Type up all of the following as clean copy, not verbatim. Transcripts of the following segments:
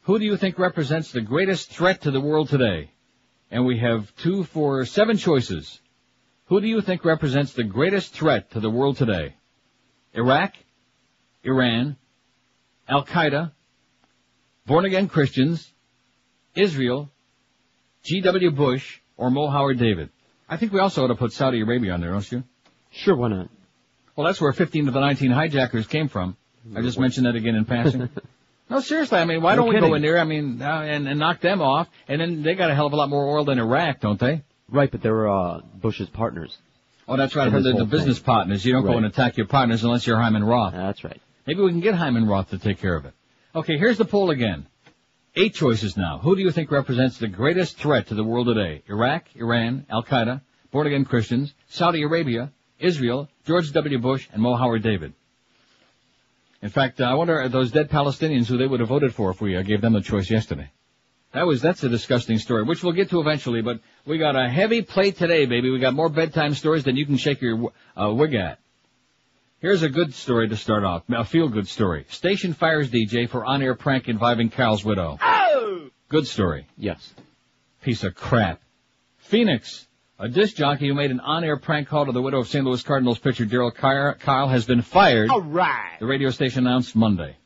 Who do you think represents the greatest threat to the world today? And we have 2 for 7 choices. Who do you think represents the greatest threat to the world today? Iraq, Iran, Al-Qaeda, born-again Christians, Israel, G.W. Bush, or Mo Howard David? I think we also ought to put Saudi Arabia on there, don't you? Sure, why not? Well, that's where 15 of the 19 hijackers came from. I just mentioned that again in passing. No, seriously, I mean, why don't we go in there, and knock them off, and then they got a hell of a lot more oil than Iraq, don't they? Right, but they were Bush's partners. Oh, that's right, they're the business partners. You don't go and attack your partners unless you're Hyman Roth. That's right. Maybe we can get Hyman Roth to take care of it. Okay, here's the poll again. 8 choices now. Who do you think represents the greatest threat to the world today? Iraq, Iran, Al-Qaeda, born-again Christians, Saudi Arabia, Israel, George W. Bush, and Mo Howard David. In fact, I wonder those dead Palestinians who they would have voted for if we gave them the choice yesterday. That's a disgusting story, which we'll get to eventually, but we got a heavy plate today, baby. We got more bedtime stories than you can shake your wig at. Here's a good story to start off, a feel-good story. Station fires DJ for on-air prank involving Carl's widow. Oh! Good story. Yes. Piece of crap. Phoenix. A disc jockey who made an on-air prank call to the widow of St. Louis Cardinals pitcher Darryl Kyle has been fired. All right. The radio station announced Monday.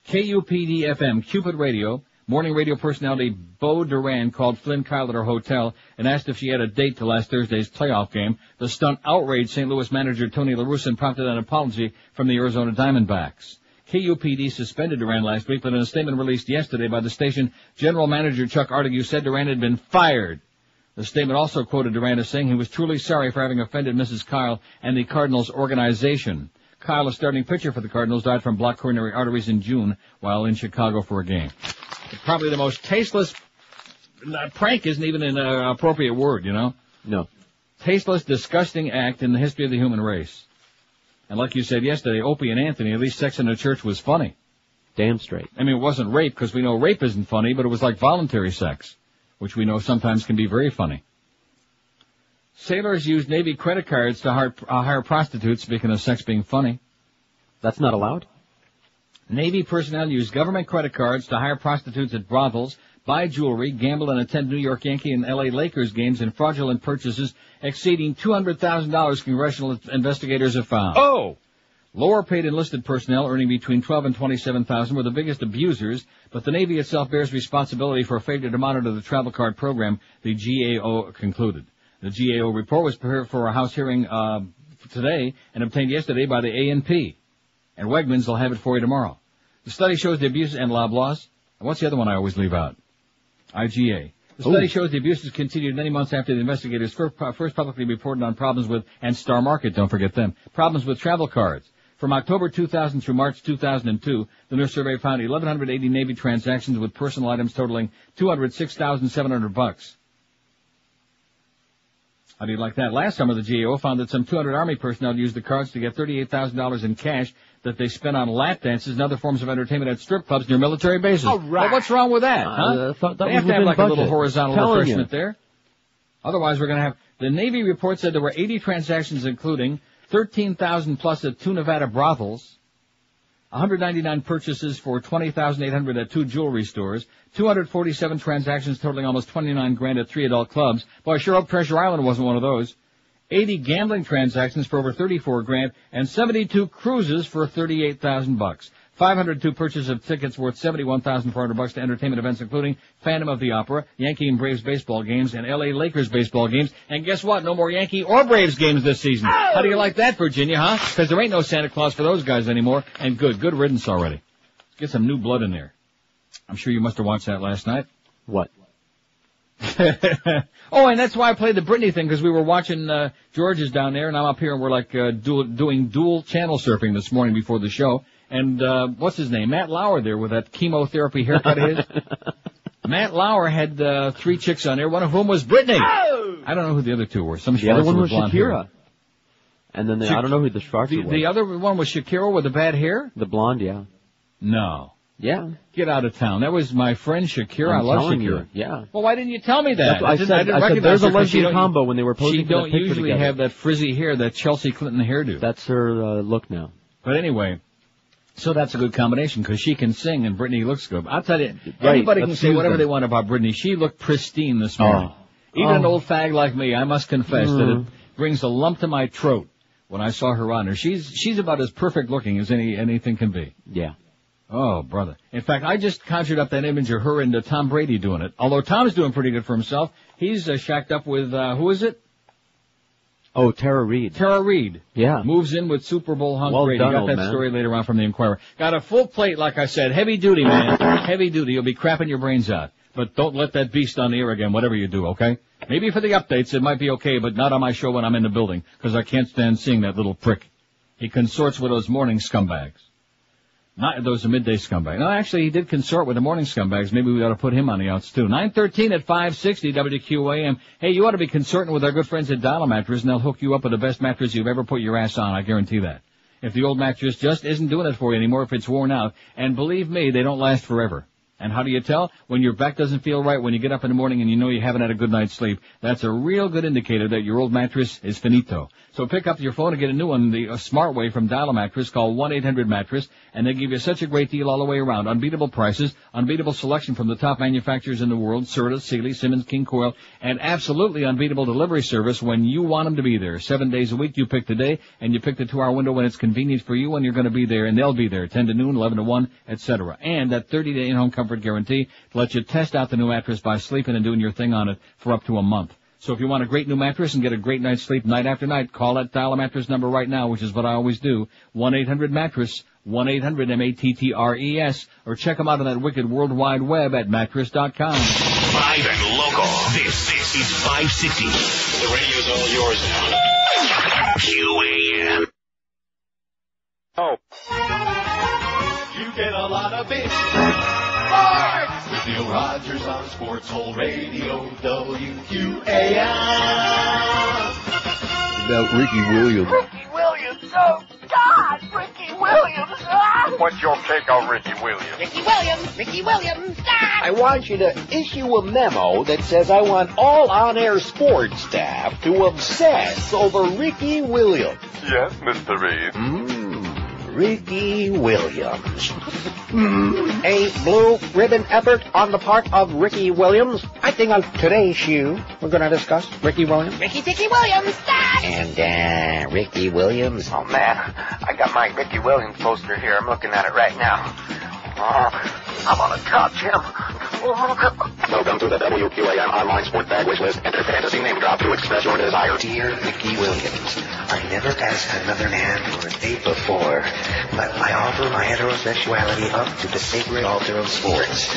KUPD-FM, Cupid Radio, morning radio personality Bo Duran called Flynn Kyle at her hotel and asked if she had a date to last Thursday's playoff game. The stunt outraged St. Louis manager Tony La Russa and prompted an apology from the Arizona Diamondbacks. KUPD suspended Duran last week, but in a statement released yesterday by the station, General Manager Chuck Artigue said Duran had been fired. The statement also quoted Duran as saying he was truly sorry for having offended Mrs. Kyle and the Cardinals organization. Kyle, a starting pitcher for the Cardinals, died from blocked coronary arteries in June while in Chicago for a game. Probably the most tasteless prank isn't even an appropriate word, you know? No. Tasteless, disgusting act in the history of the human race. And like you said yesterday, Opie and Anthony, at least sex in the church was funny. Damn straight. I mean, it wasn't rape, because we know rape isn't funny, but it was like voluntary sex, which we know sometimes can be very funny. Sailors use Navy credit cards to hire prostitutes, speaking of sex being funny. That's not allowed? Navy personnel use government credit cards to hire prostitutes at brothels, buy jewelry, gamble, and attend New York Yankee and L.A. Lakers games in fraudulent purchases exceeding $200,000, congressional investigators have found. Oh! Lower-paid enlisted personnel earning between $12,000 and $27,000 were the biggest abusers, but the Navy itself bears responsibility for a failure to monitor the travel card program, the GAO concluded. The GAO report was prepared for a House hearing today and obtained yesterday by the A&P. And Wegmans will have it for you tomorrow. The study shows the abuses and Loblaws. And what's the other one I always leave out? IGA. The study shows the abuses continued many months after the investigators first publicly reported on problems with, and Star Market, don't forget them, problems with travel cards. From October 2000 through March 2002, the nurse survey found 1,180 Navy transactions with personal items totaling $206,700. How do you like that? Last summer, the GAO found that some 200 Army personnel used the cards to get $38,000 in cash that they spent on lap dances and other forms of entertainment at strip clubs near military bases. All right. Well, what's wrong with that, huh? They have to have like budget. a little horizontal refreshment you. there. Otherwise, we're going to have... The Navy report said there were 80 transactions, including 13,000 plus at 2 Nevada brothels, 199 purchases for $20,800 at 2 jewelry stores, 247 transactions totaling almost $29,000 at 3 adult clubs. Boy, I sure hope Treasure Island wasn't one of those. 80 gambling transactions for over $34,000 and 72 cruises for $38,000. 502 purchases of tickets worth $71,400 to entertainment events, including Phantom of the Opera, Yankee and Braves baseball games, and L.A. Lakers baseball games. And guess what? No more Yankee or Braves games this season. Oh! How do you like that, Virginia, huh? Because there ain't no Santa Claus for those guys anymore. And good riddance already. Get some new blood in there. I'm sure you must have watched that last night. What? Oh, and that's why I played the Britney thing, because we were watching George's down there, and I'm up here, and we're like doing dual channel surfing this morning before the show. And what's his name? Matt Lauer there with that chemotherapy haircut of his. Matt Lauer had 3 chicks on there, one of whom was Britney. Oh! I don't know who the other 2 were. The other one was Shakira. And then I don't know who the Schwarzer was. The other one was Shakira with the bad hair? The blonde, yeah. No. Yeah. Get out of town. That was my friend Shakira. I love Shakira. You, yeah. Well, why didn't you tell me that? I said there's a lesbian combo when they were posing for that picture together. She don't usually have that frizzy hair, that Chelsea Clinton hairdo. That's her look now. But anyway, So that's a good combination because she can sing and Brittany looks good. I'll tell you, Right, anybody can let's say use whatever them. they want about Brittany. She looked pristine this morning. Even an old fag like me, I must confess that it brings a lump to my throat when I saw her on her. She's about as perfect looking as anything can be. Yeah. Oh, brother. In fact, I just conjured up that image of her and Tom Brady doing it. Although Tom's doing pretty good for himself. He's shacked up with, who is it? Oh, Tara Reid. Tara Reid. Yeah. Moves in with Super Bowl hung Well Brady. done, Got old that man. story later on from the Inquirer. Got a full plate, like I said. Heavy duty, man. Heavy duty. You'll be crapping your brains out. But don't let that beast on the air again, whatever you do, okay? Maybe for the updates it might be okay, but not on my show when I'm in the building, because I can't stand seeing that little prick. He consorts with those morning scumbags. Not those midday scumbags. No, actually, he did consort with the morning scumbags. Maybe we ought to put him on the outs, too. 9:13 at 560 WQAM. Hey, you ought to be consorting with our good friends at Dial Mattress, and they'll hook you up with the best mattress you've ever put your ass on. I guarantee that. If the old mattress just isn't doing it for you anymore, if it's worn out, and believe me, they don't last forever. And how do you tell? When your back doesn't feel right, when you get up in the morning and you know you haven't had a good night's sleep, that's a real good indicator that your old mattress is finito. So pick up your phone and get a new one the smart way from Dial Mattress. Call 1-800-MATTRESS, and they give you such a great deal all the way around. Unbeatable prices, unbeatable selection from the top manufacturers in the world, Serta, Sealy, Simmons, King Coil, and absolutely unbeatable delivery service when you want them to be there. 7 days a week, you pick the day, and you pick the 2-hour window when it's convenient for you, and you're going to be there, and they'll be there, 10 to noon, 11 to 1, etc. And that 30-day in-home comfort guarantee to let you test out the new mattress by sleeping and doing your thing on it for up to a month. So if you want a great new mattress and get a great night's sleep night after night, call that Dial Mattress number right now, which is what I always do, 1-800-MATTRESS, 1-800-MATTRES, or check them out on that wicked World Wide Web at mattress.com. Live and local. This is 560. The radio's all yours now. QAM. Oh. You get a lot of it. With Neil Rogers on Sports Hole Radio, WQAM. About Ricky Williams. Ricky Williams, oh God, Ricky Williams. Ah! What's your take on Ricky Williams? Ricky Williams, Ricky Williams. Ah! I want you to issue a memo that says I want all on-air sports staff to obsess over Ricky Williams. Yes, Mr. Reed. Ricky Williams. A blue ribbon effort on the part of Ricky Williams. I think on today's show, we're going to discuss Ricky Williams. Ricky Dicky Williams. Ah! And, Ricky Williams. Oh, man, I got my Ricky Williams poster here. I'm looking at it right now. Oh, I want to touch him. Welcome to the WQAM online sport bag wish list. Enter fantasy name drop to express your desire. Dear Ricky Williams, I never asked another man for a date before, but I offer my heterosexuality up to the sacred altar of sports.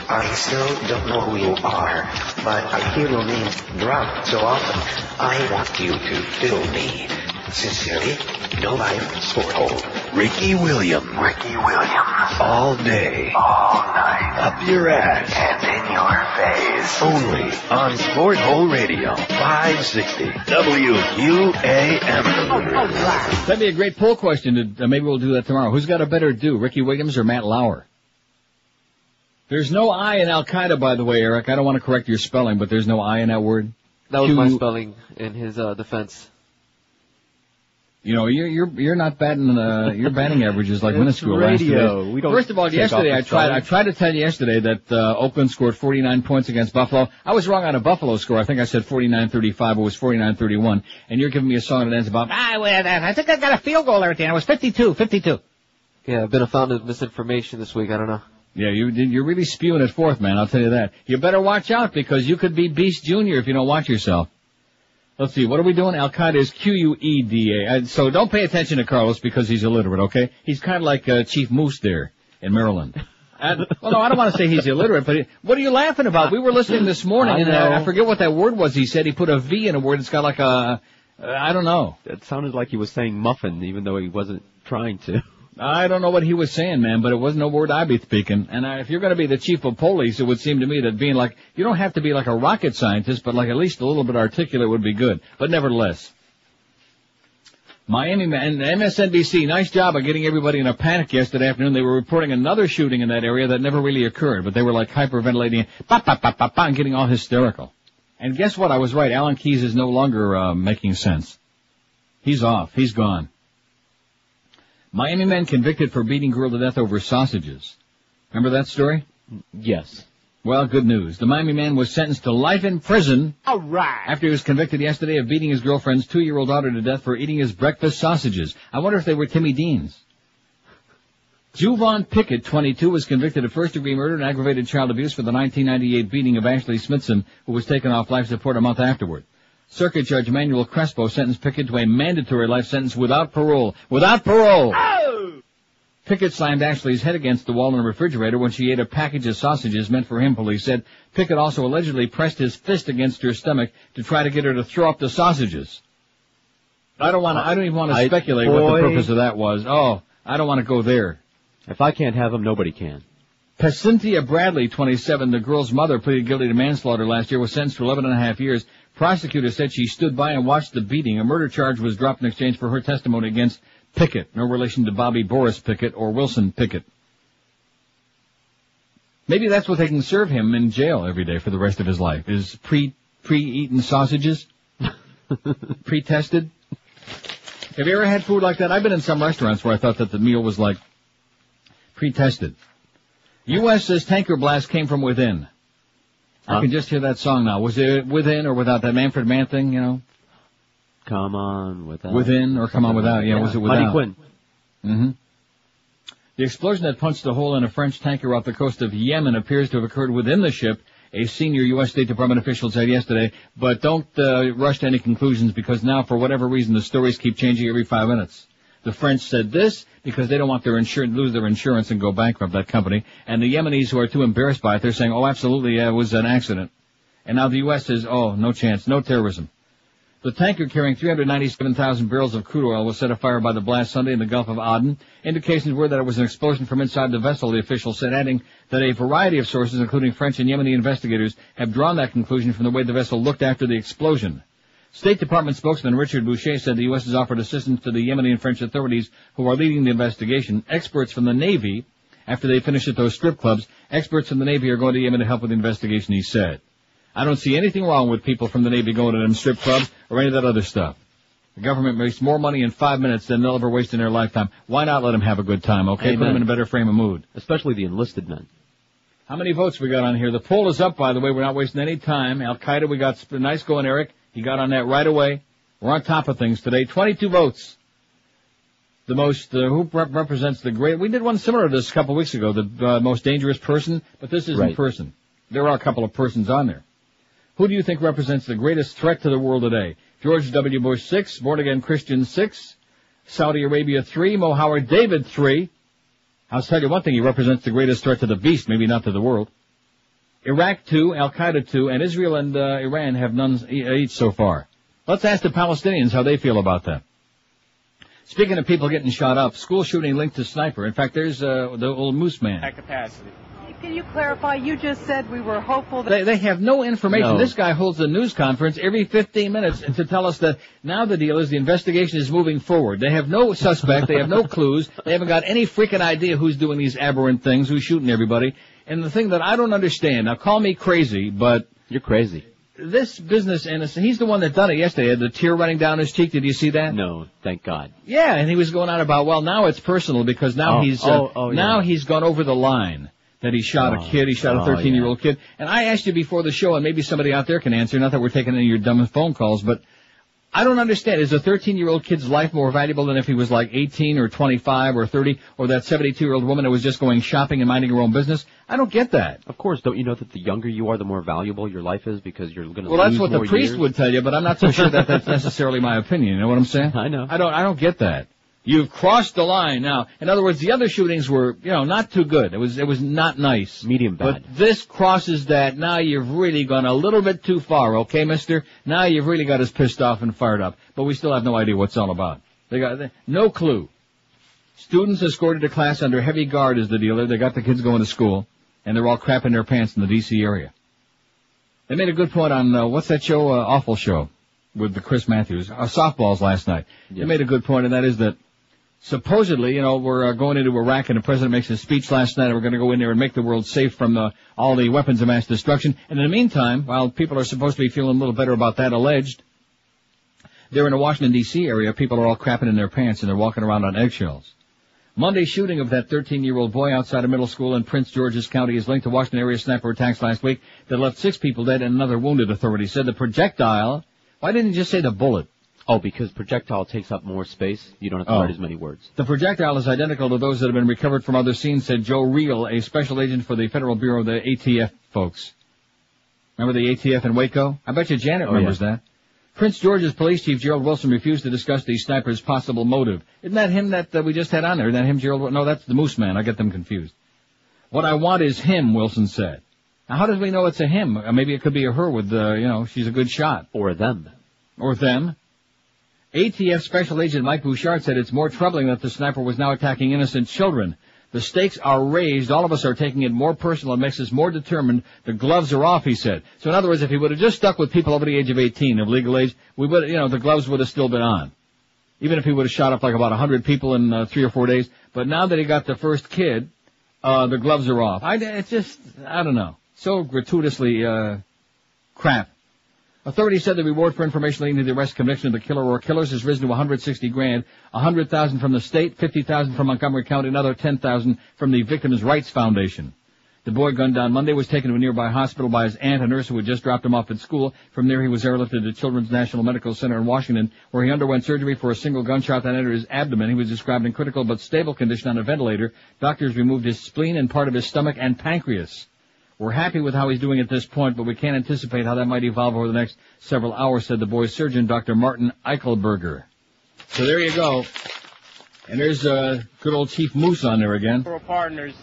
I still don't know who you are, but I hear your name dropped so often. I want you to fill me. Sincerely, No Life Sport Hole. Ricky Williams. Ricky Williams. All day. All night. Up your ass. And in your face. Only on Sport Hole Radio. 560 WQAM. That'd be a great poll question. Maybe we'll do that tomorrow. Who's got a better do, Ricky Williams or Matt Lauer? There's no I in Al-Qaeda, by the way, Eric. I don't want to correct your spelling, but there's no I in that word. That was my spelling in his defense. You know, you're not batting your batting average is like minuscule. Radio. We don't First of all, yesterday I tried to tell you yesterday that Oakland scored 49 points against Buffalo. I was wrong on a Buffalo score. I think I said 49-35. It was 49-31. And you're giving me a song that ends about I think I got a field goal there at the end. It was 52. Yeah, I've been a fountain of misinformation this week. I don't know. Yeah, you're really spewing it forth, man. I'll tell you that. You better watch out because you could be Beast Jr. if you don't watch yourself. Let's see, what are we doing? Al-Qaeda is Queda. So don't pay attention to Carlos because he's illiterate, okay? He's kind of like Chief Moose there in Maryland. Well, no, I don't want to say he's illiterate, but what are you laughing about? We were listening this morning, and I forget what that word was he said. He put a V in a word. It's got like I don't know. It sounded like he was saying muffin, even though he wasn't trying to. I don't know what he was saying, man, but it wasn't a word I'd be speaking. And if you're going to be the chief of police, it would seem to me that being like, you don't have to be like a rocket scientist, but like at least a little bit articulate would be good. But nevertheless. Miami and MSNBC, nice job of getting everybody in a panic yesterday afternoon. They were reporting another shooting in that area that never really occurred, but they were like hyperventilating, and getting all hysterical. And guess what? I was right. Alan Keyes is no longer making sense. He's off. He's gone. Miami man convicted for beating girl to death over sausages. Remember that story? Yes. Well, good news. The Miami man was sentenced to life in prison. All right. After he was convicted yesterday of beating his girlfriend's 2-year-old daughter to death for eating his breakfast sausages. I wonder if they were Timmy Dean's. Juvon Pickett, 22, was convicted of first-degree murder and aggravated child abuse for the 1998 beating of Ashley Smithson, who was taken off life support a month afterward. Circuit Judge Manuel Crespo sentenced Pickett to a mandatory life sentence without parole. Without parole! Oh! Pickett slammed Ashley's head against the wall in a refrigerator when she ate a package of sausages meant for him, police said. Pickett also allegedly pressed his fist against her stomach to try to get her to throw up the sausages. I don't even want to speculate what the purpose of that was. Oh, I don't want to go there. If I can't have him, nobody can. Pacinthia Bradley, 27, the girl's mother, pleaded guilty to manslaughter last year, was sentenced to 11.5 years. Prosecutors said she stood by and watched the beating. A murder charge was dropped in exchange for her testimony against Pickett, no relation to Bobby Boris Pickett or Wilson Pickett. Maybe that's what they can serve him in jail every day for the rest of his life, is pre-eaten sausages, pre-tested. Have you ever had food like that? I've been in some restaurants where I thought that the meal was like pre-tested. U.S. says tanker blast came from within. I can just hear that song now. Was it within or without that Manfred Mann thing, you know? Come on without. Within or come on without. Yeah, was it without? Honey Quinn. Mm-hmm. The explosion that punched a hole in a French tanker off the coast of Yemen appears to have occurred within the ship, a senior U.S. State Department official said yesterday. But don't rush to any conclusions because now, for whatever reason, the stories keep changing every 5 minutes. The French said this because they don't want their lose their insurance and go bankrupt, that company. And the Yemenis, who are too embarrassed by it, they're saying, oh, absolutely, yeah, it was an accident. And now the U.S. says, oh, no chance, no terrorism. The tanker carrying 397,000 barrels of crude oil was set afire by the blast Sunday in the Gulf of Aden. Indications were that it was an explosion from inside the vessel, the official said, adding that a variety of sources, including French and Yemeni investigators, have drawn that conclusion from the way the vessel looked after the explosion. State Department spokesman Richard Boucher said the U.S. has offered assistance to the Yemeni and French authorities who are leading the investigation. Experts from the Navy, after they finish at those strip clubs, experts from the Navy are going to Yemen to help with the investigation, he said. I don't see anything wrong with people from the Navy going to them strip clubs or any of that other stuff. The government makes more money in 5 minutes than they'll ever waste in their lifetime. Why not let them have a good time, okay? Amen. Put them in a better frame of mood. Especially the enlisted men. How many votes we got on here? The poll is up, by the way. We're not wasting any time. Al-Qaeda, we got nice going, Eric. He got on that right away. We're on top of things today. 22 votes. The most, who represents the great, we did one similar to this a couple of weeks ago, the most dangerous person, but this isn't person. There are a couple of persons on there. Who do you think represents the greatest threat to the world today? George W. Bush 6, born-again Christian 6, Saudi Arabia 3, Mo Howard David 3. I'll tell you one thing, he represents the greatest threat to the beast, maybe not to the world. Iraq 2, Al-Qaeda 2, and Israel and Iran have none each so far. Let's ask the Palestinians how they feel about that. Speaking of people getting shot up, school shooting linked to sniper. In fact, there's the old Moose Man. At capacity. Can you clarify? You just said we were hopeful that... They have no information. No. This guy holds a news conference every 15 minutes to tell us that now the deal is the investigation is moving forward. They have no suspect. They have no clues. They haven't got any freaking idea who's doing these aberrant things, who's shooting everybody. And the thing that I don't understand, now call me crazy, but... You're crazy. This business, and he's the one that done it yesterday. Had the tear running down his cheek. Did you see that? No, thank God. Yeah, and he was going on about, well, now it's personal because now he's gone over the line. That he shot a kid, he shot a 13-year-old kid. And I asked you before the show, and maybe somebody out there can answer, not that we're taking any of your dumb phone calls, but I don't understand. Is a 13-year-old kid's life more valuable than if he was like 18 or 25 or 30, or that 72-year-old woman that was just going shopping and minding her own business? I don't get that. Of course, don't you know that the younger you are, the more valuable your life is because you're going to lose that's what the priest would tell you, but I'm not so sure that that's necessarily my opinion. You know what I'm saying? I know. I don't get that. You've crossed the line now. In other words, the other shootings were, not too good. It was not nice. Medium bad. But this crosses that. Now you've really gone a little bit too far, okay, mister? Now you've really got us pissed off and fired up. But we still have no idea what's all about. They got no clue. Students escorted to class under heavy guard is the dealer. They got the kids going to school, and they're all crapping their pants in the D.C. area. They made a good point on, what's that show, Awful Show, with the Chris Matthews, softballs last night. Yes. They made a good point, and that is that supposedly, we're going into Iraq, and the president makes a speech last night, and we're going to go in there and make the world safe from all the weapons of mass destruction. And in the meantime, while people are supposed to be feeling a little better about that alleged, they're in the Washington, D.C. area, people are all crapping in their pants, and they're walking around on eggshells. Monday's shooting of that 13-year-old boy outside a middle school in Prince George's County is linked to Washington area sniper attacks last week that left 6 people dead and another wounded, authorities said. The projectile, why didn't you just say the bullet? Oh, because projectile takes up more space. You don't have to write as many words. The projectile is identical to those that have been recovered from other scenes, said Joe Reel, a special agent for the Federal Bureau of the ATF folks. Remember the ATF in Waco? I bet you Janet remembers that. Prince George's Police Chief Gerald Wilson refused to discuss the sniper's possible motive. Isn't that him that we just had on there? Isn't that him, Gerald? No, that's the Moose Man. I get them confused. What I want is him, Wilson said. Now, how do we know it's a him? Maybe it could be a her with, she's a good shot. Or them. Or them. ATF Special Agent Mike Bouchard said it's more troubling that the sniper was now attacking innocent children. The stakes are raised. All of us are taking it more personal. It makes us more determined. The gloves are off, he said. So in other words, if he would have just stuck with people over the age of 18, of legal age, we would, the gloves would have still been on. Even if he would have shot up like about 100 people in 3 or 4 days. But now that he got the first kid, the gloves are off. I don't know. So gratuitously, crap. Authorities said the reward for information leading to the arrest and conviction of the killer or killers has risen to $160,000, $100,000 from the state, $50,000 from Montgomery County, another $10,000 from the Victims' Rights Foundation. The boy gunned down Monday was taken to a nearby hospital by his aunt, a nurse who had just dropped him off at school. From there, he was airlifted to Children's National Medical Center in Washington, where he underwent surgery for a single gunshot that entered his abdomen. He was described in critical but stable condition on a ventilator. Doctors removed his spleen and part of his stomach and pancreas. We're happy with how he's doing at this point, but we can't anticipate how that might evolve over the next several hours, said the boy's surgeon, Dr. Martin Eichelberger. So there you go. And there's good old Chief Moose on there again. Partners,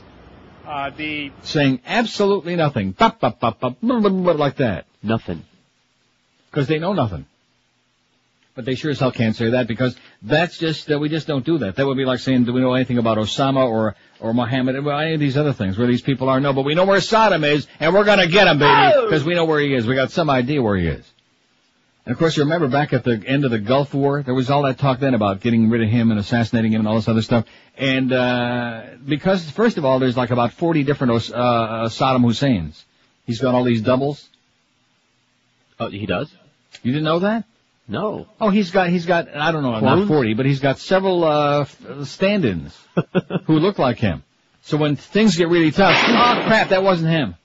saying absolutely nothing. Bop, bop, bop, bop, blah, blah, blah, like that. Nothing. Because they know nothing. But they sure as hell can't say that because that's just, we just don't do that. That would be like saying, do we know anything about Osama or Mohammed, or any of these other things where these people are? No, but we know where Saddam is, and we're gonna get him, baby, because we know where he is. We got some idea where he is. And of course, you remember back at the end of the Gulf War, there was all that talk then about getting rid of him and assassinating him and all this other stuff. And, because, first of all, there's like about 40 different, Saddam Husseins. He's got all these doubles. Oh, he does? You didn't know that? No. Oh, he's got, I don't know, not 40, but he's got several, stand-ins who look like him. So when things get really tough, oh crap, that wasn't him.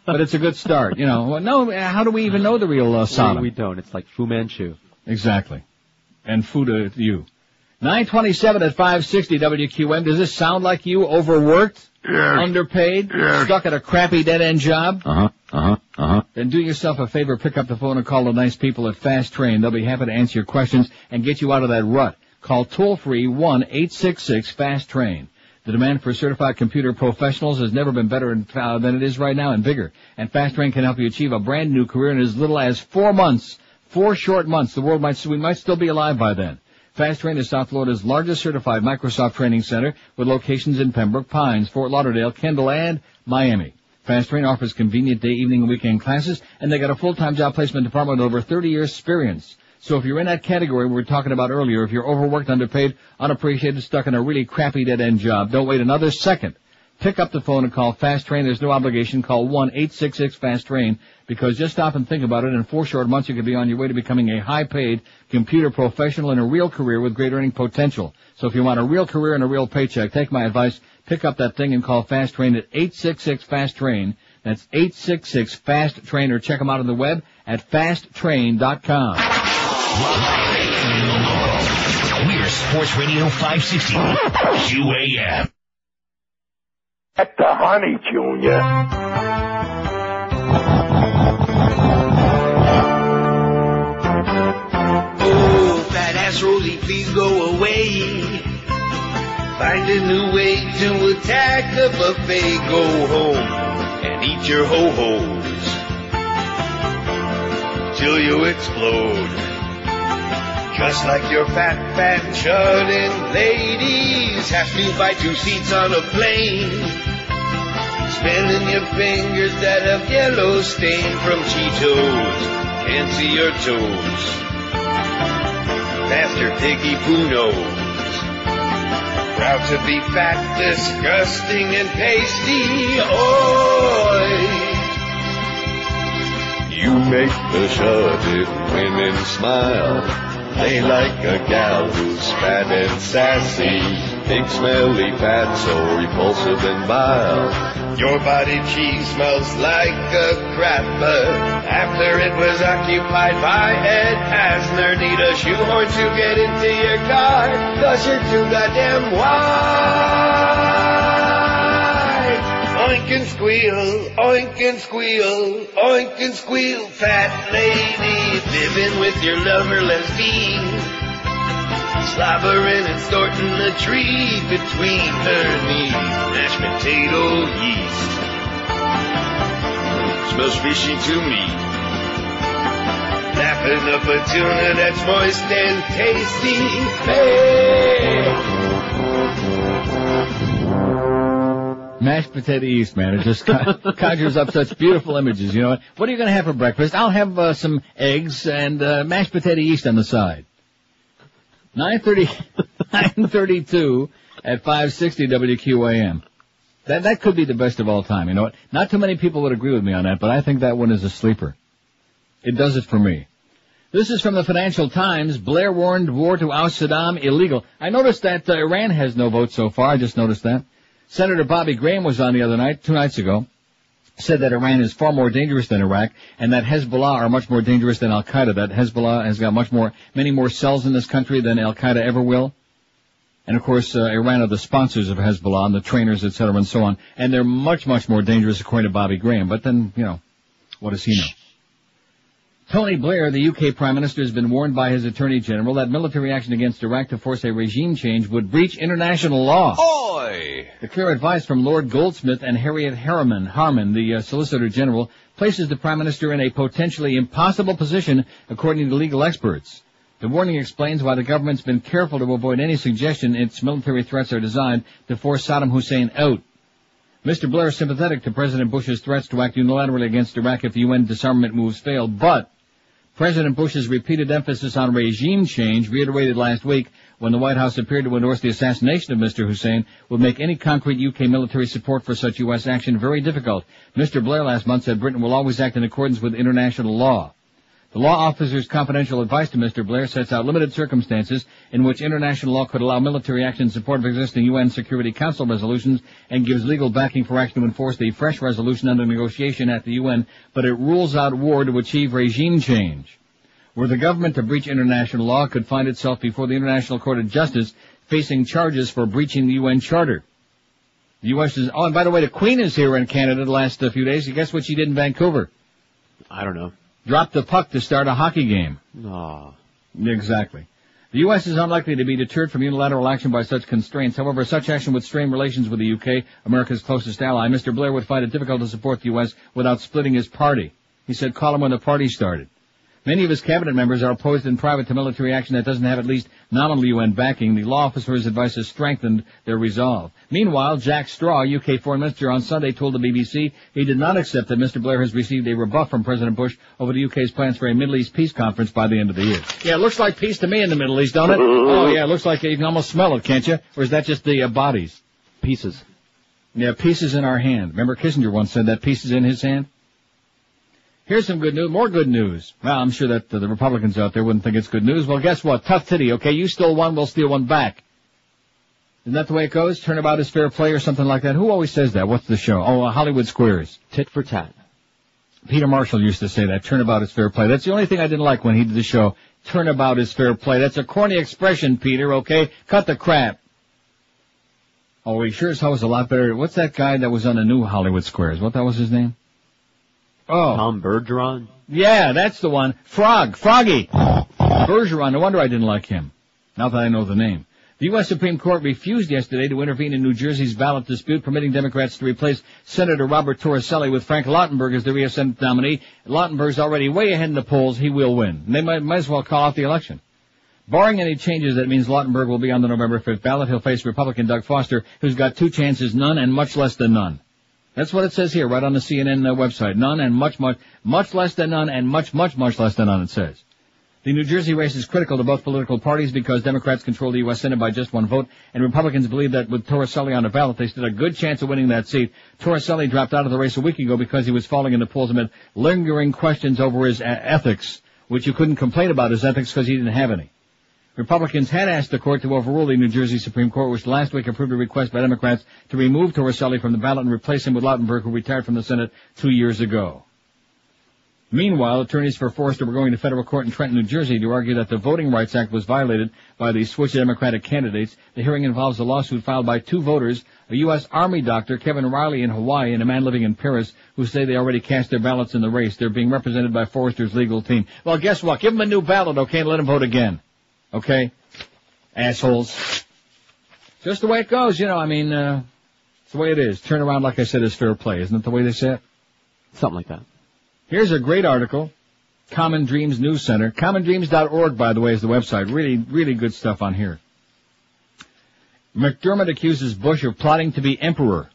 But it's a good start, No, how do we even know the real, Saddam? We don't. It's like Fu Manchu. Exactly. And Fu to you. 927 at 560 WQM. Does this sound like you? Overworked? Yes. Underpaid? Yes. Stuck at a crappy dead-end job? Uh-huh. Then do yourself a favor, pick up the phone and call the nice people at Fast Train. They'll be happy to answer your questions and get you out of that rut. Call toll-free 1-866-FAST-TRAIN. The demand for certified computer professionals has never been better than it is right now, and bigger. And Fast Train can help you achieve a brand new career in as little as 4 months. 4 short months. We might still be alive by then. Fast Train is South Florida's largest certified Microsoft training center with locations in Pembroke Pines, Fort Lauderdale, Kendall, and Miami. Fast Train offers convenient day, evening, and weekend classes, and they got a full-time job placement department with over 30 years experience. So if you're in that category we were talking about earlier, if you're overworked, underpaid, unappreciated, stuck in a really crappy dead-end job, don't wait another second. Pick up the phone and call Fast Train. There's no obligation. Call 1-866-FAST-TRAIN, because just stop and think about it. In 4 short months, you could be on your way to becoming a high-paid computer professional in a real career with great earning potential. So if you want a real career and a real paycheck, take my advice. Pick up that thing and call Fast Train at 866-FAST-TRAIN. That's 866-FAST-TRAIN, or check them out on the web at fasttrain.com. We're Sports Radio 560 QAM. At the honey, Junior. Oh, fat ass Rosie, please go away. Find a new way to attack the buffet. Go home and eat your ho-hos till you explode. Just like your fat, shut-in ladies have to buy 2 seats on a plane. Spinning your fingers that have yellow stain from Cheetos. Can't see your toes. Master Piggy Poo knows. Proud to be fat, disgusting, and pasty. Oi! You make the shut-in women smile. Play like a gal who's fat and sassy. pig smelly fat, so repulsive and vile. Your body cheese smells like a crapper. After it was occupied by Ed Asner, need a shoehorn to get into your car, 'cause you're too goddamn wide. Oink and squeal, oink and squeal, oink and squeal, fat lady, living with your lover lesbian, slobbering and snorting a tree between her knees, mashed potato yeast, smells fishy to me, lapping up a tuna that's moist and tasty, hey. Mashed potato yeast, man. It just conjures up such beautiful images, you know. What are you going to have for breakfast? I'll have some eggs and mashed potato yeast on the side. 9:32 at 560 WQAM. That could be the best of all time, you know what? Not too many people would agree with me on that, but I think that one is a sleeper. It does it for me. This is from the Financial Times. Blair warned war to oust Saddam illegal. I noticed that Iran has no vote so far. I just noticed that. Senator Bobby Graham was on the other night, 2 nights ago, said that Iran is far more dangerous than Iraq, and that Hezbollah are much more dangerous than Al-Qaeda, that Hezbollah has got many more cells in this country than Al-Qaeda ever will. And of course, Iran are the sponsors of Hezbollah and the trainers, etc., and so on. And they're much, much more dangerous according to Bobby Graham. But then, you know, what does he know? Tony Blair, the UK Prime Minister, has been warned by his Attorney General that military action against Iraq to force a regime change would breach international law. Oi! The clear advice from Lord Goldsmith and Harriet Harman, the Solicitor General, places the Prime Minister in a potentially impossible position, according to legal experts. The warning explains why the government's been careful to avoid any suggestion its military threats are designed to force Saddam Hussein out. Mr. Blair is sympathetic to President Bush's threats to act unilaterally against Iraq if the UN disarmament moves fail, but President Bush's repeated emphasis on regime change, reiterated last week when the White House appeared to endorse the assassination of Mr. Hussein, would make any concrete UK military support for such U.S. action very difficult. Mr. Blair last month said Britain will always act in accordance with international law. The law officer's confidential advice to Mr. Blair sets out limited circumstances in which international law could allow military action in support of existing UN Security Council resolutions and gives legal backing for action to enforce the fresh resolution under negotiation at the UN, but it rules out war to achieve regime change. Were the government to breach international law, it could find itself before the International Court of Justice facing charges for breaching the UN Charter. The U.S. is... Oh, and by the way, the Queen is here in Canada the last few days. Guess what she did in Vancouver? I don't know. Dropped the puck to start a hockey game. Aw. Exactly. The U.S. is unlikely to be deterred from unilateral action by such constraints. However, such action would strain relations with the U.K., America's closest ally. Mr. Blair would find it difficult to support the U.S. without splitting his party. He said, call him when the party started. Many of his cabinet members are opposed in private to military action that doesn't have at least nominal UN backing. The law officer's advice has strengthened their resolve. Meanwhile, Jack Straw, UK Foreign Minister, on Sunday told the BBC he did not accept that Mr. Blair has received a rebuff from President Bush over the UK's plans for a Middle East peace conference by the end of the year. Yeah, it looks like peace to me in the Middle East, don't it? Oh, yeah, it looks like you can almost smell it, can't you? Or is that just the bodies? Pieces. Yeah, pieces in our hand. Remember Kissinger once said that pieces in his hand? Here's some good news, more good news. Well, I'm sure that the Republicans out there wouldn't think it's good news. Well, guess what? Tough titty, okay? You stole one, we'll steal one back. Isn't that the way it goes? Turnabout is fair play or something like that? Who always says that? What's the show? Oh, Hollywood Squares. Tit for tat. Peter Marshall used to say that. Turnabout is fair play. That's the only thing I didn't like when he did the show. Turnabout is fair play. That's a corny expression, Peter, okay? Cut the crap. Oh, he sure as hell was a lot better. What's that guy that was on the new Hollywood Squares? What that was his name? Oh. Tom Bergeron? Yeah, that's the one. Froggy. Bergeron, no wonder I didn't like him. Now that I know the name. The U.S. Supreme Court refused yesterday to intervene in New Jersey's ballot dispute, permitting Democrats to replace Senator Robert Torricelli with Frank Lautenberg as the real Senate nominee. Lautenberg's already way ahead in the polls. He will win. And they might as well call off the election. Barring any changes, that means Lautenberg will be on the November 5th ballot. He'll face Republican Doug Foster, who's got 2 chances, none and much less than none. That's what it says here, right on the CNN website. None and much less than none and much less than none, it says. The New Jersey race is critical to both political parties because Democrats control the U.S. Senate by just 1 vote, and Republicans believe that with Torricelli on the ballot, they stood a good chance of winning that seat. Torricelli dropped out of the race a week ago because he was falling in the polls amid lingering questions over his ethics, which you couldn't complain about his ethics because he didn't have any. Republicans had asked the court to overrule the New Jersey Supreme Court, which last week approved a request by Democrats to remove Torricelli from the ballot and replace him with Lautenberg, who retired from the Senate 2 years ago. Meanwhile, attorneys for Forrester were going to federal court in Trenton, New Jersey to argue that the Voting Rights Act was violated by the switch Democratic candidates. The hearing involves a lawsuit filed by two voters, a U.S. Army doctor, Kevin Riley in Hawaii, and a man living in Paris, who say they already cast their ballots in the race. They're being represented by Forrester's legal team. Well, guess what? Give them a new ballot, okay, and let them vote again. Okay? Assholes. Just the way it goes, it's the way it is. Turn around, like I said, is fair play. Isn't it the way they say it? Something like that. Here's a great article. Common Dreams News Center. CommonDreams.org, by the way, is the website. Really, really good stuff on here. McDermott accuses Bush of plotting to be emperor.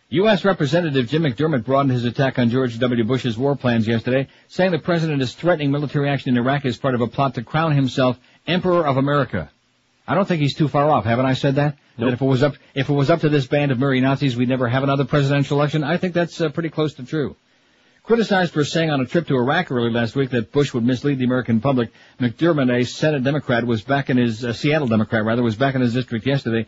U.S. Representative Jim McDermott broadened his attack on George W. Bush's war plans yesterday, saying the president is threatening military action in Iraq as part of a plot to crown himself Emperor of America. I don't think he's too far off. Haven't I said that? Nope. That if it was up to this band of merry Nazis, we'd never have another presidential election? I think that's pretty close to true. Criticized for saying on a trip to Iraq early last week that Bush would mislead the American public, McDermott, a Senate Democrat, was back in his Seattle Democrat, was back in his district yesterday,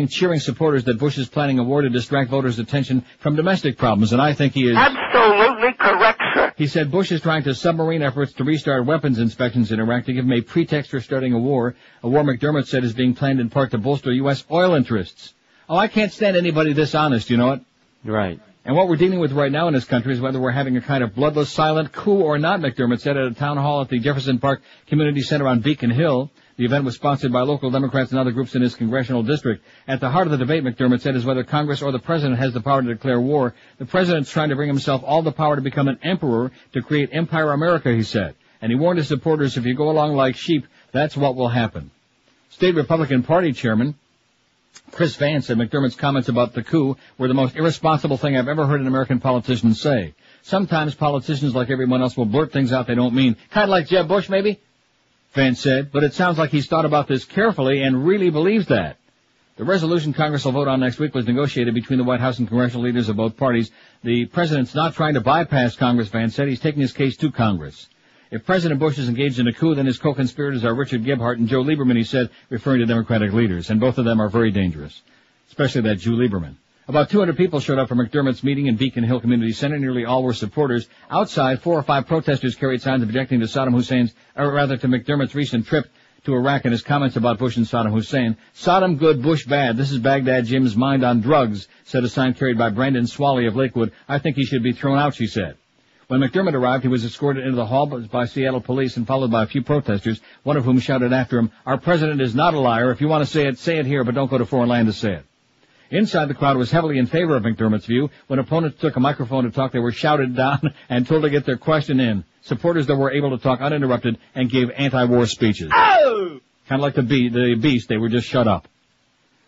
cheering supporters that Bush is planning a war to distract voters' attention from domestic problems, and I think he is absolutely correct, sir. He said Bush is trying to submarine efforts to restart weapons inspections in Iraq to give him a pretext for starting a war McDermott said is being planned in part to bolster U.S. oil interests. Oh, I can't stand anybody this honest, you know it? Right. And what we're dealing with right now in this country is whether we're having a kind of bloodless, silent coup or not, McDermott said at a town hall at the Jefferson Park Community Center on Beacon Hill. The event was sponsored by local Democrats and other groups in his congressional district. At the heart of the debate, McDermott said, is whether Congress or the President has the power to declare war. The President's trying to bring himself all the power to become an emperor to create Empire America, he said. And he warned his supporters, if you go along like sheep, that's what will happen. State Republican Party Chairman Chris Vance said McDermott's comments about the coup were the most irresponsible thing I've ever heard an American politician say. Sometimes politicians, like everyone else, will blurt things out they don't mean. Kind of like Jeb Bush, maybe? Vance said, but it sounds like he's thought about this carefully and really believes that. The resolution Congress will vote on next week was negotiated between the White House and congressional leaders of both parties. The President's not trying to bypass Congress, Vance said. He's taking his case to Congress. If President Bush is engaged in a coup, then his co-conspirators are Richard Gephardt and Joe Lieberman, he said, referring to Democratic leaders, and both of them are very dangerous, especially that Joe Lieberman. About 200 people showed up for McDermott's meeting in Beacon Hill Community Center. Nearly all were supporters. Outside, 4 or 5 protesters carried signs objecting to to McDermott's recent trip to Iraq and his comments about Bush and Saddam Hussein. Saddam good, Bush bad. This is Baghdad Jim's mind on drugs, said a sign carried by Brandon Swally of Lakewood. I think he should be thrown out, she said. When McDermott arrived, he was escorted into the hall by Seattle police and followed by a few protesters, one of whom shouted after him, "Our president is not a liar. If you want to say it here, but don't go to foreign land to say it." Inside, the crowd was heavily in favor of McDermott's view. When opponents took a microphone to talk, they were shouted down and told to get their question in. Supporters, though, were able to talk uninterrupted and gave anti-war speeches. Oh! Kind of like the beast, they were just shut up.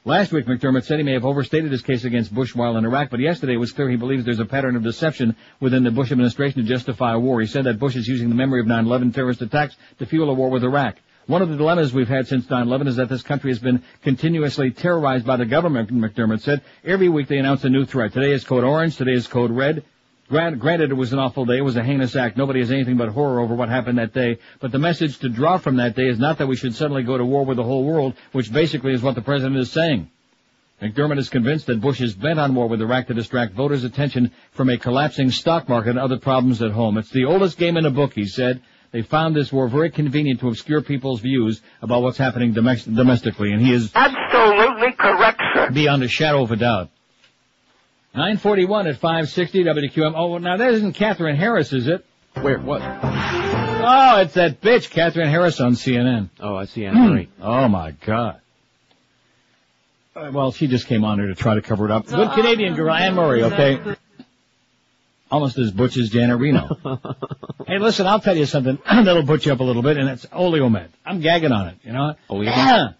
Last week, McDermott said he may have overstated his case against Bush while in Iraq, but yesterday it was clear he believes there's a pattern of deception within the Bush administration to justify a war. He said that Bush is using the memory of 9/11 terrorist attacks to fuel a war with Iraq. One of the dilemmas we've had since 9/11 is that this country has been continuously terrorized by the government, McDermott said. Every week they announce a new threat. Today is code orange, today is code red. Granted, it was an awful day. It was a heinous act. Nobody has anything but horror over what happened that day. But the message to draw from that day is not that we should suddenly go to war with the whole world, which basically is what the president is saying. McDermott is convinced that Bush is bent on war with Iraq to distract voters' attention from a collapsing stock market and other problems at home. It's the oldest game in the book, he said. They found this war very convenient to obscure people's views about what's happening domestically, and he is absolutely correct, sir. Beyond a shadow of a doubt. 9:41 at 560 WQM. Oh, now that isn't Catherine Harris, is it? Where? What? Oh, it's that bitch, Catherine Harris on CNN. Oh, I see Anne Marie. Oh, my God. Well, she just came on here to try to cover it up. Good Canadian girl, Anne Murray, okay? Almost as butch as Janet Reno. Hey, listen, I'll tell you something that'll butch you up a little bit, and it's Oleomed. I'm gagging on it, you know? Oleomed?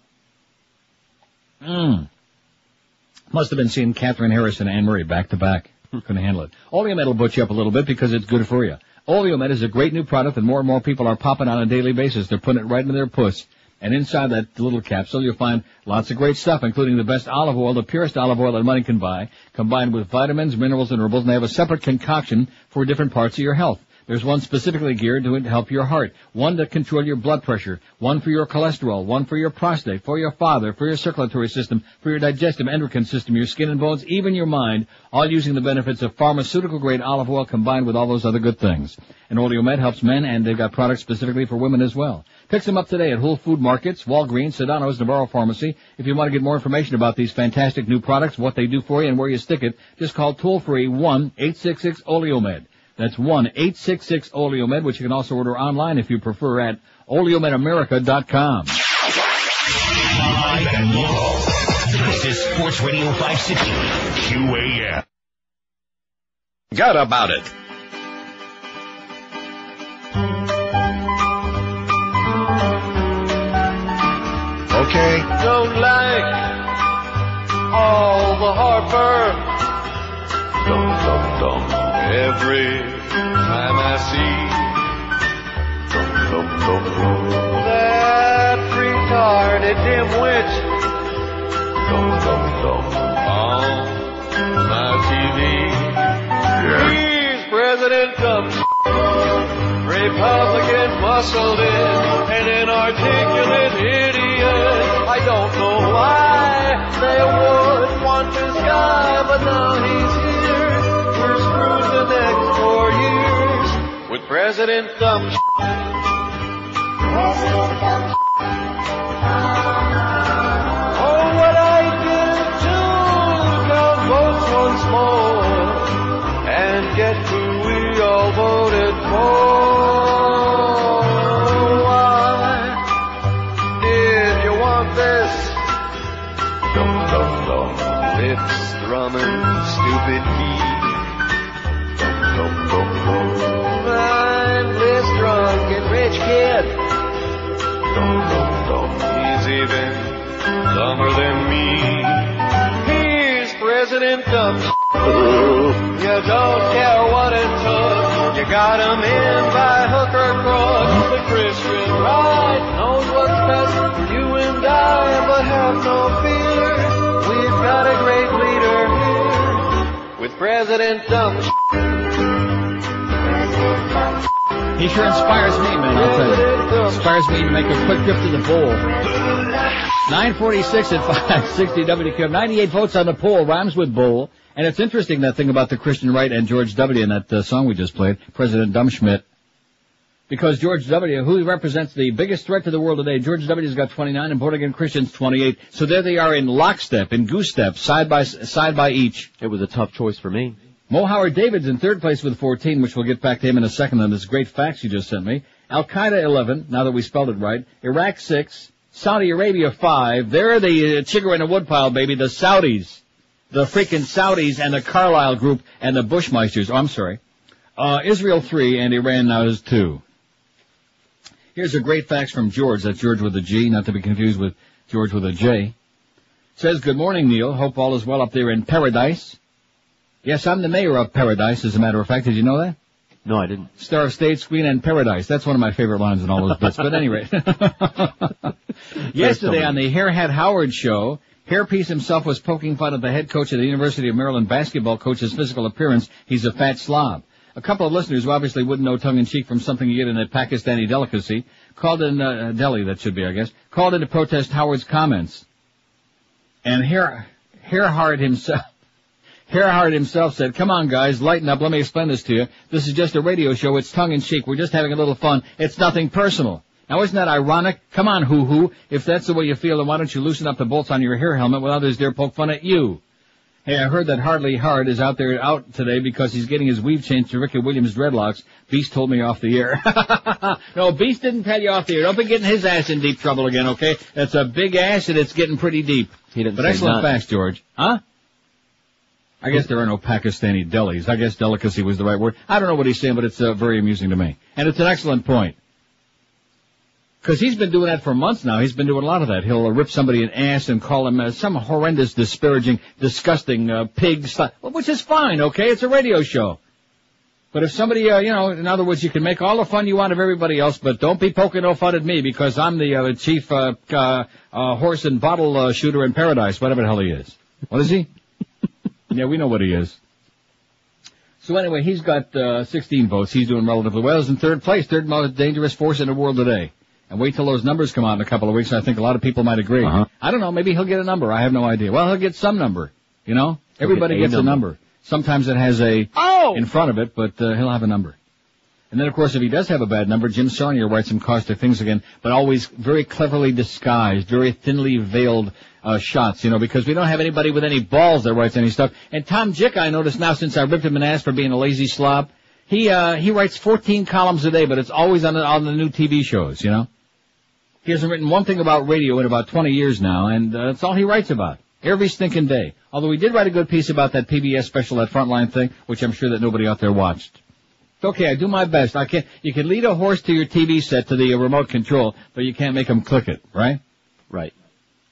Must have been seeing Catherine Harris and Anne Murray back to back. Couldn't handle it. Oleomed will butch you up a little bit because it's good for you. Oleomed is a great new product that more and more people are popping on a daily basis. They're putting it right into their puss. And inside that little capsule, you'll find lots of great stuff, including the best olive oil, the purest olive oil that money can buy, combined with vitamins, minerals, and herbals, and they have a separate concoction for different parts of your health. There's one specifically geared to help your heart, one to control your blood pressure, one for your cholesterol, one for your prostate, for your father, for your circulatory system, for your digestive endocrine system, your skin and bones, even your mind, all using the benefits of pharmaceutical-grade olive oil combined with all those other good things. And Oleomed helps men, and they've got products specifically for women as well. Pick them up today at Whole Food Markets, Walgreens, Sedano's, Navarro Pharmacy. If you want to get more information about these fantastic new products, what they do for you, and where you stick it, just call toll-free 1-866-OLEOMED. That's 1-866-OLEOMED, which you can also order online if you prefer at oleomedamerica.com. Live and local. This is Sports Radio 560 QAM. Got about it. Okay. Don't like all the heartburn. Every time I see that retarded dimwit on my TV. He's President Trump, Republican muscled in, an inarticulate idiot. I don't know why they would want this guy, but now he's here. We're screwed the next 4 years with President Dumb. Oh, what I did to count votes once more and get who we all voted for. Why did you want this? Lips drumming, stupid heat. Mindless, drunk, and rich kid. He's even dumber than me. He's President Dumb. You don't care what it took. You got him in by hook or crook. The Christian right knows what's best for you and I, but have no fear. We've got a great leader here with President Dumb. He sure inspires me, man, I'll tell you. Inspires me to make a quick trip to the poll. 946 at 560 WQAM. 98 votes on the poll. Rhymes with bowl. And it's interesting, that thing about the Christian right and George W. in that song we just played, President Dumbschmidt. Because George W., who represents the biggest threat to the world today, George W.'s got 29 and born-again Christians 28. So there they are in lockstep, in goose step, side by each. It was a tough choice for me. Mo Howard David's in third place with 14, which we'll get back to him in a second on this great facts you just sent me. Al-Qaeda 11, now that we spelled it right. Iraq 6. Saudi Arabia 5. They're the chigger in the woodpile, baby. The Saudis. The freaking Saudis and the Carlyle Group and the Bushmeisters. Oh, I'm sorry. Israel 3 and Iran now is 2. Here's a great fax from George. That's George with a G, not to be confused with George with a J. Says, good morning, Neil. Hope all is well up there in paradise. Yes, I'm the mayor of Paradise, as a matter of fact. Did you know that? No, I didn't. Star of State, Screen, and Paradise. That's one of my favorite lines in all those bits. But anyway. Yesterday on the Hairhead Howard show, Hairpiece himself was poking fun at the head coach of the University of Maryland basketball coach's physical appearance. He's a fat slob. A couple of listeners who obviously wouldn't know tongue-in-cheek from something you get in a Pakistani delicacy called in, deli, that should be, I guess, called in to protest Howard's comments. And Hairhard himself said, come on, guys, lighten up. Let me explain this to you. This is just a radio show. It's tongue-in-cheek. We're just having a little fun. It's nothing personal. Now, isn't that ironic? Come on, hoo-hoo. If that's the way you feel, then why don't you loosen up the bolts on your hair helmet while others dare poke fun at you? Hey, I heard that Hardly Hard is out today because he's getting his weave changed to Ricky Williams dreadlocks. Beast told me off the air. No, Beast didn't tell you off the air. Don't be getting his ass in deep trouble again, okay? That's a big ass and it's getting pretty deep. He didn't But say excellent none. facts, George. Huh? I guess there are no Pakistani delis. I guess delicacy was the right word. I don't know what he's saying, but it's very amusing to me. And it's an excellent point. Because he's been doing that for months now. He's been doing a lot of that. He'll rip somebody an ass and call him some horrendous, disparaging, disgusting pig stuff, which is fine, okay? It's a radio show. But if somebody, in other words, you can make all the fun you want of everybody else, but don't be poking no fun at me because I'm the chief horse and bottle shooter in paradise, whatever the hell he is. What is he? Yeah, we know what he is. So anyway, he's got 16 votes. He's doing relatively well. He's in third place, third most dangerous force in the world today. And wait till those numbers come out in a couple of weeks. I think a lot of people might agree. I don't know. Maybe he'll get a number. I have no idea. Well, he'll get some number. You know, everybody gets a number. Sometimes it has a in front of it, but he'll have a number. And then, of course, if he does have a bad number, Jim Sarnier writes some caustic things again, but always very cleverly disguised, very thinly veiled shots, you know, because we don't have anybody with any balls that writes any stuff. And Tom Jick, I noticed now, since I ripped him an ass for being a lazy slob, he writes 14 columns a day, but it's always on the new TV shows, you know. He hasn't written one thing about radio in about 20 years now, and that's all he writes about. Every stinking day. Although he did write a good piece about that PBS special, that Frontline thing, which I'm sure that nobody out there watched. It's okay, I do my best. You can lead a horse to your TV set to the remote control, but you can't make him click it, right? Right.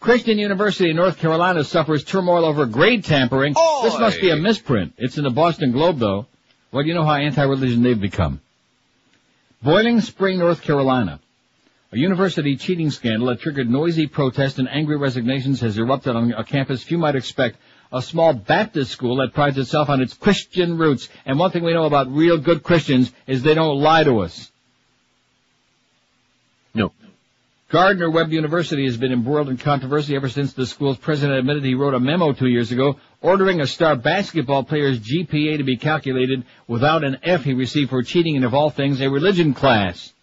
Christian University in North Carolina suffers turmoil over grade tampering. Oy! This must be a misprint. It's in the Boston Globe, though. Well, you know how anti-religion they've become. Boiling Spring, North Carolina. A university cheating scandal that triggered noisy protests and angry resignations has erupted on a campus few might expect. A small Baptist school that prides itself on its Christian roots. And one thing we know about real good Christians is they don't lie to us. No. Gardner-Webb University has been embroiled in controversy ever since the school's president admitted he wrote a memo 2 years ago ordering a star basketball player's GPA to be calculated without an F he received for cheating in, of all things, a religion class.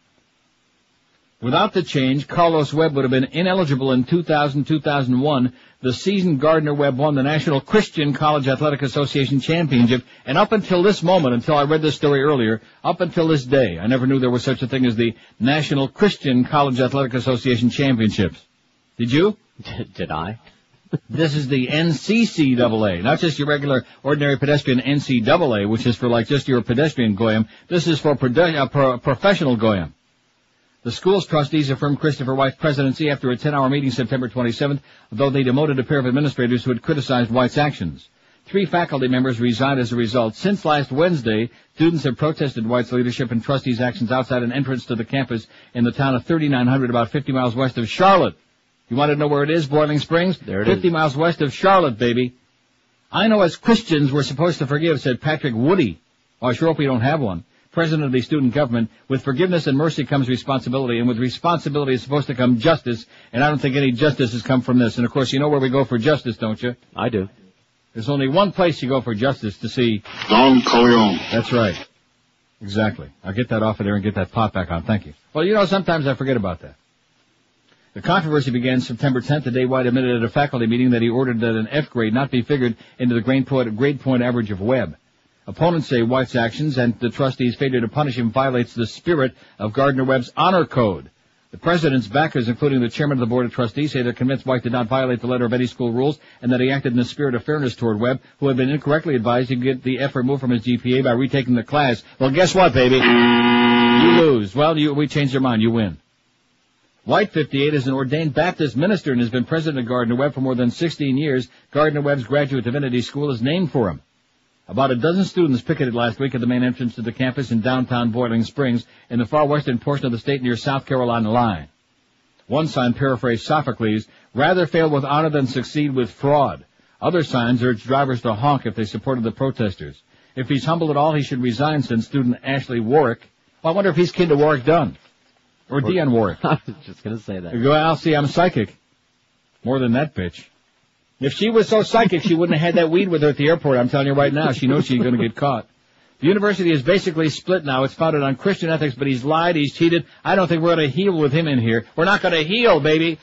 Without the change, Carlos Webb would have been ineligible in 2000-2001. The season Gardner-Webb won the National Christian College Athletic Association Championship, and up until this moment, until I read this story earlier, up until this day, I never knew there was such a thing as the National Christian College Athletic Association Championships. Did you? Did I? This is the NCCAA, not just your regular, ordinary pedestrian NCAA, which is for like just your pedestrian goyim. This is for professional goyim. The school's trustees affirmed Christopher White's presidency after a 10-hour meeting September 27th, though they demoted a pair of administrators who had criticized White's actions. 3 faculty members resigned as a result. Since last Wednesday, students have protested White's leadership and trustees' actions outside an entrance to the campus in the town of 3900, about 50 miles west of Charlotte. You want to know where it is, Boiling Springs? There it 50 is. miles west of Charlotte, baby. I know as Christians we're supposed to forgive, said Patrick Woody. Well, I sure hope we don't have one. President of the student government. With forgiveness and mercy comes responsibility, and with responsibility is supposed to come justice, and I don't think any justice has come from this. And of course, you know where we go for justice, don't you? I do. There's only one place you go for justice, to see Don Corleone. That's right. Exactly. I'll get that off of there and get that pot back on. Thank you. Well, you know, sometimes I forget about that. The controversy began September 10th, the day White admitted at a faculty meeting that he ordered that an F grade not be figured into the grade point average of Webb. Opponents say White's actions and the trustees' failure to punish him violates the spirit of Gardner-Webb's honor code. The president's backers, including the chairman of the board of trustees, say they're convinced White did not violate the letter of any school rules and that he acted in the spirit of fairness toward Webb, who had been incorrectly advised he could get the F removed from his GPA by retaking the class. Well, guess what, baby? You lose. Well, we changed your mind. You win. White, 58, is an ordained Baptist minister and has been president of Gardner-Webb for more than 16 years. Gardner-Webb's Graduate Divinity School is named for him. About a dozen students picketed last week at the main entrance to the campus in downtown Boiling Springs in the far western portion of the state near South Carolina line. One sign paraphrased Sophocles, rather fail with honor than succeed with fraud. Other signs urged drivers to honk if they supported the protesters. If he's humble at all, he should resign, said student Ashley Warwick. Well, I wonder if he's kin to Warwick Dunn. Or Dionne Warwick. I was just going to say that. Well, see, I'm psychic. More than that bitch. If she was so psychic, she wouldn't have had that weed with her at the airport. I'm telling you right now, she knows she's going to get caught. The university is basically split now. It's founded on Christian ethics, but he's lied, he's cheated. I don't think we're going to heal with him in here. We're not going to heal, baby.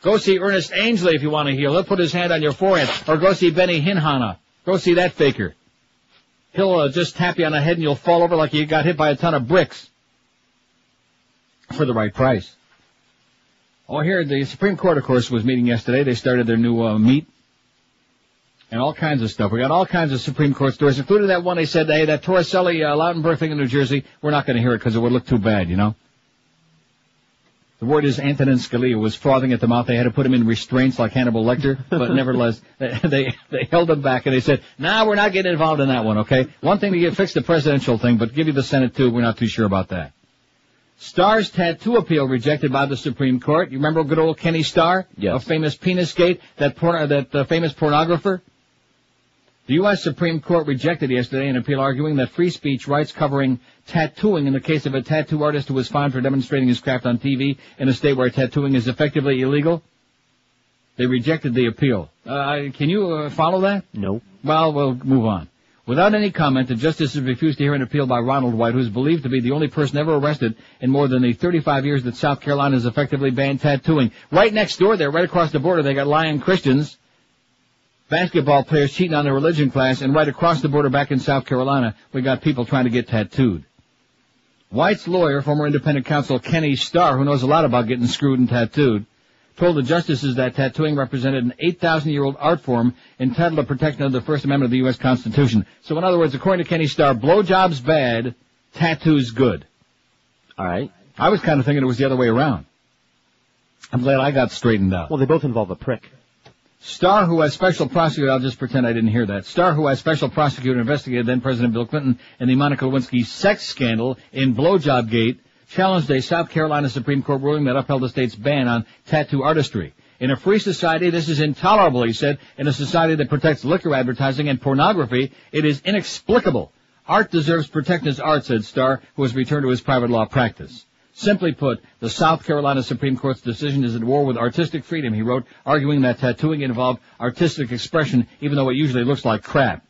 Go see Ernest Ainsley if you want to heal. He'll put his hand on your forehead. Or go see Benny Hinhana. Go see that faker. He'll just tap you on the head and you'll fall over like you got hit by a ton of bricks. For the right price. Oh, here, the Supreme Court, of course, was meeting yesterday. They started their new meet. And all kinds of stuff. We got all kinds of Supreme Court stories, including that one they said, hey, that Torricelli, Lautenberg thing in New Jersey, we're not going to hear it because it would look too bad, you know. The word is Antonin Scalia was frothing at the mouth. They had to put him in restraints like Hannibal Lecter, but nevertheless, they held him back and they said, nah, we're not getting involved in that one, okay? One thing to fix the presidential thing, but give you the Senate too, we're not too sure about that. Starr's tattoo appeal rejected by the Supreme Court. You remember good old Kenny Starr? Yes. A famous penis gate, that famous pornographer? The U.S. Supreme Court rejected yesterday an appeal arguing that free speech rights covering tattooing in the case of a tattoo artist who was fined for demonstrating his craft on TV in a state where tattooing is effectively illegal. They rejected the appeal. Can you follow that? No. Well, we'll move on. Without any comment, the justices refused to hear an appeal by Ronald White, who is believed to be the only person ever arrested in more than the 35 years that South Carolina has effectively banned tattooing. Right next door there, right across the border, they got Lion Christians, basketball players cheating on their religion class, and right across the border back in South Carolina, we got people trying to get tattooed. White's lawyer, former independent counsel Kenny Starr, who knows a lot about getting screwed and tattooed, told the justices that tattooing represented an 8,000-year-old art form entitled to protection under the First Amendment of the U.S. Constitution. So in other words, according to Kenny Starr, blowjobs bad, tattoos good. All right. I was kind of thinking it was the other way around. I'm glad I got straightened out. Well, they both involve a prick. Starr, who as special prosecutor, I'll just pretend I didn't hear that. Starr, who as special prosecutor investigated then-President Bill Clinton and the Monica Lewinsky sex scandal in Blowjob Gate, challenged a South Carolina Supreme Court ruling that upheld the state's ban on tattoo artistry. In a free society, this is intolerable, he said. In a society that protects liquor advertising and pornography, it is inexplicable. Art deserves protection as art, said Starr, who has returned to his private law practice. Simply put, the South Carolina Supreme Court's decision is at war with artistic freedom, he wrote, arguing that tattooing involved artistic expression, even though it usually looks like crap.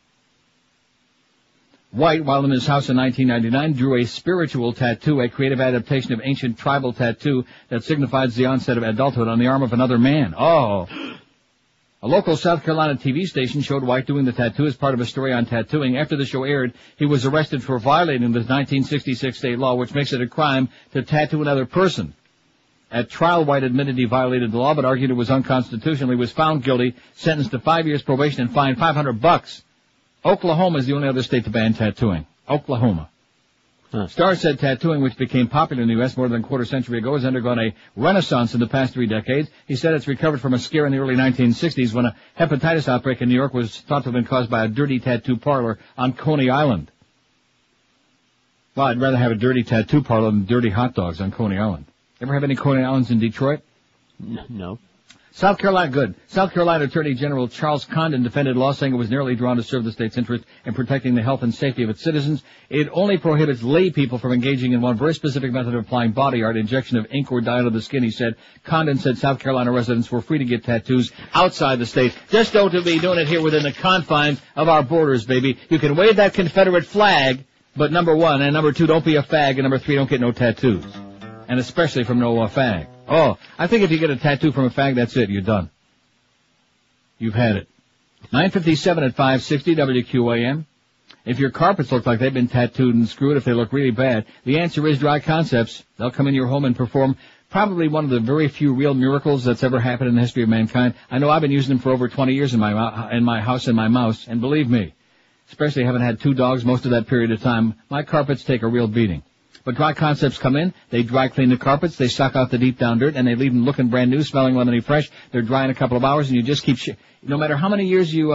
White, while in his house in 1999, drew a spiritual tattoo, a creative adaptation of ancient tribal tattoo that signifies the onset of adulthood on the arm of another man. Oh. A local South Carolina TV station showed White doing the tattoo as part of a story on tattooing. After the show aired, he was arrested for violating the 1966 state law, which makes it a crime to tattoo another person. At trial, White admitted he violated the law, but argued it was unconstitutional. He was found guilty, sentenced to 5 years probation, and fined $500. Oklahoma is the only other state to ban tattooing. Oklahoma. Starr said tattooing, which became popular in the U.S. more than a quarter century ago, has undergone a renaissance in the past 3 decades. He said it's recovered from a scare in the early 1960s when a hepatitis outbreak in New York was thought to have been caused by a dirty tattoo parlor on Coney Island. Well, I'd rather have a dirty tattoo parlor than dirty hot dogs on Coney Island. Ever have any Coney Islands in Detroit? No. South Carolina, good. South Carolina Attorney General Charles Condon defended law, saying it was narrowly drawn to serve the state's interest in protecting the health and safety of its citizens. It only prohibits lay people from engaging in one very specific method of applying body art, injection of ink or dye to the skin, he said. Condon said South Carolina residents were free to get tattoos outside the state. Just don't be doing it here within the confines of our borders, baby. You can wave that Confederate flag, but number one, and number two, don't be a fag, and number three, don't get no tattoos. And especially from no fag. Oh, I think if you get a tattoo from a fag, that's it. You're done. You've had it. 9:57 at 560 WQAM. If your carpets look like they've been tattooed and screwed, if they look really bad, the answer is Dry Concepts. They'll come in your home and perform probably one of the very few real miracles that's ever happened in the history of mankind. I know I've been using them for over 20 years in my house and my mouse, and believe me, especially having had 2 dogs most of that period of time, my carpets take a real beating. But Dry Concepts come in, they dry clean the carpets, they suck out the deep down dirt, and they leave them looking brand new, smelling lemony fresh. They're dry in a couple of hours, and you just keep, no matter how many years you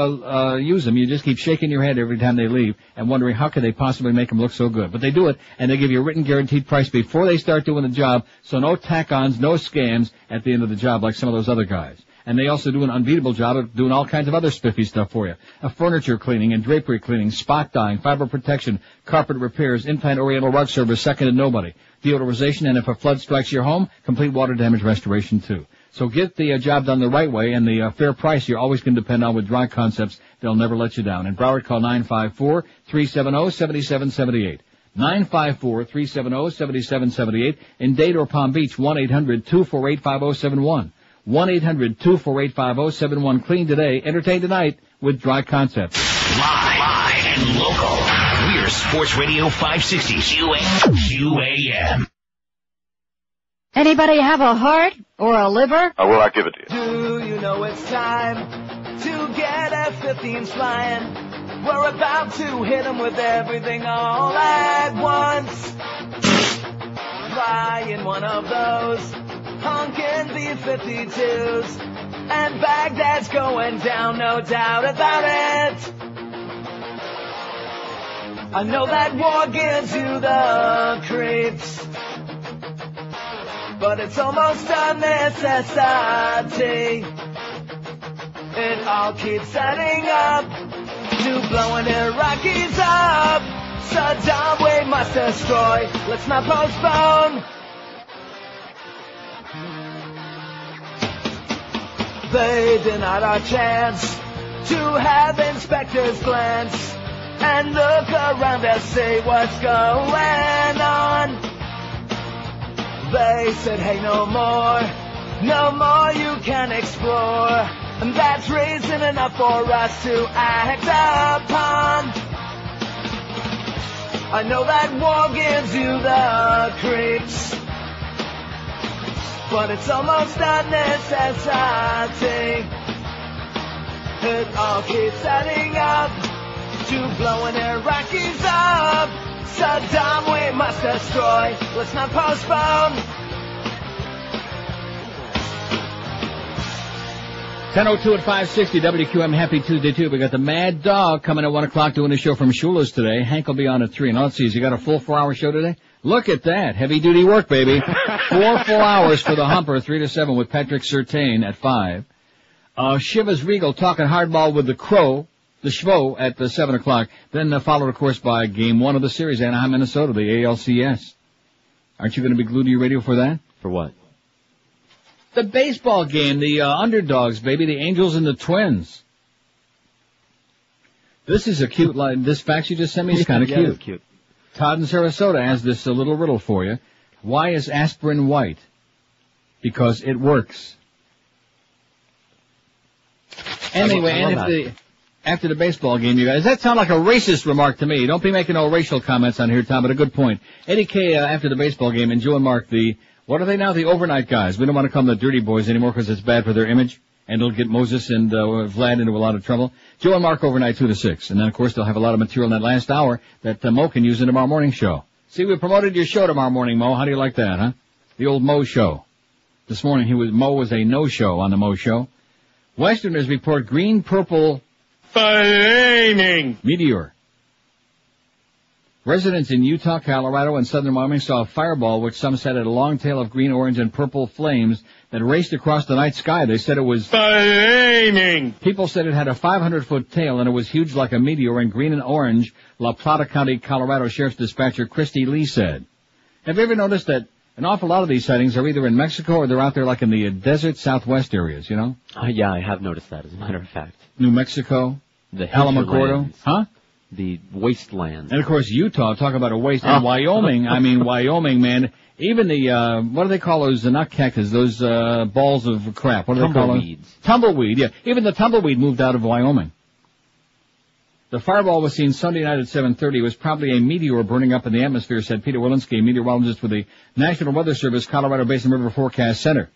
use them, you just keep shaking your head every time they leave and wondering how could they possibly make them look so good. But they do it, and they give you a written guaranteed price before they start doing the job, so no tack-ons, no scams at the end of the job like some of those other guys. And they also do an unbeatable job of doing all kinds of other spiffy stuff for you. Furniture cleaning and drapery cleaning, spot dyeing, fiber protection, carpet repairs, in-plant oriental rug service, second to nobody. Deodorization, and if a flood strikes your home, complete water damage restoration too. So get the job done the right way, and the fair price you're always going to depend on with Dry Concepts. They'll never let you down. In Broward, call 954-370-7778. 954-370-7778. In Dade or Palm Beach, 1-800-248-5071. 1-800-248-5071. Clean today, entertain tonight with Dry Concepts. Live and local. We're Sports Radio 560 QAM. Anybody have a heart or a liver? Well, I'll give it to you. Do you know it's time to get F-15s flying? We're about to hit them with everything all at once. Fly in one of those honkin' B-52s, and Baghdad's going down, no doubt about it. I know that war gives you the creeps, but it's almost a necessity. It all keeps adding up. to blowing Iraqis up. Saddam we must destroy. Let's not postpone. They denied our chance to have inspectors glance and look around and see what's going on. They said, hey, no more you can explore. And that's reason enough for us to act upon. I know that war gives you the creeps, but it's almost a necessity. It all keeps adding up to blowing Iraqis up. Saddam we must destroy. Let's not postpone. 10:02 at 560 WQM. Happy Tuesday too. We got the Mad Dog coming at 1 o'clock doing a show from Shula's today. Hank will be on at 3. And let's see, has he got a full 4-hour show today? Look at that. Heavy duty work, baby. 4 full hours for the Humper, 3 to 7 with Patrick Surtain at 5. Shivas Regal talking hardball with the Crow, the Schvo at 7 o'clock. Then followed, of course, by Game 1 of the series, Anaheim, Minnesota, the ALCS. Aren't you going to be glued to your radio for that? For what? The baseball game, the underdogs, baby, the Angels and the Twins. This is a cute line. This fax you just sent me is kind of yeah, cute. It's cute. Todd in Sarasota has this little riddle for you. Why is aspirin white? Because it works. Anyway, and after the baseball game, you guys, that sound like a racist remark to me. Don't be making no racial comments on here, Tom, but a good point. Eddie K, after the baseball game, and Joe and Mark, what are they now? The overnight guys. We don't want to call them the dirty boys anymore because it's bad for their image, and it'll get Moses and Vlad into a lot of trouble. Joe and Mark overnight 2 to 6. And then, of course, they'll have a lot of material in that last hour that Mo can use in tomorrow morning show. See, we promoted your show tomorrow morning, Mo. How do you like that, huh? The old Mo show. This morning, Mo was a no-show on the Mo show. Westerners report green-purple flaming meteor. Residents in Utah, Colorado, and southern Wyoming saw a fireball which some said had a long tail of green, orange, and purple flames that raced across the night sky. They said it was flaming. People said it had a 500-foot tail and it was huge like a meteor in green and orange, La Plata County, Colorado Sheriff's Dispatcher Christy Lee said. Have you ever noticed that an awful lot of these sightings are either in Mexico or they're out there like in the desert southwest areas, you know? Yeah, I have noticed that, as a matter of fact. New Mexico, the Alamogordo, huh? The wastelands. And of course Utah, talk about a waste. And Wyoming, Wyoming, man, even the, what do they call those, not cactus, those, balls of crap, what do they call them? Tumbleweeds. Tumbleweed, yeah. Even the tumbleweed moved out of Wyoming. The fireball was seen Sunday night at 7:30. It was probably a meteor burning up in the atmosphere, said Peter Walensky, meteorologist with the National Weather Service Colorado Basin River Forecast Center.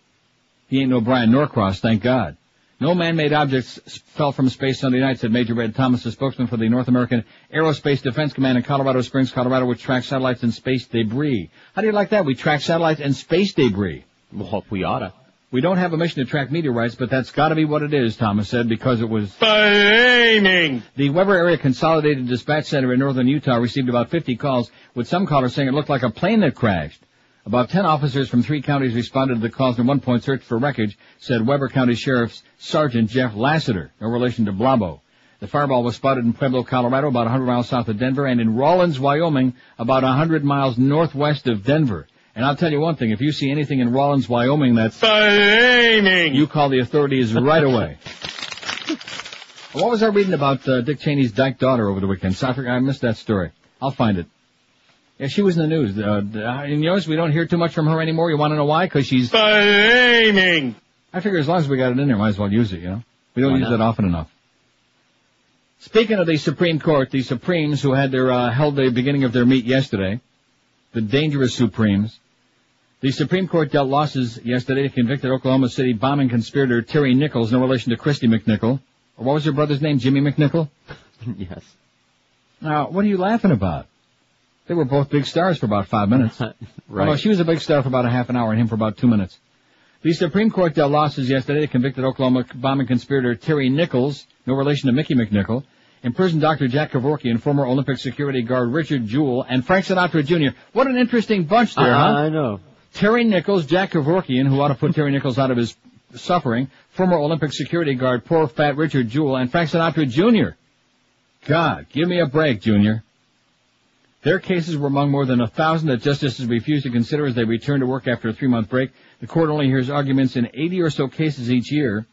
He ain't no Brian Norcross, thank God. No man-made objects fell from space Sunday night, said Major Red Thomas, the spokesman for the North American Aerospace Defense Command in Colorado Springs, Colorado, which tracks satellites and space debris. How do you like that? We track satellites and space debris. Well, we oughta. We don't have a mission to track meteorites, but that's gotta be what it is, Thomas said, because it was flaming. The Weber Area Consolidated Dispatch Center in northern Utah received about 50 calls, with some callers saying it looked like a plane that crashed. About 10 officers from 3 counties responded to the calls and at one point searched for wreckage, said Weber County Sheriff's Sergeant Jeff Lassiter, no relation to Blabo. The fireball was spotted in Pueblo, Colorado, about 100 miles south of Denver, and in Rawlins, Wyoming, about 100 miles northwest of Denver. And I'll tell you one thing, if you see anything in Rawlins, Wyoming that's flaming, you call the authorities right away. What was I reading about Dick Cheney's dyke daughter over the weekend? I missed that story. I'll find it. Yeah, she was in the news. And you notice we don't hear too much from her anymore. You want to know why? Because she's flaming. I figure as long as we got it in there, might as well use it, you know? We don't use it often enough. Speaking of the Supreme Court, the Supremes who had held the beginning of their meet yesterday, the dangerous Supremes, the Supreme Court dealt losses yesterday to convicted Oklahoma City bombing conspirator Terry Nichols, no relation to Christy McNichol. Or what was your brother's name, Jimmy McNichol? Yes. Now, what are you laughing about? They were both big stars for about 5 minutes. Right. Well, she was a big star for about a half an hour and him for about 2 minutes. The Supreme Court dealt losses yesterday to convicted Oklahoma bombing conspirator Terry Nichols, no relation to Mickey McNichol, imprisoned Dr. Jack Kevorkian, former Olympic security guard Richard Jewell, and Frank Sinatra Jr. What an interesting bunch there, huh? I know. Terry Nichols, Jack Kevorkian, who ought to put Terry Nichols out of his suffering, former Olympic security guard, poor fat Richard Jewell, and Frank Sinatra Jr. God, give me a break, Junior. Their cases were among more than 1,000 that justices refused to consider as they returned to work after a 3-month break. The court only hears arguments in 80 or so cases each year.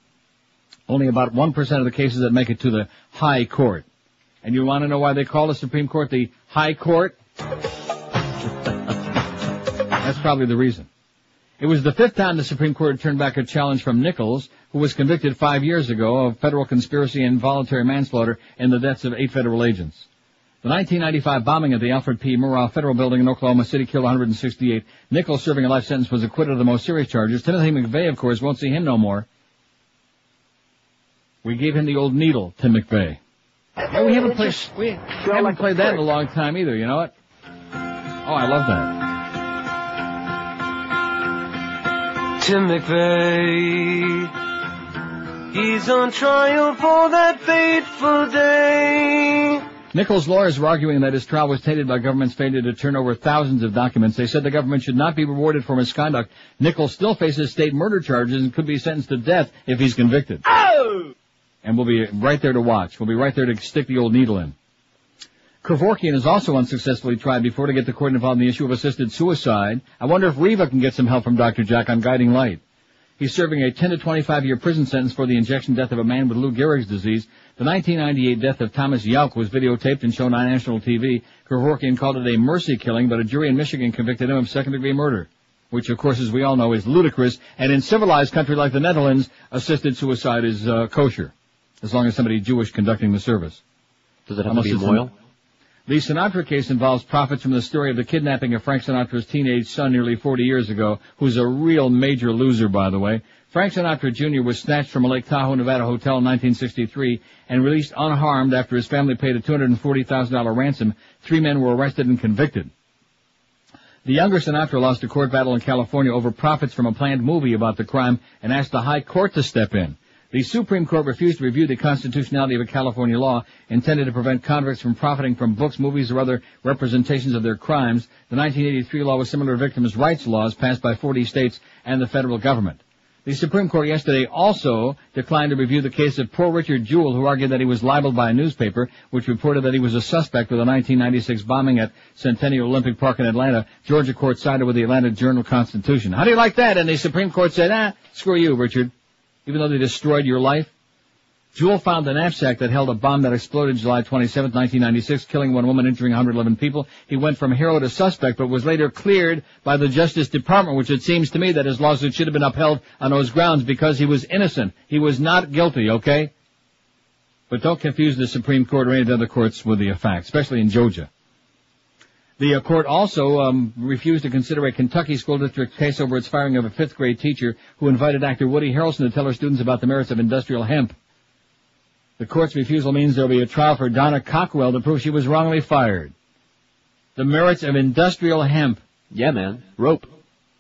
Only about 1% of the cases that make it to the High Court. And you want to know why they call the Supreme Court the High Court? That's probably the reason. It was the 5th time the Supreme Court had turned back a challenge from Nichols, who was convicted 5 years ago of federal conspiracy and voluntary manslaughter in the deaths of 8 federal agents. The 1995 bombing at the Alfred P. Murrah Federal Building in Oklahoma City killed 168. Nichols, serving a life sentence, was acquitted of the most serious charges. Timothy McVeigh, of course, won't see him no more. We gave him the old needle, Tim McVeigh. Yeah, we haven't played that in a long time either, you know what? Oh, I love that. Tim McVeigh, he's on trial for that fateful day. Nichols' lawyers were arguing that his trial was tainted by government's failure to turn over thousands of documents. They said the government should not be rewarded for misconduct. Nichols still faces state murder charges and could be sentenced to death if he's convicted. Oh! And we'll be right there to watch. We'll be right there to stick the old needle in. Kevorkian is also unsuccessfully tried before to get the court involved in the issue of assisted suicide. I wonder if Reva can get some help from Dr. Jack on Guiding Light. He's serving a 10 to 25-year prison sentence for the injection death of a man with Lou Gehrig's disease. The 1998 death of Thomas Yauch was videotaped and shown on national TV. Kevorkian called it a mercy killing, but a jury in Michigan convicted him of second-degree murder, which, of course, as we all know, is ludicrous. And in civilized country like the Netherlands, assisted suicide is kosher, as long as somebody Jewish conducting the service. Does it have to be loyal? The Sinatra case involves profits from the story of the kidnapping of Frank Sinatra's teenage son nearly 40 years ago, who's a real major loser, by the way. Frank Sinatra Jr. was snatched from a Lake Tahoe, Nevada hotel in 1963 and released unharmed after his family paid a $240,000 ransom. 3 men were arrested and convicted. The younger Sinatra lost a court battle in California over profits from a planned movie about the crime and asked the High Court to step in. The Supreme Court refused to review the constitutionality of a California law intended to prevent convicts from profiting from books, movies, or other representations of their crimes. The 1983 law was similar to victims' rights laws passed by 40 states and the federal government. The Supreme Court yesterday also declined to review the case of poor Richard Jewell, who argued that he was libeled by a newspaper, which reported that he was a suspect with the 1996 bombing at Centennial Olympic Park in Atlanta. Georgia court sided with the Atlanta Journal-Constitution. How do you like that? And the Supreme Court said, screw you, Richard. Even though they destroyed your life. Jewell found a knapsack that held a bomb that exploded July 27, 1996, killing 1 woman, injuring 111 people. He went from hero to suspect, but was later cleared by the Justice Department, which it seems to me that his lawsuit should have been upheld on those grounds because he was innocent. He was not guilty, okay? But don't confuse the Supreme Court or any of the other courts with the facts, especially in Georgia. The court also refused to consider a Kentucky school district case over its firing of a 5th grade teacher who invited actor Woody Harrelson to tell her students about the merits of industrial hemp. The court's refusal means there will be a trial for Donna Cockwell to prove she was wrongly fired. The merits of industrial hemp. Yeah, man. Rope.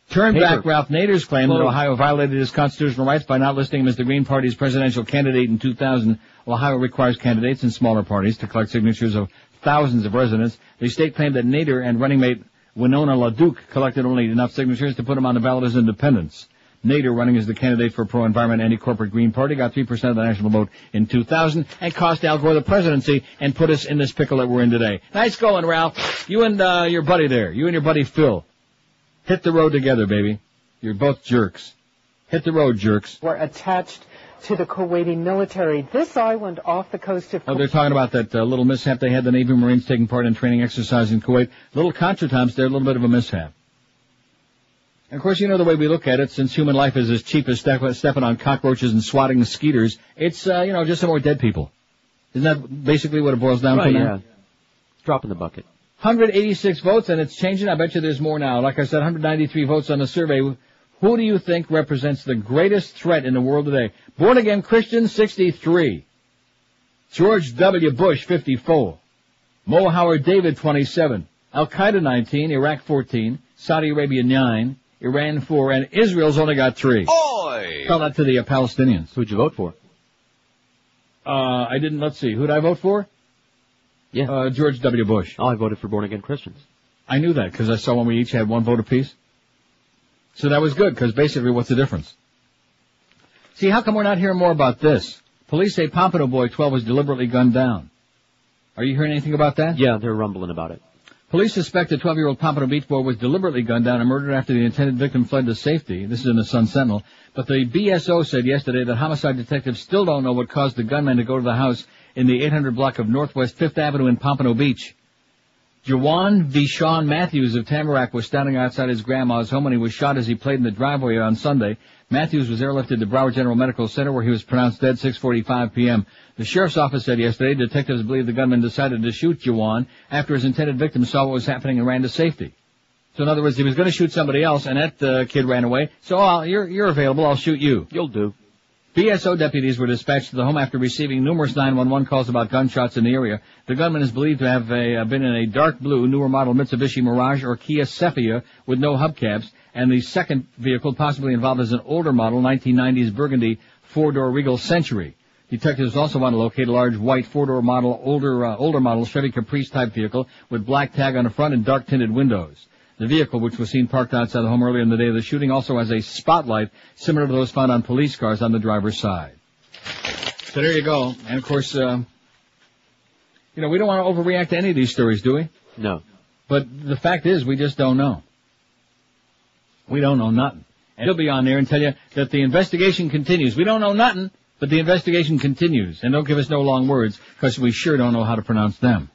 Turn back Ralph Nader's claim that Ohio violated his constitutional rights by not listing him as the Green Party's presidential candidate in 2000. Ohio requires candidates in smaller parties to collect signatures of thousands of residents. The state claimed that Nader and running mate Winona LaDuke collected only enough signatures to put him on the ballot as independents. Nader, running as the candidate for pro-environment anti-corporate Green Party, got 3% of the national vote in 2000 and cost Al Gore the presidency and put us in this pickle that we're in today. Nice going, Ralph. You and your buddy there, you and your buddy Phil, hit the road together, baby. You're both jerks. Hit the road, jerks. Were attached to the Kuwaiti military. This island off the coast of Kuwait. Oh, they're talking about that little mishap they had, the Navy Marines taking part in training exercise in Kuwait. Little contretemps there, a little bit of a mishap. And of course, you know the way we look at it, since human life is as cheap as stepping on cockroaches and swatting skeeters, it's, just some more dead people. Isn't that basically what it boils down to now? Yeah. Drop in the bucket. 186 votes, and it's changing. I bet you there's more now. Like I said, 193 votes on the survey. Who do you think represents the greatest threat in the world today? Born-again Christian, 63. George W. Bush, 54. Mo Howard David, 27. Al-Qaeda, 19. Iraq, 14. Saudi Arabia, 9. Iran, 4. And Israel's only got 3. Oi! Tell that to the Palestinians. Who'd you vote for? I didn't. Let's see. Who'd I vote for? Yeah. George W. Bush. Oh, I voted for born-again Christians. I knew that because I saw when we each had 1 vote apiece. So that was good, because basically what's the difference? See, how come we're not hearing more about this? Police say Pompano Boy 12 was deliberately gunned down. Are you hearing anything about that? Yeah, they're rumbling about it. Police suspect a 12-year-old Pompano Beach boy was deliberately gunned down and murdered after the intended victim fled to safety. This is in the Sun-Sentinel. But the BSO said yesterday that homicide detectives still don't know what caused the gunman to go to the house in the 800 block of Northwest 5th Avenue in Pompano Beach. Jawan Vishon Matthews of Tamarack was standing outside his grandma's home when he was shot as he played in the driveway on Sunday. Matthews was airlifted to Broward General Medical Center where he was pronounced dead 6:45 p.m. The sheriff's office said yesterday detectives believe the gunman decided to shoot Jawan after his intended victim saw what was happening and ran to safety. So in other words, he was going to shoot somebody else and that kid ran away. So you're available, I'll shoot you. You'll do. BSO deputies were dispatched to the home after receiving numerous 911 calls about gunshots in the area. The gunman is believed to have been in a dark blue, newer model Mitsubishi Mirage or Kia Cephia with no hubcaps, and the second vehicle possibly involved is an older model, 1990s Burgundy four-door Regal Century. Detectives also want to locate a large white four-door model, older model Chevy Caprice type vehicle with black tag on the front and dark tinted windows. The vehicle, which was seen parked outside the home earlier in the day of the shooting, also has a spotlight similar to those found on police cars on the driver's side. So there you go. And of course, we don't want to overreact to any of these stories, do we? No. But the fact is, we just don't know. We don't know nothing. And he'll be on there and tell you that the investigation continues. We don't know nothing, but the investigation continues. And don't give us no long words, because we sure don't know how to pronounce them.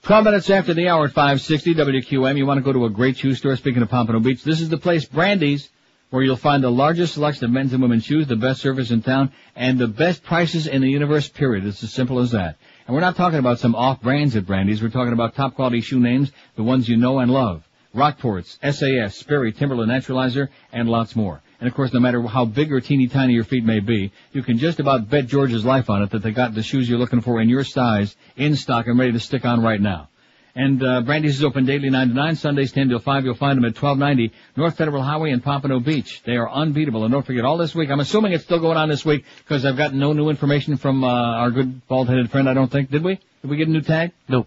12 minutes after the hour at 560 WQM, you want to go to a great shoe store. Speaking of Pompano Beach, this is the place, Brandy's, where you'll find the largest selection of men's and women's shoes, the best service in town, and the best prices in the universe, period. It's as simple as that. And we're not talking about some off brands at Brandy's. We're talking about top quality shoe names, the ones you know and love. Rockports, SAS, Sperry, Timberland, Naturalizer, and lots more. And of course, no matter how big or teeny tiny your feet may be, you can just about bet George's life on it that they got the shoes you're looking for in your size in stock and ready to stick on right now. And Brandy's is open daily 9 to 9, Sundays 10 till 5. You'll find them at 1290 North Federal Highway in Pompano Beach. They are unbeatable. And don't forget, all this week, I'm assuming it's still going on this week because I've gotten no new information from our good bald-headed friend, I don't think. Did we? Did we get a new tag? No.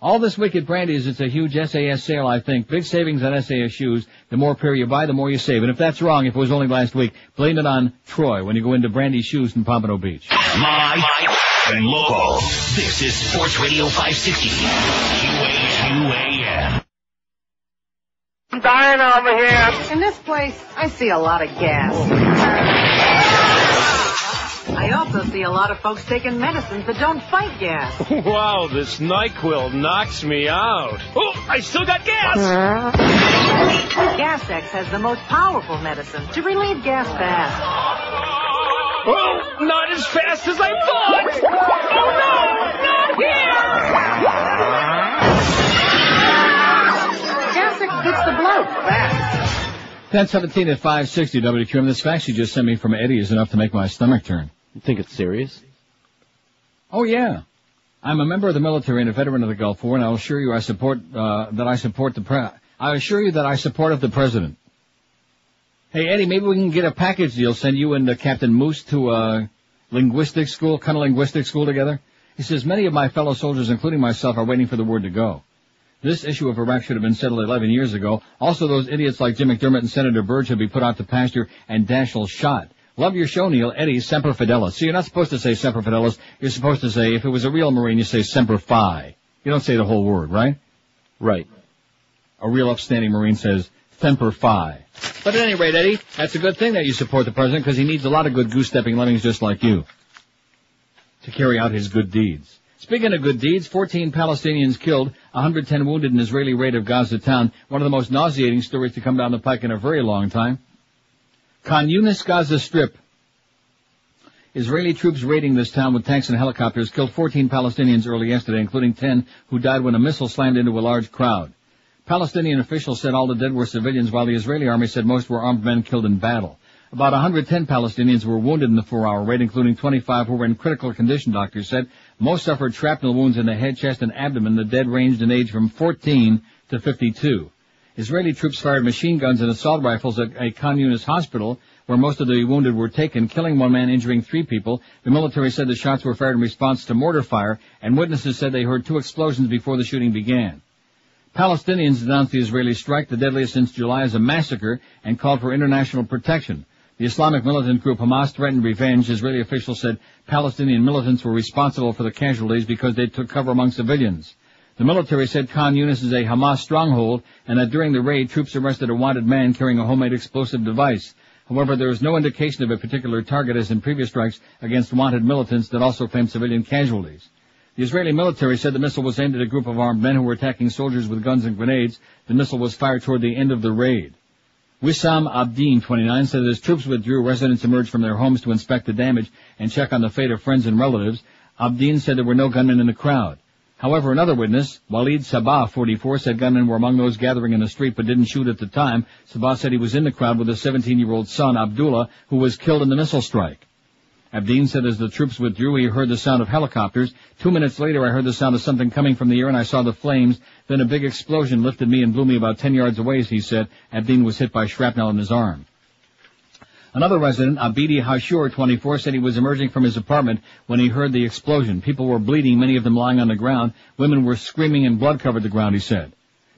All this week at Brandy's, it's a huge SAS sale, I think. Big savings on SAS shoes. The more pair you buy, the more you save. And if that's wrong, if it was only last week, blame it on Troy when you go into Brandy's Shoes in Pompano Beach. Live and local. This is Sports Radio 560. QAM. I'm dying over here. In this place, I see a lot of gas. I also see a lot of folks taking medicines that don't fight gas. Wow, this NyQuil knocks me out. Oh, I still got gas! Gas-X has the most powerful medicine to relieve gas fast. Oh, not as fast as I thought! Oh no, not here! Gas-X gets the bloat fast. 10:17 at 560 WQM. This fax you just sent me from Eddie is enough to make my stomach turn. You think it's serious? Oh yeah. I'm a member of the military and a veteran of the Gulf War, and I'll assure you I support I assure you that I support the president. Hey Eddie, maybe we can get a package deal, send you and Captain Moose to linguistics school together. He says many of my fellow soldiers, including myself, are waiting for the word to go. This issue of Iraq should have been settled 11 years ago. Also, those idiots like Jim McDermott and Senator Byrd should be put out to pasture and Daschle shot. Love your show, Neil. Eddie, Semper Fidelis. So you're not supposed to say Semper Fidelis. You're supposed to say, if it was a real Marine, you say Semper Fi. You don't say the whole word, right? Right. A real upstanding Marine says Semper Fi. But at any rate, Eddie, that's a good thing that you support the president because he needs a lot of good goose-stepping lemmings just like you to carry out his good deeds. Speaking of good deeds, 14 Palestinians killed, 110 wounded in Israeli raid of Gaza town. One of the most nauseating stories to come down the pike in a very long time. Khan Yunis, Gaza Strip. Israeli troops raiding this town with tanks and helicopters killed 14 Palestinians early yesterday, including 10 who died when a missile slammed into a large crowd. Palestinian officials said all the dead were civilians, while the Israeli army said most were armed men killed in battle. About 110 Palestinians were wounded in the 4-hour raid, including 25 who were in critical condition, doctors said. Most suffered shrapnel wounds in the head, chest, and abdomen. The dead ranged in age from 14 to 52. Israeli troops fired machine guns and assault rifles at a Khan Yunis hospital, where most of the wounded were taken, killing one man, injuring 3 people. The military said the shots were fired in response to mortar fire, and witnesses said they heard 2 explosions before the shooting began. Palestinians denounced the Israeli strike, the deadliest since July, as a massacre, and called for international protection. The Islamic militant group Hamas threatened revenge. Israeli officials said Palestinian militants were responsible for the casualties because they took cover among civilians. The military said Khan Yunis is a Hamas stronghold and that during the raid, troops arrested a wanted man carrying a homemade explosive device. However, there is no indication of a particular target as in previous strikes against wanted militants that also claimed civilian casualties. The Israeli military said the missile was aimed at a group of armed men who were attacking soldiers with guns and grenades. The missile was fired toward the end of the raid. Wissam Abdin, 29, said as troops withdrew, residents emerged from their homes to inspect the damage and check on the fate of friends and relatives. Abdin said there were no gunmen in the crowd. However, another witness, Walid Sabah, 44, said gunmen were among those gathering in the street but didn't shoot at the time. Sabah said he was in the crowd with his 17-year-old son, Abdullah, who was killed in the missile strike. Abdin said as the troops withdrew, he heard the sound of helicopters. 2 minutes later, I heard the sound of something coming from the air, and I saw the flames. Then a big explosion lifted me and blew me about 10 yards away, he said. Abdin was hit by shrapnel in his arm. Another resident, Abidi Hashur, 24, said he was emerging from his apartment when he heard the explosion. People were bleeding, many of them lying on the ground. Women were screaming and blood covered the ground, he said.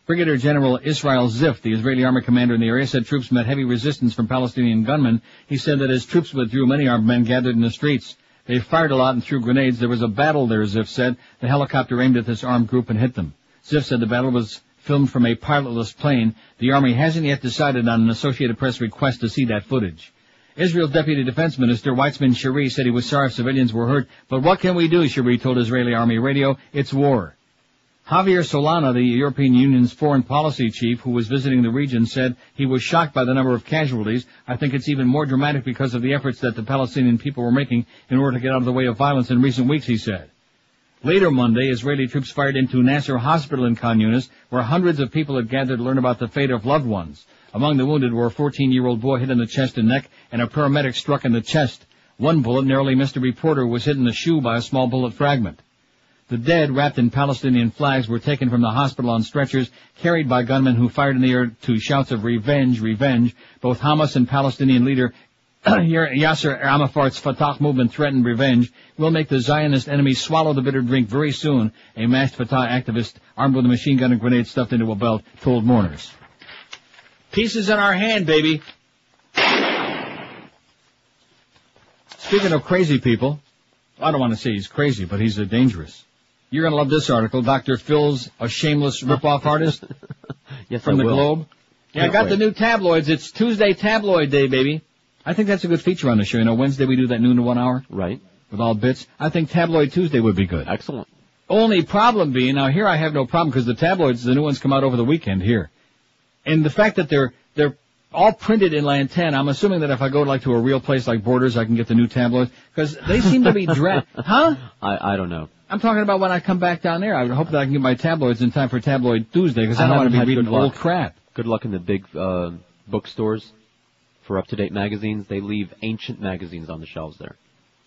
Brigadier General Israel Zif, the Israeli army commander in the area, said troops met heavy resistance from Palestinian gunmen. He said that as troops withdrew, many armed men gathered in the streets. They fired a lot and threw grenades. There was a battle there, Zif said. The helicopter aimed at this armed group and hit them. Zif said the battle was filmed from a pilotless plane. The army hasn't yet decided on an Associated Press request to see that footage. Israel's Deputy Defense Minister, Weitzman Shiri, said he was sorry if civilians were hurt. But what can we do, Shiri told Israeli Army Radio. It's war. Javier Solana, the European Union's foreign policy chief, who was visiting the region, said he was shocked by the number of casualties. I think it's even more dramatic because of the efforts that the Palestinian people were making in order to get out of the way of violence in recent weeks, he said. Later Monday, Israeli troops fired into Nasser Hospital in Khan Yunis, where hundreds of people had gathered to learn about the fate of loved ones. Among the wounded were a 14-year-old boy hit in the chest and neck, and a paramedic struck in the chest. One bullet narrowly missed a reporter who was hit in the shoe by a small bullet fragment. The dead, wrapped in Palestinian flags, were taken from the hospital on stretchers, carried by gunmen who fired in the air to shouts of revenge, revenge. Both Hamas and Palestinian leader Yasser Arafat's Fatah movement threatened revenge. We'll make the Zionist enemy swallow the bitter drink very soon, a masked Fatah activist armed with a machine gun and grenade stuffed into a belt told mourners. Pieces in our hand, baby. Speaking of crazy people, I don't want to say he's crazy, but he's dangerous. You're going to love this article. Dr. Phil's a shameless rip-off artist yes, from the Globe. Yeah, I got the new tabloids. It's Tuesday Tabloid Day, baby. I think that's a good feature on the show. You know, Wednesday we do that noon to 1 hour. Right. With all bits. I think Tabloid Tuesday would be good. Excellent. Only problem being, now here I have no problem because the tabloids, the new ones come out over the weekend here. And the fact that they're all printed in Lantana, I'm assuming that if I go to a real place like Borders, I can get the new tabloids, because they seem to be Huh? I don't know. I'm talking about when I come back down there. I hope that I can get my tabloids in time for Tabloid Tuesday, because I don't want to be reading old crap. Good luck in the big bookstores for up-to-date magazines. They leave ancient magazines on the shelves there.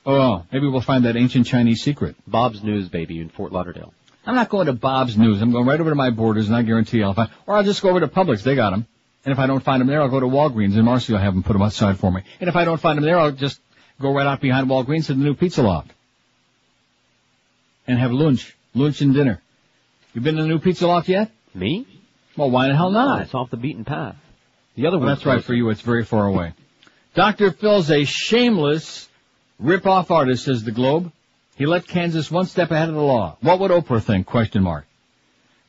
Oh, maybe we'll find that ancient Chinese secret. Bob's News, baby, in Fort Lauderdale. I'm not going to Bob's News. I'm going right over to my Borders, and I guarantee I'll find, or I'll just go over to Publix. They got them. And if I don't find them there, I'll go to Walgreens, and Marcy will have them put them outside for me. And if I don't find them there, I'll just go right out behind Walgreens to the new Pizza Loft. And have lunch and dinner. You been to the new Pizza Loft yet? Me? Well, why the hell not? It's off the beaten path. The other one. That's right for you. It's very far away. Dr. Phil's a shameless rip-off artist, says the Globe. He left Kansas one step ahead of the law. What would Oprah think? ?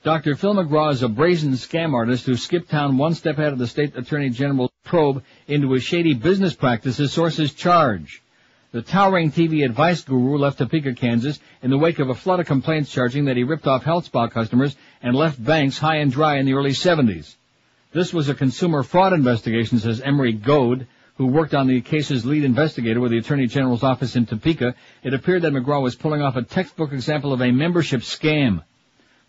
Dr. Phil McGraw is a brazen scam artist who skipped town one step ahead of the state attorney general's probe into his shady business practices, sources charge. The towering TV advice guru left Topeka, Kansas, in the wake of a flood of complaints charging that he ripped off health spa customers and left banks high and dry in the early 70s. This was a consumer fraud investigation, says Emery Goad, who worked on the case's lead investigator with the Attorney General's office in Topeka. It appeared that McGraw was pulling off a textbook example of a membership scam.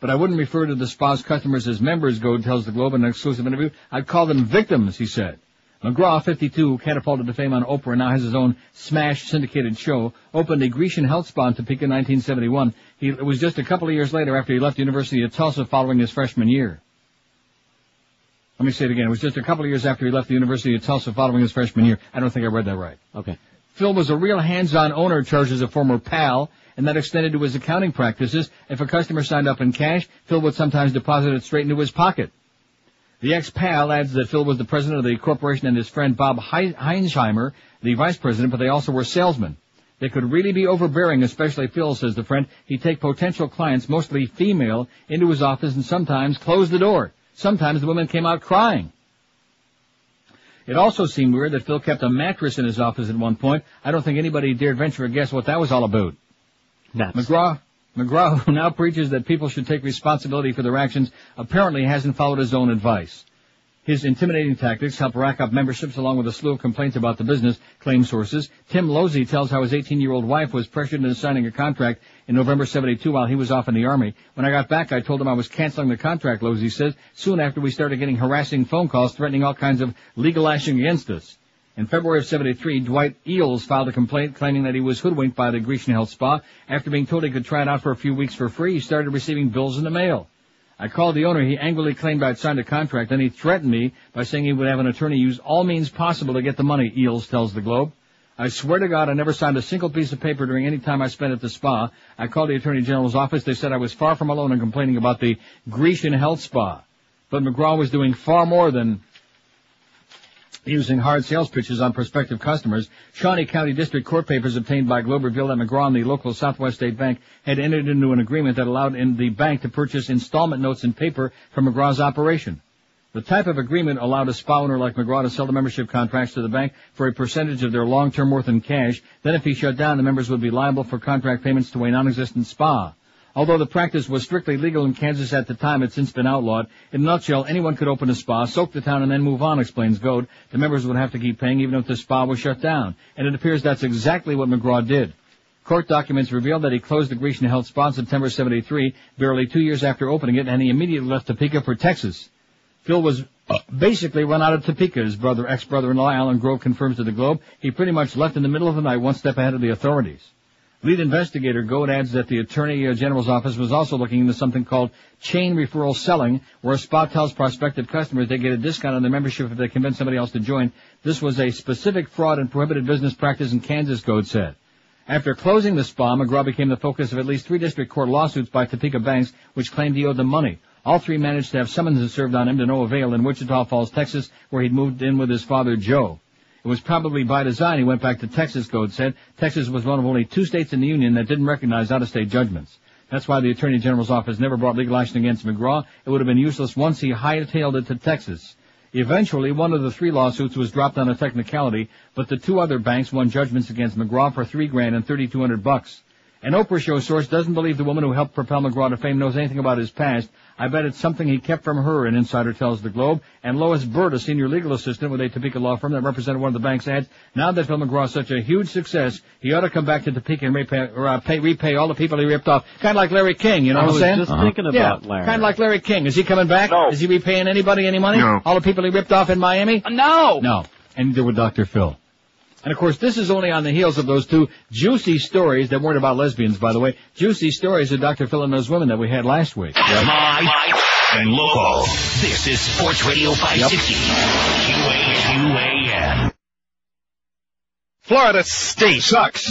But I wouldn't refer to the spa's customers as members, Goad tells the Globe in an exclusive interview. I'd call them victims, he said. McGraw, 52, who catapulted to fame on Oprah and now has his own smash syndicated show, opened a Grecian health spa in Topeka in 1971. It was just a couple of years later after he left the University of Tulsa following his freshman year. Let me say it again. It was just a couple of years after he left the University of Tulsa following his freshman year. I don't think I read that right. Okay. Phil was a real hands-on owner, charges a former pal, and that extended to his accounting practices. If a customer signed up in cash, Phil would sometimes deposit it straight into his pocket. The ex-pal adds that Phil was the president of the corporation and his friend Bob Heinsheimer, the vice president, but they also were salesmen. They could really be overbearing, especially Phil, says the friend. He'd take potential clients, mostly female, into his office and sometimes close the door. Sometimes the women came out crying. It also seemed weird that Phil kept a mattress in his office at one point. I don't think anybody dared venture a guess what that was all about. McGraw, who now preaches that people should take responsibility for their actions, apparently hasn't followed his own advice. His intimidating tactics help rack up memberships along with a slew of complaints about the business, claim sources. Tim Losey tells how his 18-year-old wife was pressured into signing a contract in November 72 while he was off in the Army. When I got back, I told him I was canceling the contract, Losey says. Soon after, we started getting harassing phone calls threatening all kinds of legal action against us. In February of 73, Dwight Eels filed a complaint claiming that he was hoodwinked by the Grecian Health Spa. After being told he could try it out for a few weeks for free, he started receiving bills in the mail. I called the owner. He angrily claimed I'd signed a contract. Then he threatened me by saying he would have an attorney use all means possible to get the money, Eels tells the Globe. I swear to God I never signed a single piece of paper during any time I spent at the spa. I called the Attorney General's office. They said I was far from alone in complaining about the Grecian Health Spa. But McGraw was doing far more than using hard sales pitches on prospective customers. Shawnee County District Court papers obtained by Globe revealed that McGraw and the local Southwest State Bank had entered into an agreement that allowed the bank to purchase installment notes and paper from McGraw's operation. The type of agreement allowed a spa owner like McGraw to sell the membership contracts to the bank for a percentage of their long-term worth in cash. Then if he shut down, the members would be liable for contract payments to a non-existent spa. Although the practice was strictly legal in Kansas at the time, it's since been outlawed. In a nutshell, anyone could open a spa, soak the town, and then move on, explains Goad. The members would have to keep paying even if the spa was shut down. And it appears that's exactly what McGraw did. Court documents reveal that he closed the Grecian Health Spa in September 73, barely 2 years after opening it, and he immediately left Topeka for Texas. Phil was basically run out of Topeka. His ex-brother-in-law, Alan Grove, confirms to the Globe. He pretty much left in the middle of the night, one step ahead of the authorities. Lead investigator Goad adds that the Attorney General's office was also looking into something called chain referral selling, where a spa tells prospective customers they get a discount on their membership if they convince somebody else to join. This was a specific fraud and prohibited business practice in Kansas, Goad said. After closing the spa, McGraw became the focus of at least 3 district court lawsuits by Topeka banks, which claimed he owed them money. All 3 managed to have summonses served on him to no avail in Wichita Falls, Texas, where he'd moved in with his father, Joe. It was probably by design he went back to Texas, Goad said. Texas was one of only 2 states in the Union that didn't recognize out-of-state judgments. That's why the Attorney General's office never brought legal action against McGraw. It would have been useless once he hightailed it to Texas. Eventually, one of the 3 lawsuits was dropped on a technicality, but the 2 other banks won judgments against McGraw for $3,000 and $3,200. An Oprah show source doesn't believe the woman who helped propel McGraw to fame knows anything about his past. I bet it's something he kept from her, an insider tells the Globe. And Lois Bird, a senior legal assistant with a Topeka law firm that represented one of the banks, adds, now that Phil McGraw is such a huge success, he ought to come back to Topeka and repay all the people he ripped off. Kind of like Larry King, you know what I'm saying? I was just thinking about Larry. Kind of like Larry King. Is he coming back? No. Is he repaying anybody any money? No. All the people he ripped off in Miami? No. No. And neither would Dr. Phil. And, of course, this is only on the heels of those 2 juicy stories that weren't about lesbians, by the way. Juicy stories of Dr. Phil and those women that we had last week. Live and local. This is Sports Radio 560. QAQAM. Florida State sucks.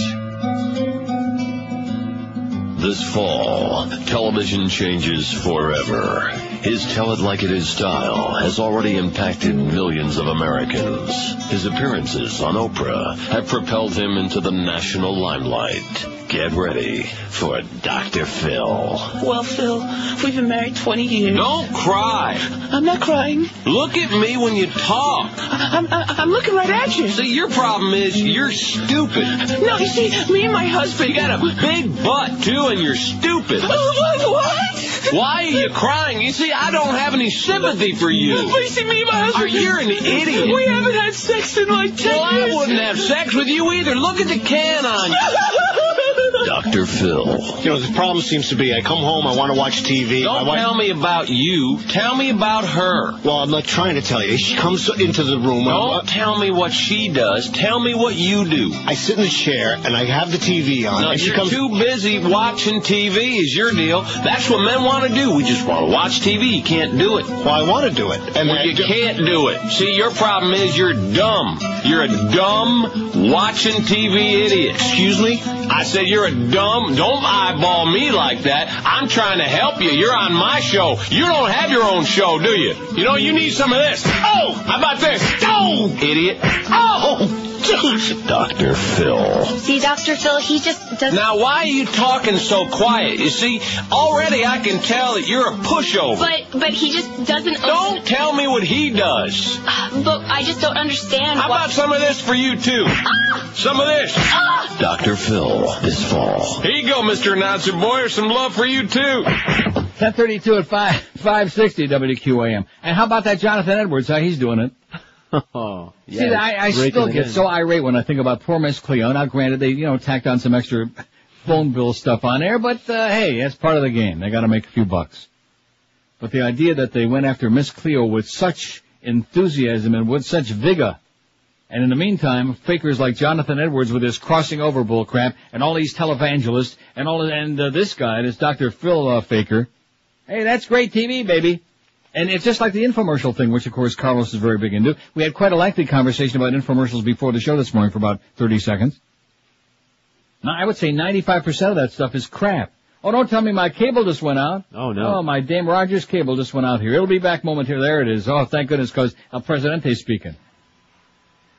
This fall, television changes forever. His Tell It Like It Is style has already impacted millions of Americans. His appearances on Oprah have propelled him into the national limelight. Get ready for Dr. Phil. Well, Phil, we've been married 20 years. Don't cry. I'm not crying. Look at me when you talk. I'm looking right at you. See, your problem is you're stupid. No, you see, me and my husband... You got a big butt, too, and you're stupid. What? Why are you crying? You see, I don't have any sympathy for you. But you see, me and my husband... You're an idiot. We haven't had sex in like 10 years. Well, I wouldn't have sex with you either. Look at the can on you. Dr. Phil. You know, the problem seems to be I come home, I want to watch TV. Don't tell me about you. Tell me about her. Well, I'm not trying to tell you. She comes into the room. Don't tell me what she does. Tell me what you do. I sit in the chair, and I have the TV on. No, and you're too busy watching TV is your deal. That's what men want to do. We just want to watch TV. You can't do it. Well, I want to do it. And you can't do it. See, your problem is you're dumb. You're a dumb, watching TV idiot. Excuse me? I said you're a dumb, dumb. Don't eyeball me like that. I'm trying to help you. You're on my show. You don't have your own show, do you? You know, you need some of this. Oh, how about this? Oh, idiot. Oh, Dr. Phil. See, Dr. Phil, he just doesn't... Now, why are you talking so quiet? You see, already I can tell that you're a pushover. But he just doesn't... Don't tell me what he does. But I just don't understand. How about some of this for you, too? Some of this. Dr. Phil, this fall. Here you go, Mr. Announcer Boy. Here's some love for you, too. 10:32 at 560 WQAM. And how about that Jonathan Edwards? How he's doing it? Oh, yeah. See, I still get so irate when I think about poor Miss Cleo. Now, granted, they, tacked on some extra phone bill stuff on there, but, hey, that's part of the game. They gotta make a few bucks. But the idea that they went after Miss Cleo with such enthusiasm and with such vigor, and in the meantime, fakers like Jonathan Edwards with his crossing over bull crap, and all these televangelists, and this guy, this Dr. Phil, faker. Hey, that's great TV, baby. And it's just like the infomercial thing, which of course Carlos is very big into. We had quite a lengthy conversation about infomercials before the show this morning for about 30 seconds. Now, I would say 95% of that stuff is crap. Oh, don't tell me my cable just went out. Oh, no. Oh, my Dame Rogers cable just went out here. It'll be back momentarily. There it is. Oh, thank goodness, because El Presidente's speaking.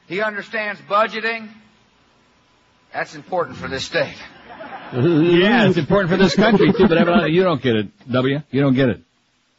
He understands budgeting. That's important for this state. Yeah, it's important for this country, too, but evidently you don't get it, W. You don't get it.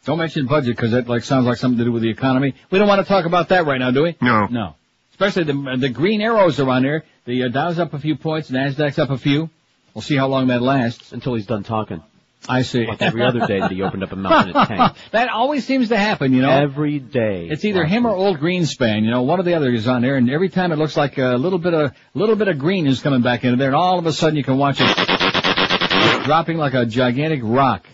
Don't mention budget, because that sounds like something to do with the economy. We don't want to talk about that right now, do we? No. No. Especially the green arrows are on there. The Dow's up a few points, NASDAQ's up a few. We'll see how long that lasts. Until he's done talking. I see. Like every other day that he opened up a mouth in a tank. That always seems to happen, Every day. It's either him or old Greenspan, one or the other is on there, and every time it looks like a little bit of green is coming back into there, and all of a sudden you can watch it dropping like a gigantic rock.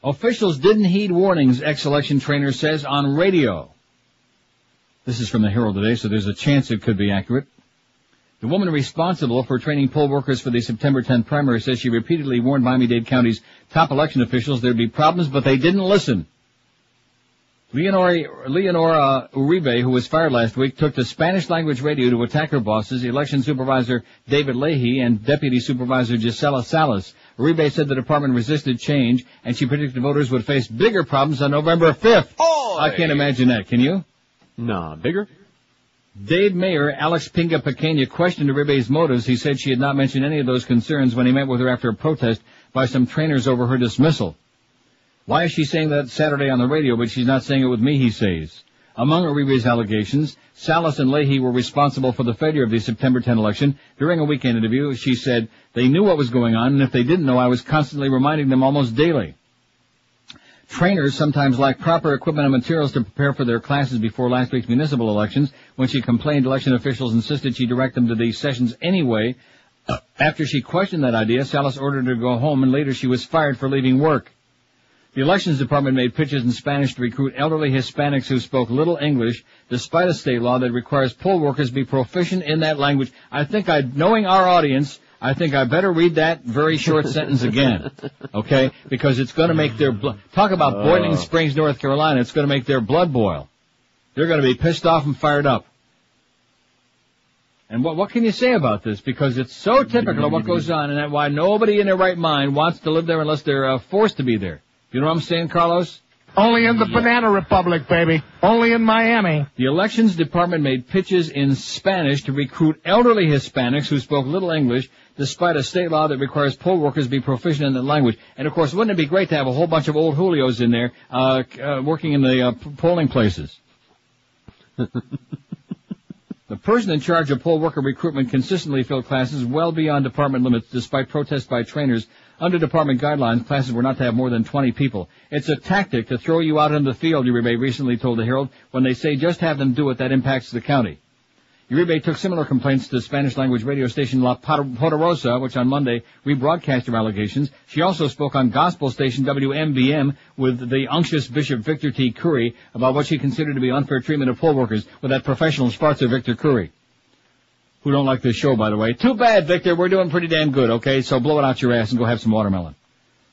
Officials didn't heed warnings, ex-election trainer says on radio. This is from the Herald today, so there's a chance it could be accurate. The woman responsible for training poll workers for the September 10th primary says she repeatedly warned Miami-Dade County's top election officials there'd be problems, but they didn't listen. Leonora Uribe, who was fired last week, took to Spanish-language radio to attack her bosses, Election Supervisor David Leahy and Deputy Supervisor Gisela Salas. Uribe said the department resisted change, and she predicted voters would face bigger problems on November 5th. Oh, I can't imagine that, can you? Nah, bigger? Dade Mayor Alex Pinga Pequeña questioned Uribe's motives. He said she had not mentioned any of those concerns when he met with her after a protest by some trainers over her dismissal. Why is she saying that Saturday on the radio, but she's not saying it with me, he says. Among Uribe's allegations, Salas and Leahy were responsible for the failure of the September 10 election. During a weekend interview, she said, they knew what was going on, and if they didn't know, I was constantly reminding them almost daily. Trainers sometimes lack proper equipment and materials to prepare for their classes before last week's municipal elections. When she complained, election officials insisted she direct them to these sessions anyway. After she questioned that idea, Salas ordered her to go home, and later she was fired for leaving work. The Elections Department made pitches in Spanish to recruit elderly Hispanics who spoke little English, despite a state law that requires poll workers be proficient in that language. Knowing our audience, I think I better read that very short sentence again, okay? Because it's going to make their blood... Talk about Boiling Springs, North Carolina. It's going to make their blood boil. They're going to be pissed off and fired up. And what can you say about this? Because it's so typical of what goes on, and that's why nobody in their right mind wants to live there unless they're forced to be there. You know what I'm saying, Carlos? Only in the Banana Republic, baby. Only in Miami. The Elections Department made pitches in Spanish to recruit elderly Hispanics who spoke little English, despite a state law that requires poll workers be proficient in the language. And, of course, wouldn't it be great to have a whole bunch of old Julios in there working in the polling places? The person in charge of poll worker recruitment consistently filled classes well beyond department limits, despite protests by trainers. Under department guidelines, classes were not to have more than 20 people. It's a tactic to throw you out in the field, Uribe recently told the Herald. When they say just have them do it, that impacts the county. Uribe took similar complaints to the Spanish-language radio station La Poderosa, which on Monday rebroadcast her allegations. She also spoke on gospel station WMBM with the unctuous Bishop Victor T. Curry about what she considered to be unfair treatment of poll workers with that professional Sparta Victor Curry, who don't like this show, by the way. Too bad, Victor. We're doing pretty damn good, okay? So blow it out your ass and go have some watermelon.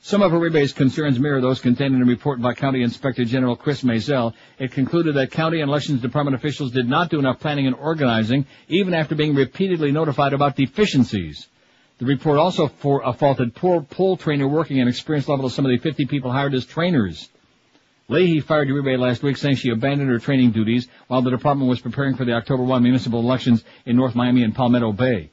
Some of Uribe's concerns mirror those contained in a report by County Inspector General Chris Maisel. It concluded that County and Elections Department officials did not do enough planning and organizing, even after being repeatedly notified about deficiencies. The report also faulted poor poll trainer working and experience level of some of the 50 people hired as trainers. Leahy fired Uribe last week, saying she abandoned her training duties while the department was preparing for the October 1 municipal elections in North Miami and Palmetto Bay.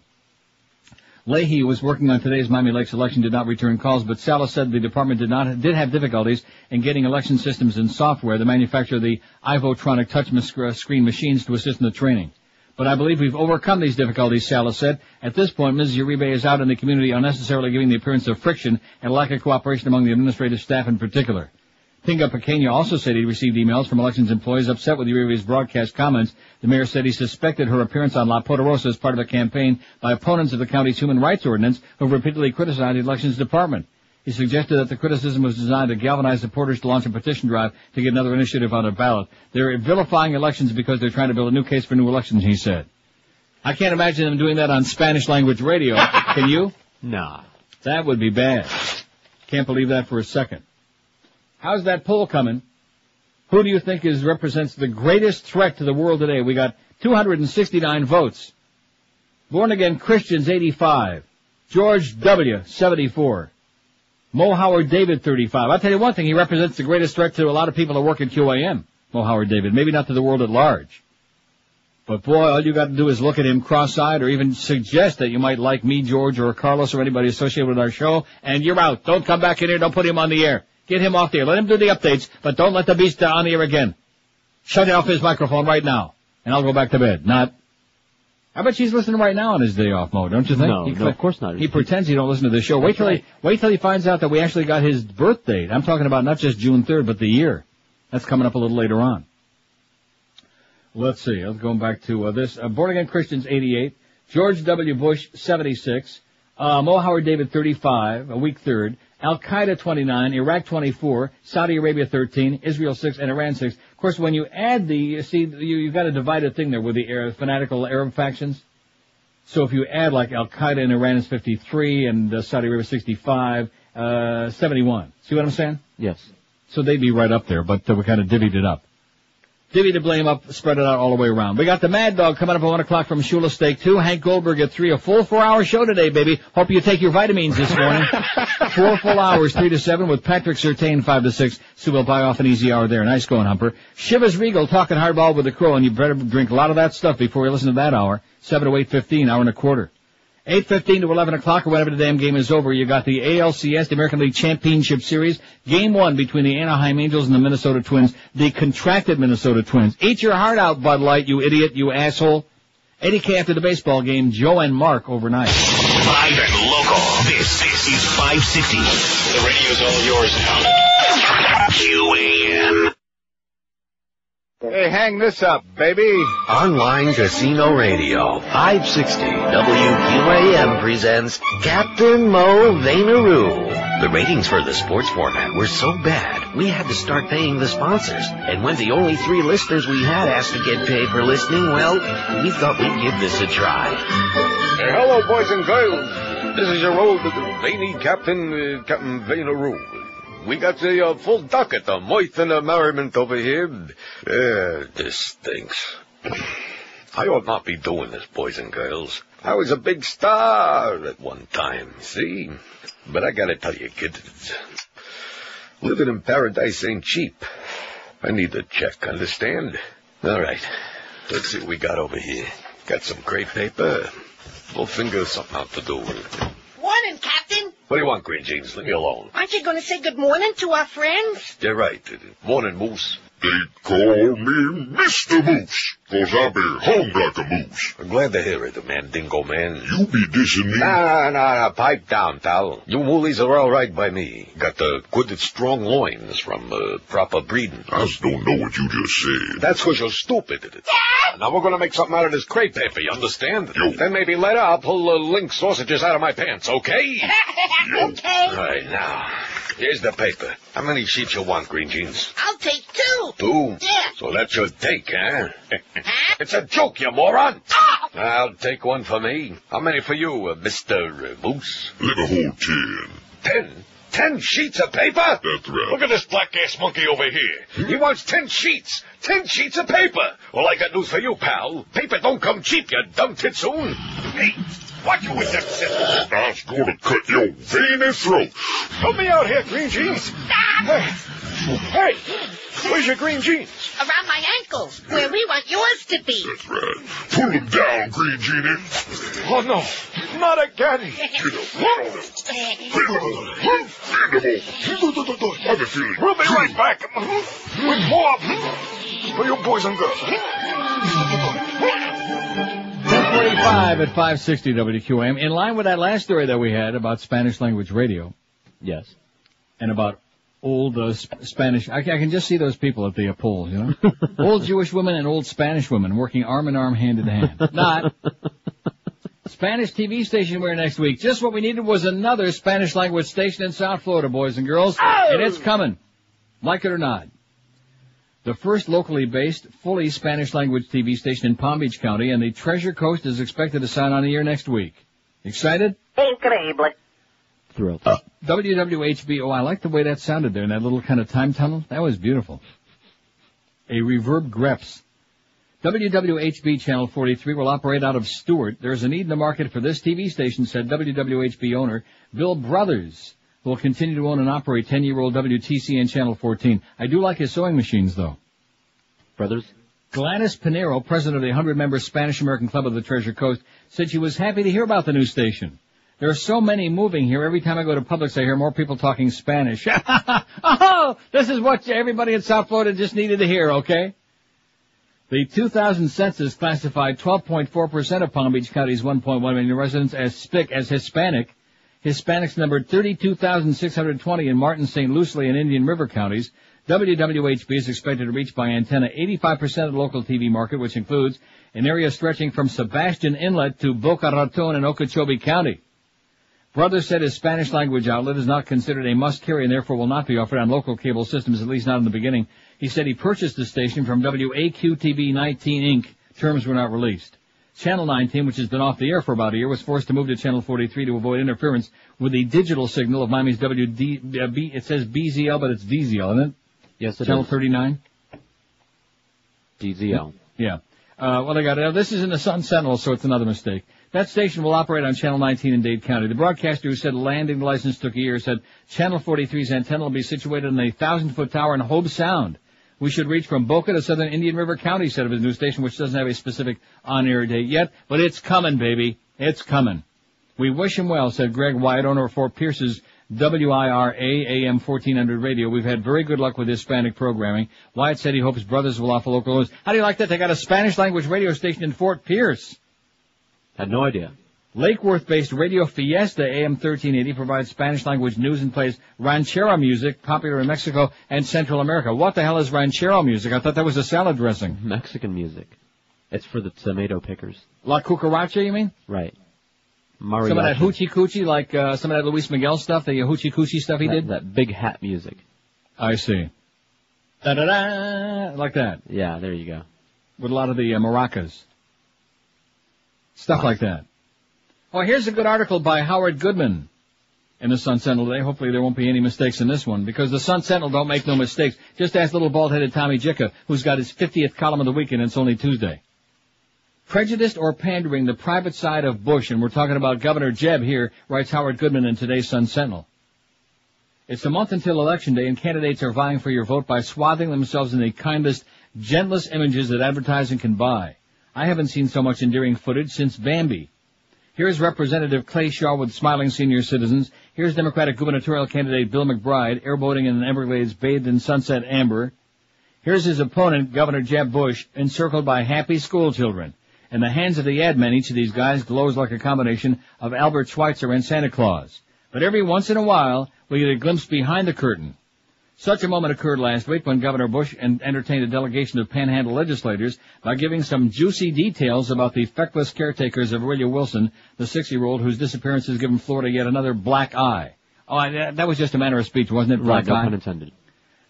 Leahy, who was working on today's Miami Lakes election, did not return calls, but Salas said the department did have difficulties in getting election systems and software, the manufacturer of the Ivotronic touch screen machines, to assist in the training. But I believe we've overcome these difficulties, Salas said. At this point, Mrs. Uribe is out in the community unnecessarily giving the appearance of friction and lack of cooperation among the administrative staff in particular. Pinga Pequena also said he received emails from elections employees upset with Uribe's broadcast comments. The mayor said he suspected her appearance on La Poderosa as part of a campaign by opponents of the county's human rights ordinance who repeatedly criticized the elections department. He suggested that the criticism was designed to galvanize supporters to launch a petition drive to get another initiative on the ballot. They're vilifying elections because they're trying to build a new case for new elections, he said. I can't imagine them doing that on Spanish language radio. Can you? Nah. That would be bad. Can't believe that for a second. How's that poll coming? Who do you think represents the greatest threat to the world today? We got 269 votes. Born Again Christians, 85. George W., 74. Mo Howard David, 35. I'll tell you one thing, he represents the greatest threat to a lot of people that work at QAM, Mo Howard David. Maybe not to the world at large. But boy, all you got to do is look at him cross-eyed or even suggest that you might like me, George, or Carlos, or anybody associated with our show, and you're out. Don't come back in here. Don't put him on the air. Get him off the air. Let him do the updates, but don't let the beast on the air again. Shut off his microphone right now, and I'll go back to bed. Not. I bet she's listening right now on his day off mode, don't you think? No, of course not. He pretends he don't listen to the show. Wait till he finds out that we actually got his birth date. I'm talking about not just June 3rd, but the year. That's coming up a little later on. Let's see. I'm going back to this. Born Again Christians, 88. George W. Bush, 76. Mo Howard David, 35, a week 3rd. Al-Qaeda 29, Iraq 24, Saudi Arabia 13, Israel 6, and Iran 6. Of course, when you add you've got a divided thing there with the fanatical Arab factions. So if you add like Al-Qaeda in Iran is 53 and Saudi Arabia 65, 71. See what I'm saying? Yes. So they'd be right up there, but we kind of divvied it up. Divvy the blame up, spread it out all the way around. We got the Mad Dog coming up at 1 o'clock from Shula Steak 2. Hank Goldberg at 3. A full 4-hour show today, baby. Hope you take your vitamins this morning. 4 full hours, 3 to 7, with Patrick Surtain, 5 to 6. So we'll buy off an easy hour there. Nice going, Humper. Shivas Regal talking hardball with the Crow, and you better drink a lot of that stuff before you listen to that hour. 7 to 8:15, hour and a quarter. 8:15 to 11 o'clock, or whenever the damn game is over, you got the ALCS, the American League Championship Series, Game 1 between the Anaheim Angels and the Minnesota Twins, the contracted Minnesota Twins. Eat your heart out, Bud Light, you idiot, you asshole. 80K after the baseball game, Joe and Mark overnight. Live and local. This is 560. The radio's all yours now. QAM. Hey, hang this up, baby. Online Casino Radio, 560 WQAM presents Captain Mo Vainaroo. The ratings for the sports format were so bad, we had to start paying the sponsors. And when the only 3 listeners we had asked to get paid for listening, well, we thought we'd give this a try. Hey, hello, boys and girls. This is your old veiny Captain Vainaroo. We got the full docket, the mirth and the merriment over here. This stinks. I ought not be doing this, boys and girls. I was a big star at one time, see? But I gotta tell you, kids, living in paradise ain't cheap. I need the check, understand? All right, let's see what we got over here. Got some crepe paper. We'll figure something out to do. Morning, Captain. What do you want, Green Jeans? Leave me alone. Aren't you going to say good morning to our friends? You're right. Morning, Moose. They call me Mr. Moose, 'cause I be home like a moose. I'm glad to hear it, man, Dingo Man. You be dissing me? Nah, pipe down, pal. You moolies are all right by me. Got the good, strong loins from proper breeding. I just don't know what you just said. That's 'cause you're stupid. Now we're gonna make something out of this crepe paper, you understand? Yo. Then maybe later I'll pull link sausages out of my pants, okay? Okay. All right, now, here's the paper. How many sheets you want, Green Jeans? I'll take 2. 2? Yeah. So that's your take, huh? It's a joke, you moron. Oh! I'll take 1 for me. How many for you, Mr. Moose? Let me hold 10. 10? 10 sheets of paper? That's right. Look at this black-ass monkey over here. He wants 10 sheets. 10 sheets of paper. Well, I got news for you, pal. Paper don't come cheap, you dumb titsoon. Hey, What you with them scissors? I was gonna cut your veiny throat. Help me out here, Green Jeans. Hey, where's your green jeans? Around my ankles, where we want yours to be. That's right. Pull him down, Green Genie. Oh, no. Not again. Get him. One on him. I've been feeling. We'll be right back with more for you boys and girls. 10:45 at 560 WQAM. In line with that last story that we had about Spanish language radio. Yes. And about old Spanish. I can just see those people at the polls, you know? Old Jewish women and old Spanish women working arm in arm, hand in hand. Not. Spanish TV station we're next week. Just what we needed was another Spanish language station in South Florida, boys and girls. Oh! And it's coming. Like it or not. The first locally based, fully Spanish language TV station in Palm Beach County, and the Treasure Coast is expected to sign on the air next week. Excited? Increíble. Thrilled. WWHB, I like the way that sounded there in that little kind of time tunnel. That was beautiful. A reverb greps. WWHB Channel 43 will operate out of Stewart. There's a need in the market for this TV station, said WWHB owner Bill Brothers, who will continue to own and operate 10-year-old WTCN Channel 14. I do like his sewing machines, though. Brothers? Gladys Pinero, president of the 100-member Spanish-American Club of the Treasure Coast, said she was happy to hear about the new station. There are so many moving here. Every time I go to Publix, I hear more people talking Spanish. Oh, this is what everybody in South Florida just needed to hear, okay? The 2000 census classified 12.4% of Palm Beach County's 1.1 million residents as Hispanic. Hispanics numbered 32,620 in Martin, St. Lucie, and Indian River counties. WWHB is expected to reach by antenna 85% of the local TV market, which includes an area stretching from Sebastian Inlet to Boca Raton in Okeechobee County. Brothers said his Spanish language outlet is not considered a must-carry and therefore will not be offered on local cable systems, at least not in the beginning. He said he purchased the station from WAQTV 19 Inc. Terms were not released. Channel 19, which has been off the air for about a year, was forced to move to Channel 43 to avoid interference with the digital signal of Miami's WD. It says BZL, but it's DZL, isn't it? Yes, it Channel is. 39? DZL. Yeah. Well, they got it. This is in the Sun Sentinel, so it's another mistake. That station will operate on Channel 19 in Dade County. The broadcaster who said landing the license took a year said Channel 43's antenna will be situated in a 1,000-foot tower in Hobe Sound. We should reach from Boca to southern Indian River County, said of his new station, which doesn't have a specific on-air date yet, but it's coming, baby. It's coming. We wish him well, said Greg Wyatt, owner of Fort Pierce's WIRA AM 1400 radio. We've had very good luck with Hispanic programming. Wyatt said he hopes Brothers will offer local news. How do you like that? They got a Spanish language radio station in Fort Pierce. Had no idea. Lake Worth-based Radio Fiesta AM 1380 provides Spanish language news and plays ranchero music, popular in Mexico and Central America. What the hell is ranchero music? I thought that was a salad dressing. Mexican music. It's for the tomato pickers. La Cucaracha, you mean? Right. Mariachi. Some of that hoochie coochie, like some of that Luis Miguel stuff, the hoochie coochie stuff he did? That big hat music. I see. Da-da-da, like that. Yeah, there you go. With a lot of the maracas. Stuff like that. Well, here's a good article by Howard Goodman in the Sun Sentinel today. Hopefully there won't be any mistakes in this one, because the Sun Sentinel don't make no mistakes. Just ask little bald-headed Tommy Jicka, who's got his 50th column of the week, and it's only Tuesday. Prejudiced or pandering, the private side of Bush, and we're talking about Governor Jeb here, writes Howard Goodman in today's Sun Sentinel. It's a month until Election Day, and candidates are vying for your vote by swathing themselves in the kindest, gentlest images that advertising can buy. I haven't seen so much endearing footage since Bambi. Here's Representative Clay Shaw with smiling senior citizens. Here's Democratic gubernatorial candidate Bill McBride airboating in an Everglades bathed in sunset amber. Here's his opponent, Governor Jeb Bush, encircled by happy school children. In the hands of the ad men, each of these guys glows like a combination of Albert Schweitzer and Santa Claus. But every once in a while, we get a glimpse behind the curtain. Such a moment occurred last week when Governor Bush entertained a delegation of Panhandle legislators by giving some juicy details about the feckless caretakers of Aurelia Wilson, the 60-year-old whose disappearance has given Florida yet another black eye. Oh, that was just a manner of speech, wasn't it? Right, no pun intended.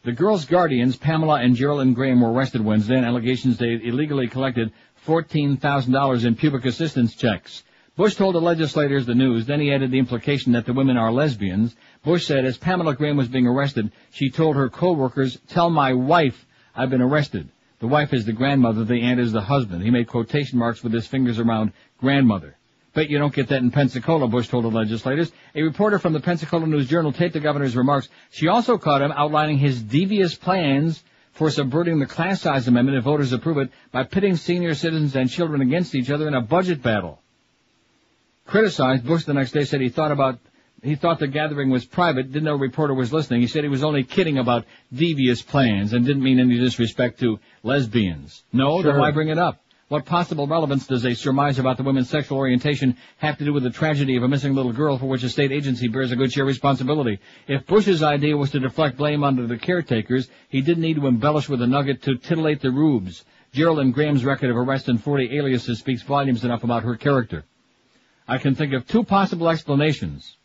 The girls' guardians, Pamela and Geraldine Graham, were arrested Wednesday on allegations they illegally collected $14,000 in pubic assistance checks. Bush told the legislators the news, then he added the implication that the women are lesbians. Bush said as Pamela Graham was being arrested, she told her co-workers, "Tell my wife I've been arrested." The wife is the grandmother, the aunt is the husband. He made quotation marks with his fingers around grandmother. Bet you don't get that in Pensacola, Bush told the legislators. A reporter from the Pensacola News-Journal taped the governor's remarks. She also caught him outlining his devious plans for subverting the class size amendment if voters approve it by pitting senior citizens and children against each other in a budget battle. Criticized, Bush the next day said he thought the gathering was private, didn't know a reporter was listening. He said he was only kidding about devious plans and didn't mean any disrespect to lesbians. No, Sure. then why bring it up? What possible relevance does a surmise about the women's sexual orientation have to do with the tragedy of a missing little girl for which a state agency bears a good share of responsibility? If Bush's idea was to deflect blame onto the caretakers, he didn't need to embellish with a nugget to titillate the rubes. Geraldine Graham's record of arrest and 40 aliases speaks volumes enough about her character. I can think of two possible explanations.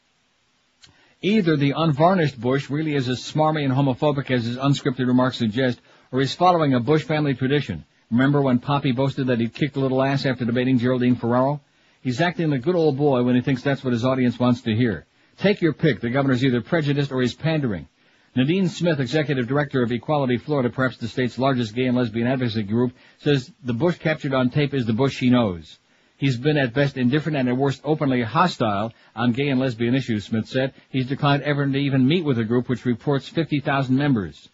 Either the unvarnished Bush really is as smarmy and homophobic as his unscripted remarks suggest, or he's following a Bush family tradition. Remember when Poppy boasted that he'd kicked a little ass after debating Geraldine Ferraro? He's acting the good old boy when he thinks that's what his audience wants to hear. Take your pick. The governor's either prejudiced or he's pandering. Nadine Smith, executive director of Equality Florida, perhaps the state's largest gay and lesbian advocacy group, says the Bush captured on tape is the Bush she knows. He's been at best indifferent and at worst openly hostile on gay and lesbian issues, Smith said. He's declined ever to even meet with a group which reports 50,000 members.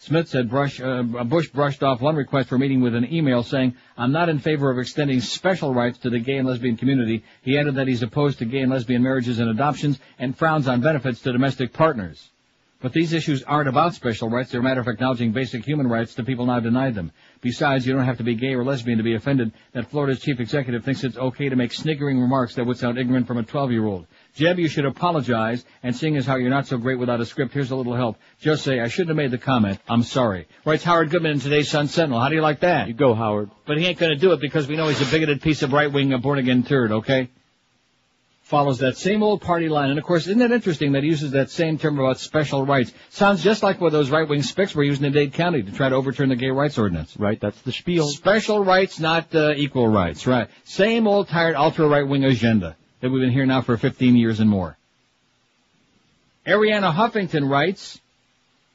Smith said Bush brushed off one request for a meeting with an email saying, I'm not in favor of extending special rights to the gay and lesbian community. He added that he's opposed to gay and lesbian marriages and adoptions and frowns on benefits to domestic partners. But these issues aren't about special rights. They're a matter of acknowledging basic human rights to people now denied them. Besides, you don't have to be gay or lesbian to be offended that Florida's chief executive thinks it's okay to make sniggering remarks that would sound ignorant from a 12-year-old. Jeb, you should apologize, and seeing as how you're not so great without a script, here's a little help. Just say, I shouldn't have made the comment. I'm sorry. Writes Howard Goodman in today's Sun-Sentinel. How do you like that? You go, Howard. But he ain't going to do it because we know he's a bigoted piece of right-wing born-again turd, okay? Follows that same old party line. And, of course, isn't it interesting that he uses that same term about special rights? Sounds just like what those right-wing spics were using in Dade County to try to overturn the gay rights ordinance. Right, that's the spiel. Special rights, not equal rights, right. Same old tired ultra-right-wing agenda that we've been here now for 15 years and more. Ariana Huffington writes,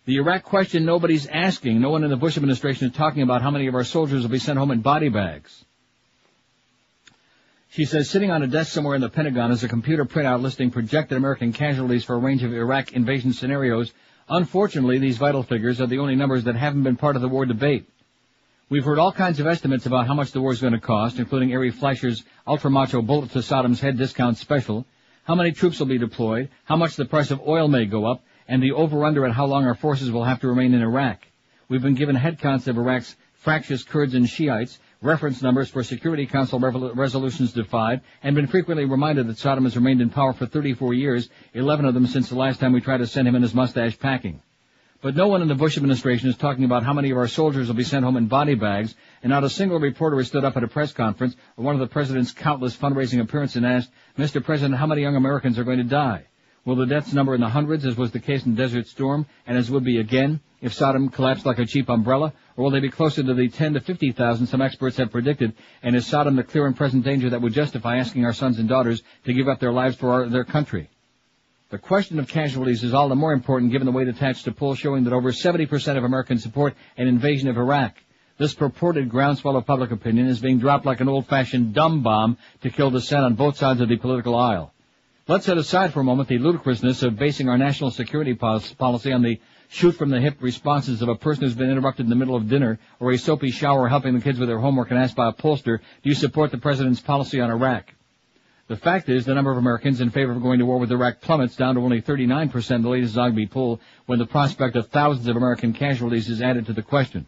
the Iraq question nobody's asking. No one in the Bush administration is talking about how many of our soldiers will be sent home in body bags. She says, sitting on a desk somewhere in the Pentagon is a computer printout listing projected American casualties for a range of Iraq invasion scenarios. Unfortunately, these vital figures are the only numbers that haven't been part of the war debate. We've heard all kinds of estimates about how much the war is going to cost, including Ari Fleischer's ultra-macho bullet to Saddam's head discount special, how many troops will be deployed, how much the price of oil may go up, and the over-under at how long our forces will have to remain in Iraq. We've been given head counts of Iraq's fractious Kurds and Shiites, reference numbers for Security Council resolutions defied, and been frequently reminded that Saddam has remained in power for 34 years, 11 of them since the last time we tried to send him and his mustache packing. But no one in the Bush administration is talking about how many of our soldiers will be sent home in body bags, and not a single reporter has stood up at a press conference or one of the president's countless fundraising appearances and asked, Mr. President, how many young Americans are going to die? Will the deaths number in the hundreds, as was the case in Desert Storm, and as would be again if Saddam collapsed like a cheap umbrella? Or will they be closer to the 10 to 50,000 some experts have predicted? And is Saddam the clear and present danger that would justify asking our sons and daughters to give up their lives for their country? The question of casualties is all the more important given the weight attached to polls showing that over 70% of Americans support an invasion of Iraq. This purported groundswell of public opinion is being dropped like an old-fashioned dumb bomb to kill dissent on both sides of the political aisle. Let's set aside for a moment the ludicrousness of basing our national security policy on the shoot-from-the-hip responses of a person who's been interrupted in the middle of dinner or a soapy shower helping the kids with their homework and asked by a pollster, do you support the president's policy on Iraq? The fact is the number of Americans in favor of going to war with Iraq plummets down to only 39% in the latest Zogby poll when the prospect of thousands of American casualties is added to the question.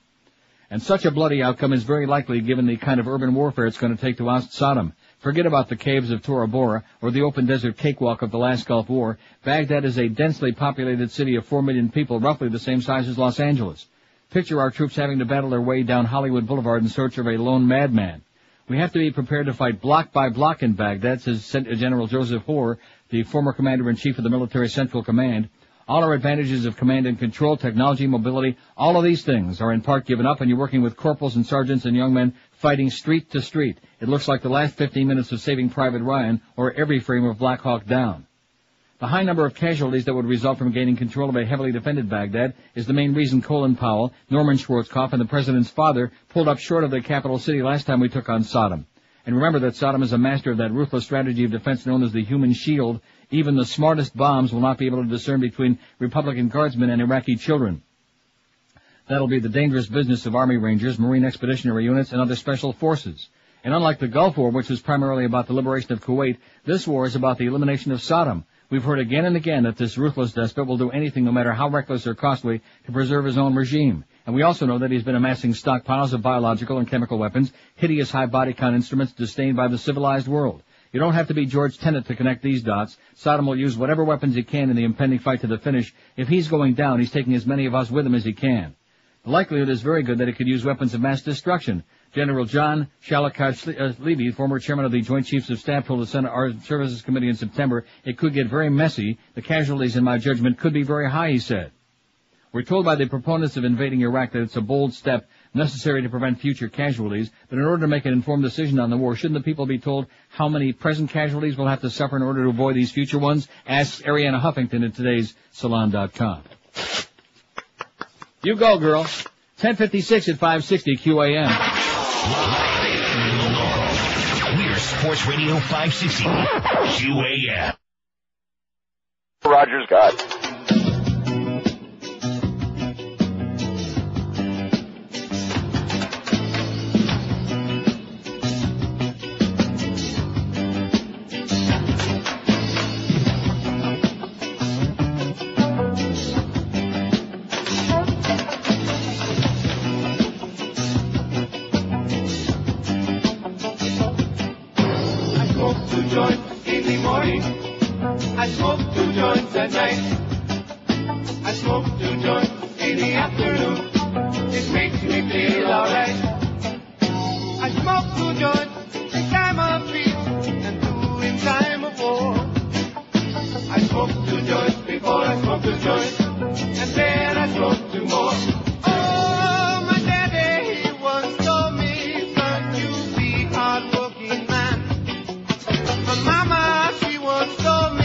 And such a bloody outcome is very likely given the kind of urban warfare it's going to take to oust Saddam. Forget about the caves of Tora Bora or the open desert cakewalk of the last Gulf War. Baghdad is a densely populated city of 4 million people, roughly the same size as Los Angeles. Picture our troops having to battle their way down Hollywood Boulevard in search of a lone madman. We have to be prepared to fight block by block in Baghdad, says General Joseph Hoare, the former commander-in-chief of the Military Central Command. All our advantages of command and control, technology, mobility, all of these things are in part given up, and you're working with corporals and sergeants and young men fighting street to street. It looks like the last 15 minutes of Saving Private Ryan or every frame of Black Hawk Down. The high number of casualties that would result from gaining control of a heavily defended Baghdad is the main reason Colin Powell, Norman Schwarzkopf, and the president's father pulled up short of the capital city last time we took on Saddam. And remember that Saddam is a master of that ruthless strategy of defense known as the human shield. Even the smartest bombs will not be able to discern between Republican guardsmen and Iraqi children. That'll be the dangerous business of Army Rangers, Marine Expeditionary Units, and other special forces. And unlike the Gulf War, which was primarily about the liberation of Kuwait, this war is about the elimination of Saddam. We've heard again and again that this ruthless despot will do anything, no matter how reckless or costly, to preserve his own regime. And we also know that he's been amassing stockpiles of biological and chemical weapons, hideous high body count instruments disdained by the civilized world. You don't have to be George Tenet to connect these dots. Saddam will use whatever weapons he can in the impending fight to the finish. If he's going down, he's taking as many of us with him as he can. The likelihood is very good that he could use weapons of mass destruction. General John Shalakar-Levy, former chairman of the Joint Chiefs of Staff, told the Senate Armed Services Committee in September it could get very messy. The casualties, in my judgment, could be very high, he said. We're told by the proponents of invading Iraq that it's a bold step necessary to prevent future casualties, but in order to make an informed decision on the war, shouldn't the people be told how many present casualties will have to suffer in order to avoid these future ones? Asks Ariana Huffington in today's Salon.com. You go, girl. 10:56 at 560 QAM. We're Sports Radio 560 QAM. Roger Scott. I smoke 2 joints at night. I smoke 2 joints in the afternoon. It makes me feel alright. I smoke 2 joints in time of peace and 2 in time of war. I smoke 2 joints before I smoke 2 joints, and then I smoke 2 more. Oh, my daddy, he once told me, son, you be hard-working man. My mama, she once told me,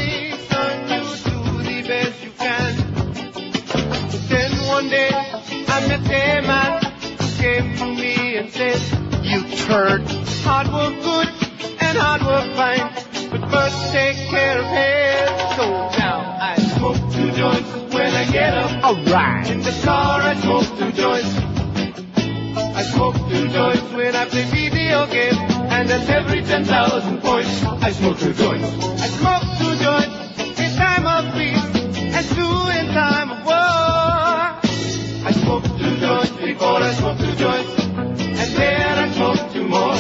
one day I met a man who came to me and said, you turd, hard work good and hard work fine, but first take care of health. So now I smoke 2 joints when I get up. Alright. In the car I smoke 2 joints. I smoke 2 joints when I play video games, and that's every 10,000 points. I smoke 2 joints. I smoke 2 joints in time of peace and 2 in time of war. I smoke 2 joints before I smoke 2 joints, and then I smoke 2 more.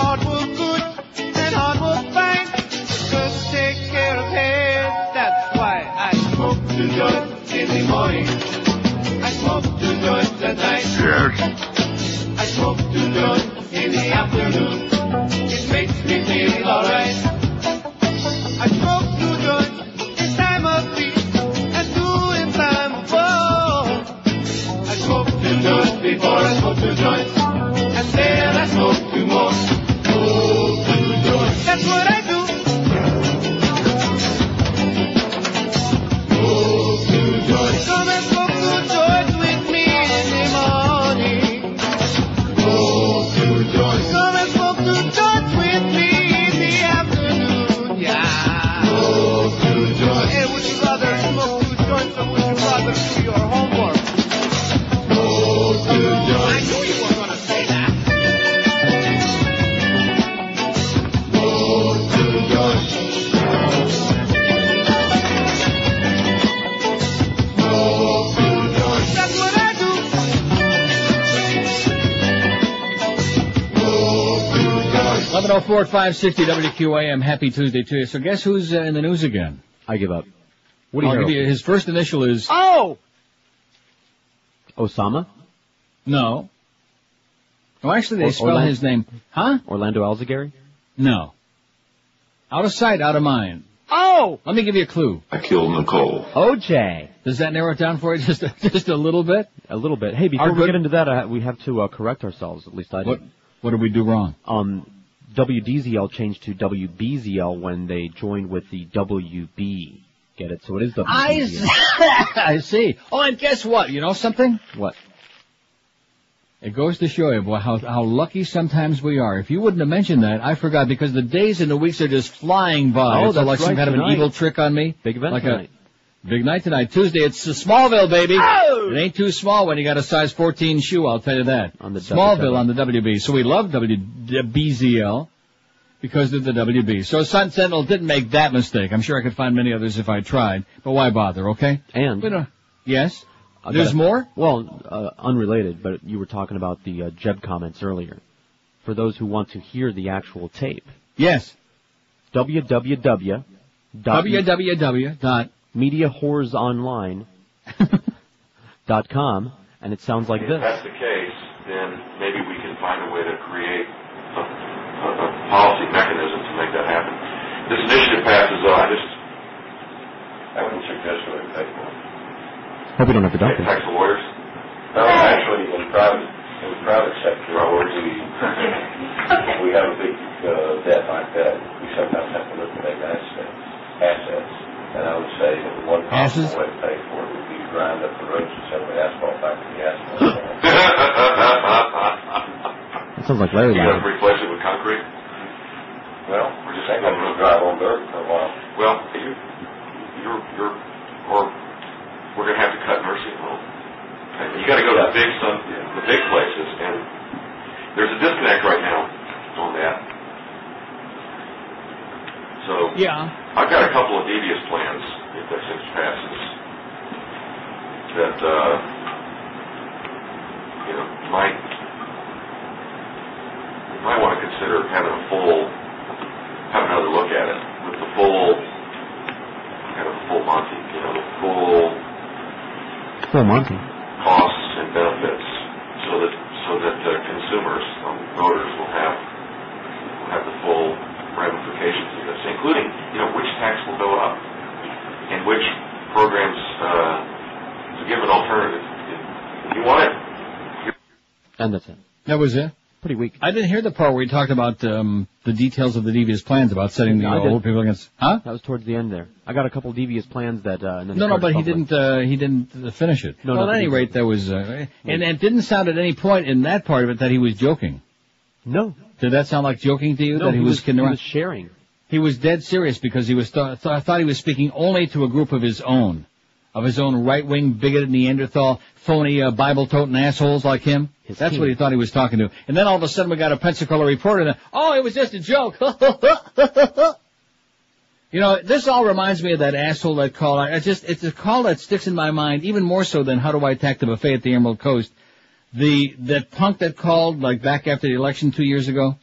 Hard work good and hard work fine, just take care of health. That's why I smoke 2 joints in the morning. I smoke 2 joints at night. I smoke 2 joints in the afternoon. It makes me feel alright. I smoke 2 joints in time of peace and 2 in time of war. I smoke 2 joints before I smoke 2 joints, and then I smoke 2 more. Oh, 2 joints. That's what I do. Oh, 2 joints. Come and smoke 2 joints with me in the morning. Oh, 2 joints. Come and smoke 2 joints with me in the afternoon. Yeah. Oh, 2 joints. Hey, would you rather smoke 2 joints or would you rather do your homework? Oh, 2 joints. I knew you were gonna 11:04 at 560 WQAM. Happy Tuesday to you. So guess who's in the news again? I give up. Woody I'll give Harrelson. you, his first initial is... Oh! Osama? No. Oh, actually, they spell Orlando- his name. Huh? Orlando Alzagari? No. Out of sight, out of mind. Oh! Let me give you a clue. I killed Nicole. OJ. Does that narrow it down for you just a little bit? A little bit. Hey, before we get into that, we have to correct ourselves. At least I did. What did we do wrong? WDZL changed to WBZL when they joined with the WB. Get it? So it is WBZL. I see. Oh, and guess what? You know something? What? It goes to show you, boy, how lucky sometimes we are. If you wouldn't have mentioned that, I forgot, because the days and the weeks are just flying by. Oh, it's that's like some right, kind of an tonight. evil trick on me. Big event like tonight. Big night tonight. Tuesday, it's Smallville, baby. Oh! It ain't too small when you got a size 14 shoe, I'll tell you that. On the Smallville WB. on the WB. So we love WBZL because of the WB. So Sun Sentinel didn't make that mistake. I'm sure I could find many others if I tried. But why bother, okay? And? Yes? There's more? Well, unrelated, but you were talking about the Jeb comments earlier. For those who want to hear the actual tape. Yes. www.mediahorsonline.com, and it sounds like If this. that's the case, then maybe we can find a way to create a policy mechanism to make that happen. This initiative passes, I wouldn't suggest it would take one. Hope we don't have to dump it. Tax the lawyers? No, actually, in private sector, we have a big debt like that. We sometimes have to liquidate assets. And I would say that the one possible way to pay for it would be to grind up the roads and sell the asphalt back to the asphalt. That sounds like Larry You got to Land. replace it with concrete? Well, we're just going to drive on dirt for a while. Well, we're going to have to cut nursing home. You got to go to the big places, and there's a disconnect right now on that. So yeah, I've got a couple of devious plans if this thing passes that you might want to consider have another look at it with the full Monty, the Full Monty. costs and benefits, so that consumers, voters, will have the full ramifications of this, including which tax will go up and which programs to give an alternative. If you want it. And that's it. That was it? Pretty weak. I didn't hear the part where he talked about the details of the devious plans about setting the old people against. Huh? That was towards the end there. I got a couple devious plans that. And then No, but he didn't finish it. No, well, at any rate, that was, and it didn't sound at any point in that part of it that he was joking. No. Did that sound like joking to you? No, that he was kidding around? He was sharing. He was dead serious because he was thought he was speaking only to a group of his own right-wing, bigoted Neanderthal, phony Bible-toting assholes like him. That's what he thought he was talking to. And then all of a sudden we got a Pensacola reporter and, it was just a joke. This all reminds me of that asshole that called. It's a call that sticks in my mind even more so than how do I attack the buffet at the Emerald Coast. That punk that called like back after the election 2 years ago.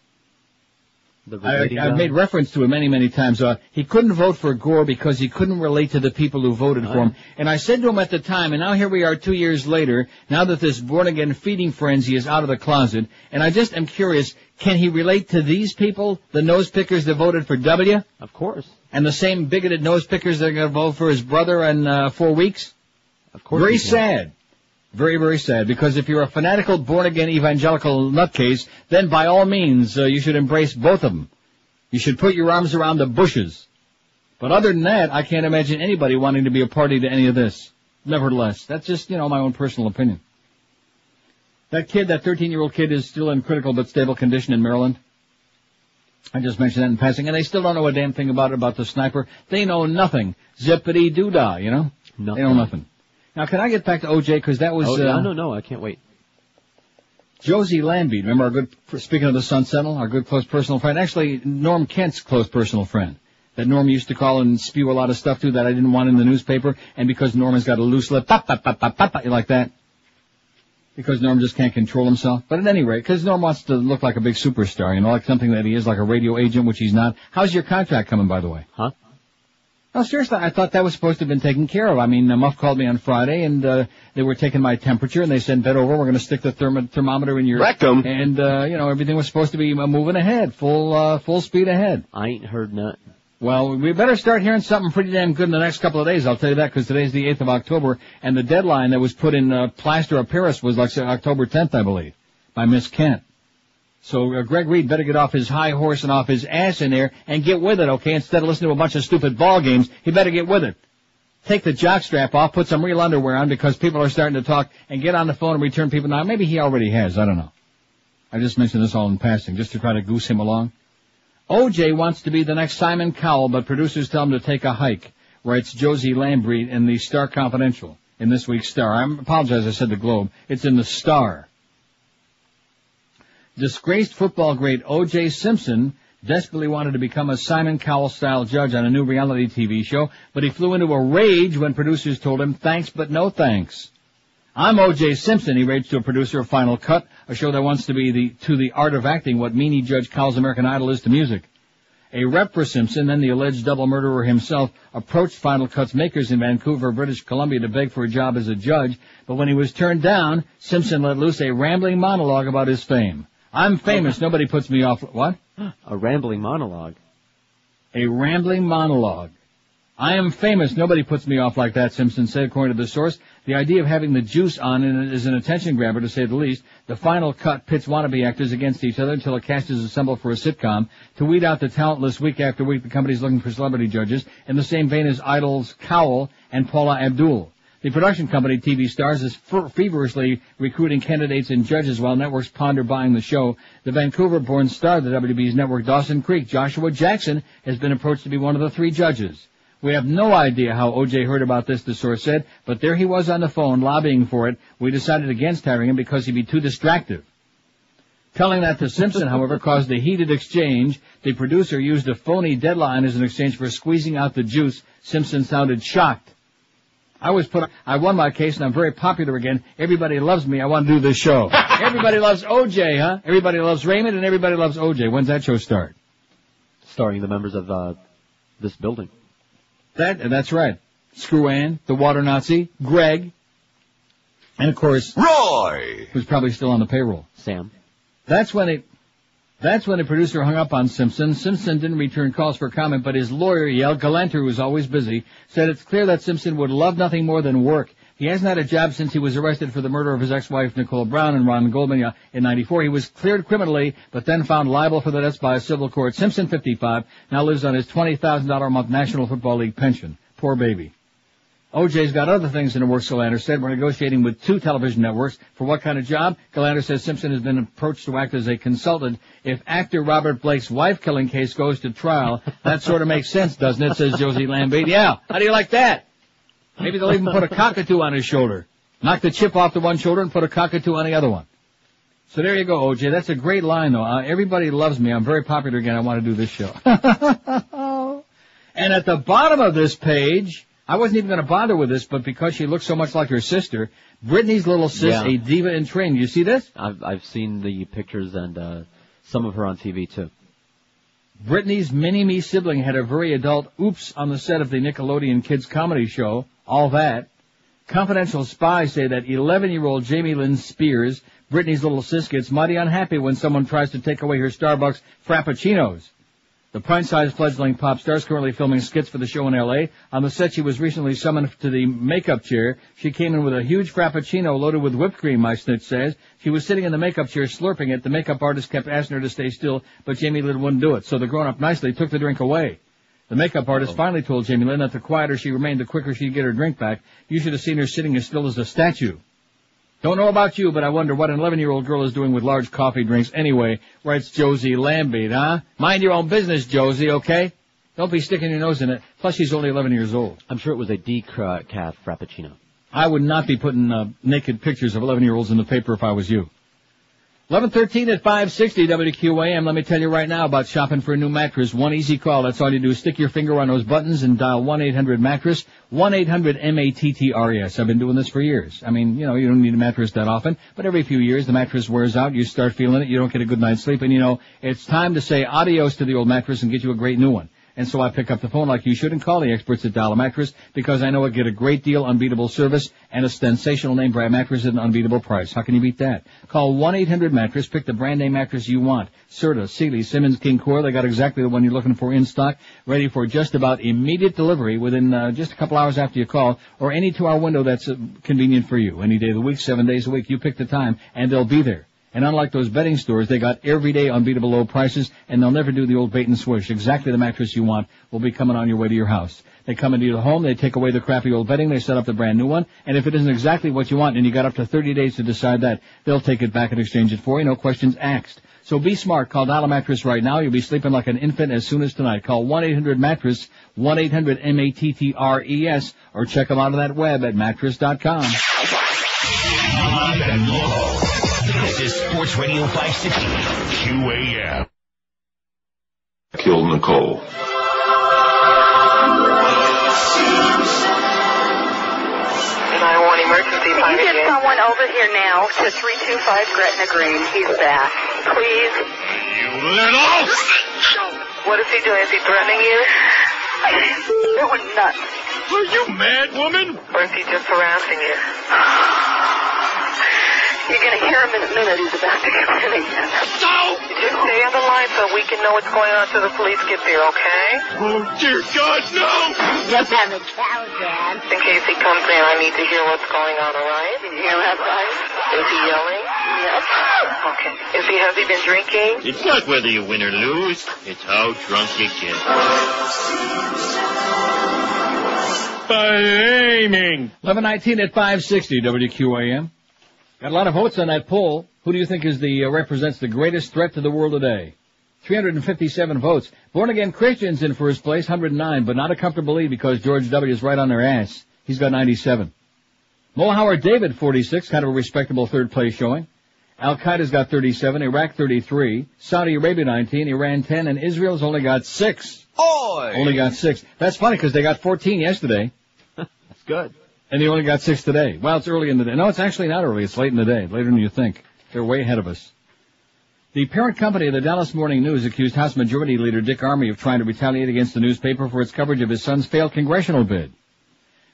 I've made reference to it many, many times. He couldn't vote for Gore because he couldn't relate to the people who voted for him. And I said to him at the time, and now here we are 2 years later, now that this born-again feeding frenzy is out of the closet, and I just am curious, can he relate to these people, the nose pickers that voted for W? Of course. And the same bigoted nose pickers that are going to vote for his brother in 4 weeks? Of course. Very sad. Very, very sad, because if you're a fanatical, born-again evangelical nutcase, then by all means, you should embrace both of them. You should put your arms around the bushes. But other than that, I can't imagine anybody wanting to be a party to any of this. Nevertheless, that's just, my own personal opinion. That 13-year-old kid is still in critical but stable condition in Maryland. I just mentioned that in passing, and they still don't know a damn thing about the sniper. They know nothing. Zippity-doo-dah, Nothing. They know nothing. Now, can I get back to O.J., because that was... No, I can't wait. Josie Lambie, remember speaking of the Sun Sentinel, our good close personal friend, actually Norm Kent's close personal friend, that Norm used to call and spew a lot of stuff to that I didn't want in the newspaper, and because Norm has got a loose lip, like that. because Norm just can't control himself. But at any rate, because Norm wants to look like a big superstar, like something that he is, like a radio agent, which he's not. How's your contract coming, by the way? Huh? No, seriously, I thought that was supposed to have been taken care of. I mean, Muff called me on Friday, and they were taking my temperature, and they said, bed over, we're going to stick the thermometer in your rectum. And, everything was supposed to be moving ahead, full speed ahead. I ain't heard nothing. Well, we better start hearing something pretty damn good in the next couple of days, I'll tell you that, because today's the 8th of October, and the deadline that was put in plaster of Paris was like October 10th, I believe, by Miss Kent. So Greg Reed better get off his high horse and off his ass in there and get with it, okay? Instead of listening to a bunch of stupid ball games, he better get with it. Take the jockstrap off, put some real underwear on, because people are starting to talk, and get on the phone and return people. Now, maybe he already has, I don't know. I just mentioned this all in passing, just to try to goose him along. OJ wants to be the next Simon Cowell, but producers tell him to take a hike, writes Josie Lambrey in the Star Confidential, in this week's Star. I apologize, I said the Globe. It's in the Star. Disgraced football great O.J. Simpson desperately wanted to become a Simon Cowell-style judge on a new reality TV show, but he flew into a rage when producers told him, thanks but no thanks. I'm O.J. Simpson, he raged to a producer of Final Cut, a show that wants to be to the art of acting what meanie Judge Cowell's American Idol is to music. A rep for Simpson, then the alleged double murderer himself, approached Final Cut's makers in Vancouver, British Columbia, to beg for a job as a judge, but when he was turned down, Simpson let loose a rambling monologue about his fame. I'm famous, nobody puts me off. What? A rambling monologue. A rambling monologue. I am famous, nobody puts me off like that, Simpson said, according to the source. The idea of having the juice on is an attention grabber, to say the least. The Final Cut pits wannabe actors against each other until a cast is assembled for a sitcom. To weed out the talentless week after week, the company's looking for celebrity judges, in the same vein as Idol's Cowell and Paula Abdul. The production company, TV Stars, is feverishly recruiting candidates and judges while networks ponder buying the show. The Vancouver-born star of the WB's network, Dawson Creek, Joshua Jackson, has been approached to be one of the 3 judges. We have no idea how O.J. heard about this, the source said, but there he was on the phone lobbying for it. We decided against hiring him because he'd be too distractive. Telling that to Simpson, however, caused a heated exchange. The producer used a phony deadline as an exchange for squeezing out the juice. Simpson sounded shocked. I won my case, and I'm very popular again. Everybody loves me. I want to do this show. Everybody loves O.J., huh? Everybody loves Raymond, and everybody loves O.J. When's that show start? Starring the members of this building. That's right. Screw Ann, the Water Nazi, Greg, and of course Roy, who's probably still on the payroll. Sam. That's when the producer hung up on Simpson. Simpson didn't return calls for comment, but his lawyer, Yale Galanter, who was always busy, said it's clear that Simpson would love nothing more than work. He hasn't had a job since he was arrested for the murder of his ex-wife, Nicole Brown, and Ron Goldman in '94. He was cleared criminally, but then found liable for the deaths by a civil court. Simpson, 55, now lives on his $20,000 a month National Football League pension. Poor baby. OJ's got other things in the works, Galanter said. We're negotiating with 2 television networks. For what kind of job? Galanter says Simpson has been approached to act as a consultant. If actor Robert Blake's wife-killing case goes to trial, that sort of makes sense, doesn't it, says Josie Lambrey. Yeah, how do you like that? Maybe they'll even put a cockatoo on his shoulder. Knock the chip off the one shoulder and put a cockatoo on the other one. So there you go, OJ. That's a great line, though. Everybody loves me. I'm very popular again. I want to do this show. And at the bottom of this page, I wasn't even going to bother with this, but because she looks so much like her sister, Brittany's little sis, a diva in training. You see this? I've seen the pictures and some of her on TV, too. Brittany's mini-me sibling had a very adult oops on the set of the Nickelodeon Kids comedy show. All that. Confidential spies say that 11-year-old Jamie Lynn Spears, Brittany's little sis, gets mighty unhappy when someone tries to take away her Starbucks Frappuccinos. The pint-sized fledgling pop star is currently filming skits for the show in L.A. On the set, she was recently summoned to the makeup chair. She came in with a huge Frappuccino loaded with whipped cream, my snitch says. She was sitting in the makeup chair slurping it. The makeup artist kept asking her to stay still, but Jamie Lynn wouldn't do it. So the grown-up nicely took the drink away. The makeup artist finally told Jamie Lynn that the quieter she remained, the quicker she'd get her drink back. You should have seen her sitting as still as a statue. Don't know about you, but I wonder what an 11-year-old girl is doing with large coffee drinks anyway, writes Josie Lambeat, huh? Mind your own business, Josie, okay? Don't be sticking your nose in it. Plus, she's only 11 years old. I'm sure it was a decaf Frappuccino. I would not be putting naked pictures of 11-year-olds in the paper if I was you. 11:13 at 560 WQAM. Let me tell you right now about shopping for a new mattress. One easy call. That's all you do is stick your finger on those buttons and dial 1-800-MATTRESS, 1-800-MATTRES. I've been doing this for years. I mean, you don't need a mattress that often, but every few years the mattress wears out, you start feeling it, you don't get a good night's sleep, and it's time to say adios to the old mattress and get you a great new one. And so I pick up the phone like you should and call the experts at Dollar Mattress because I know I get a great deal, unbeatable service, and a sensational name brand mattress at an unbeatable price. How can you beat that? Call 1-800-MATTRESS. Pick the brand name mattress you want. Serta, Sealy, Simmons, King Core. They got exactly the one you're looking for in stock, ready for just about immediate delivery within just a couple hours after you call, or any 2-hour window that's convenient for you. Any day of the week, 7 days a week. You pick the time, and they'll be there. And unlike those bedding stores, they got everyday unbeatable low prices, and they'll never do the old bait and switch. Exactly the mattress you want will be coming on your way to your house. They come into your home, they take away the crappy old bedding, they set up the brand new one, and if it isn't exactly what you want, and you got up to 30 days to decide that, they'll take it back and exchange it for you, no questions asked. So be smart. Call Dollar Mattress right now. You'll be sleeping like an infant as soon as tonight. Call 1-800-MATTRESS, 1-800-MATTRES, or check them out on that web at mattress.com. This is Sports Radio 560 QAM. Killed Nicole. Emergency. Can you get someone over here now to 325 Gretna Green? He's back. Please. You little... What is he doing? Is he threatening you? It was nuts. Are you mad, woman? Or is he just harassing you? You're going to hear him in a minute. He's about to come in again. No! Just stay on the line so we can know what's going on until the police get there, okay? Oh, dear God, no! Just have a cow, Dad. In case he comes in, I need to hear what's going on, all right? Did you hear that, right? Is he yelling? Yes. Okay. Has he been drinking? It's not whether you win or lose. It's how drunk you get. Flaming. 11:19 at 560 WQAM. Got a lot of votes on that poll. Who do you think represents the greatest threat to the world today? 357 votes. Born-again Christians in first place, 109, but not a comfortable lead because George W. is right on their ass. He's got 97. Mo Howard David, 46, kind of a respectable third place showing. Al-Qaeda's got 37, Iraq 33, Saudi Arabia 19, Iran 10, and Israel's only got 6. Oy! Only got 6. That's funny because they got 14 yesterday. That's good. And they only got 6 today. Well, it's early in the day. No, it's actually not early. It's late in the day. Later than you think. They're way ahead of us. The parent company of the Dallas Morning News accused House Majority Leader Dick Armey of trying to retaliate against the newspaper for its coverage of his son's failed congressional bid.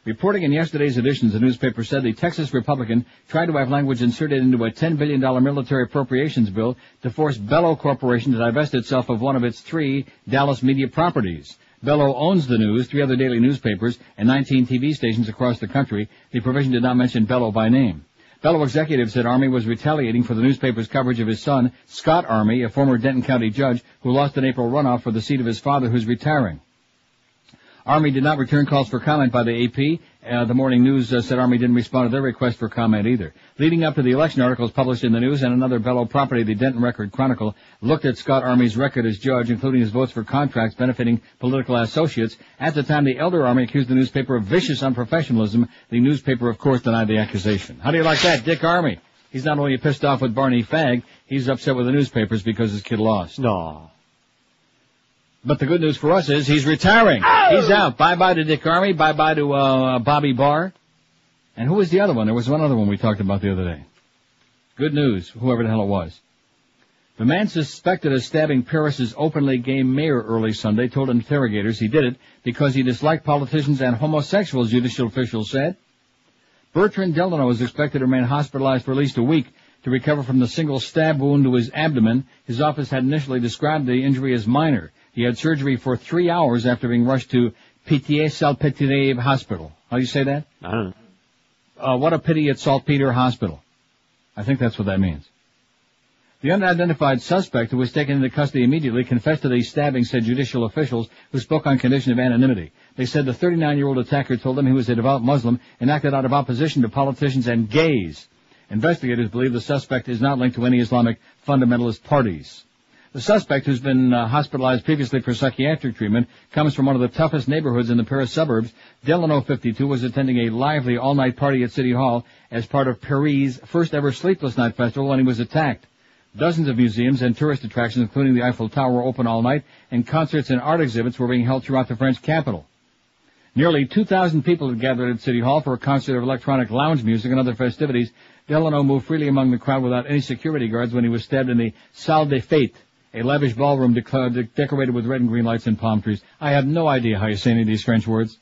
Reporting in yesterday's editions, the newspaper said the Texas Republican tried to have language inserted into a $10 billion military appropriations bill to force Bellow Corporation to divest itself of one of its 3 Dallas media properties. Bellow owns the News, 3 other daily newspapers, and 19 TV stations across the country. The provision did not mention Bellow by name. Bellow executives said Armey was retaliating for the newspaper's coverage of his son, Scott Armey, a former Denton County judge who lost an April runoff for the seat of his father who's retiring. Armey did not return calls for comment by the AP. The Morning News said Armey didn't respond to their request for comment either. Leading up to the election, articles published in the News and another Bellow property, the Denton Record Chronicle, looked at Scott Armey's record as judge, including his votes for contracts benefiting political associates. At the time, the elder Armey accused the newspaper of vicious unprofessionalism. The newspaper, of course, denied the accusation. How do you like that, Dick Armey? He's not only pissed off with Barney Fagg, he's upset with the newspapers because his kid lost. No. But the good news for us is he's retiring. Oh! He's out. Bye-bye to Dick Armey. Bye-bye to Bobby Barr. And who was the other one? There was one other one we talked about the other day. Good news, whoever the hell it was. The man suspected of stabbing Paris's openly gay mayor early Sunday told interrogators he did it because he disliked politicians and homosexuals, judicial officials said. Bertrand Delano is expected to remain hospitalized for at least a week to recover from the single stab wound to his abdomen. His office had initially described the injury as minor. He had surgery for 3 hours after being rushed to Pitié-Salpêtrière Hospital. How do you say that? I don't know. What a pity at Saltpeter Hospital. I think that's what that means. The unidentified suspect, who was taken into custody immediately, confessed to the stabbing, said judicial officials, who spoke on condition of anonymity. They said the 39-year-old attacker told them he was a devout Muslim and acted out of opposition to politicians and gays. Investigators believe the suspect is not linked to any Islamic fundamentalist parties. The suspect, who's been hospitalized previously for psychiatric treatment, comes from one of the toughest neighborhoods in the Paris suburbs. Delano, 52, was attending a lively all-night party at City Hall as part of Paris' first-ever Sleepless Night Festival when he was attacked. Dozens of museums and tourist attractions, including the Eiffel Tower, were open all night, and concerts and art exhibits were being held throughout the French capital. Nearly 2,000 people had gathered at City Hall for a concert of electronic lounge music and other festivities. Delano moved freely among the crowd without any security guards when he was stabbed in the Salle des Fêtes, a lavish ballroom decorated with red and green lights and palm trees. I have no idea how you say any of these French words.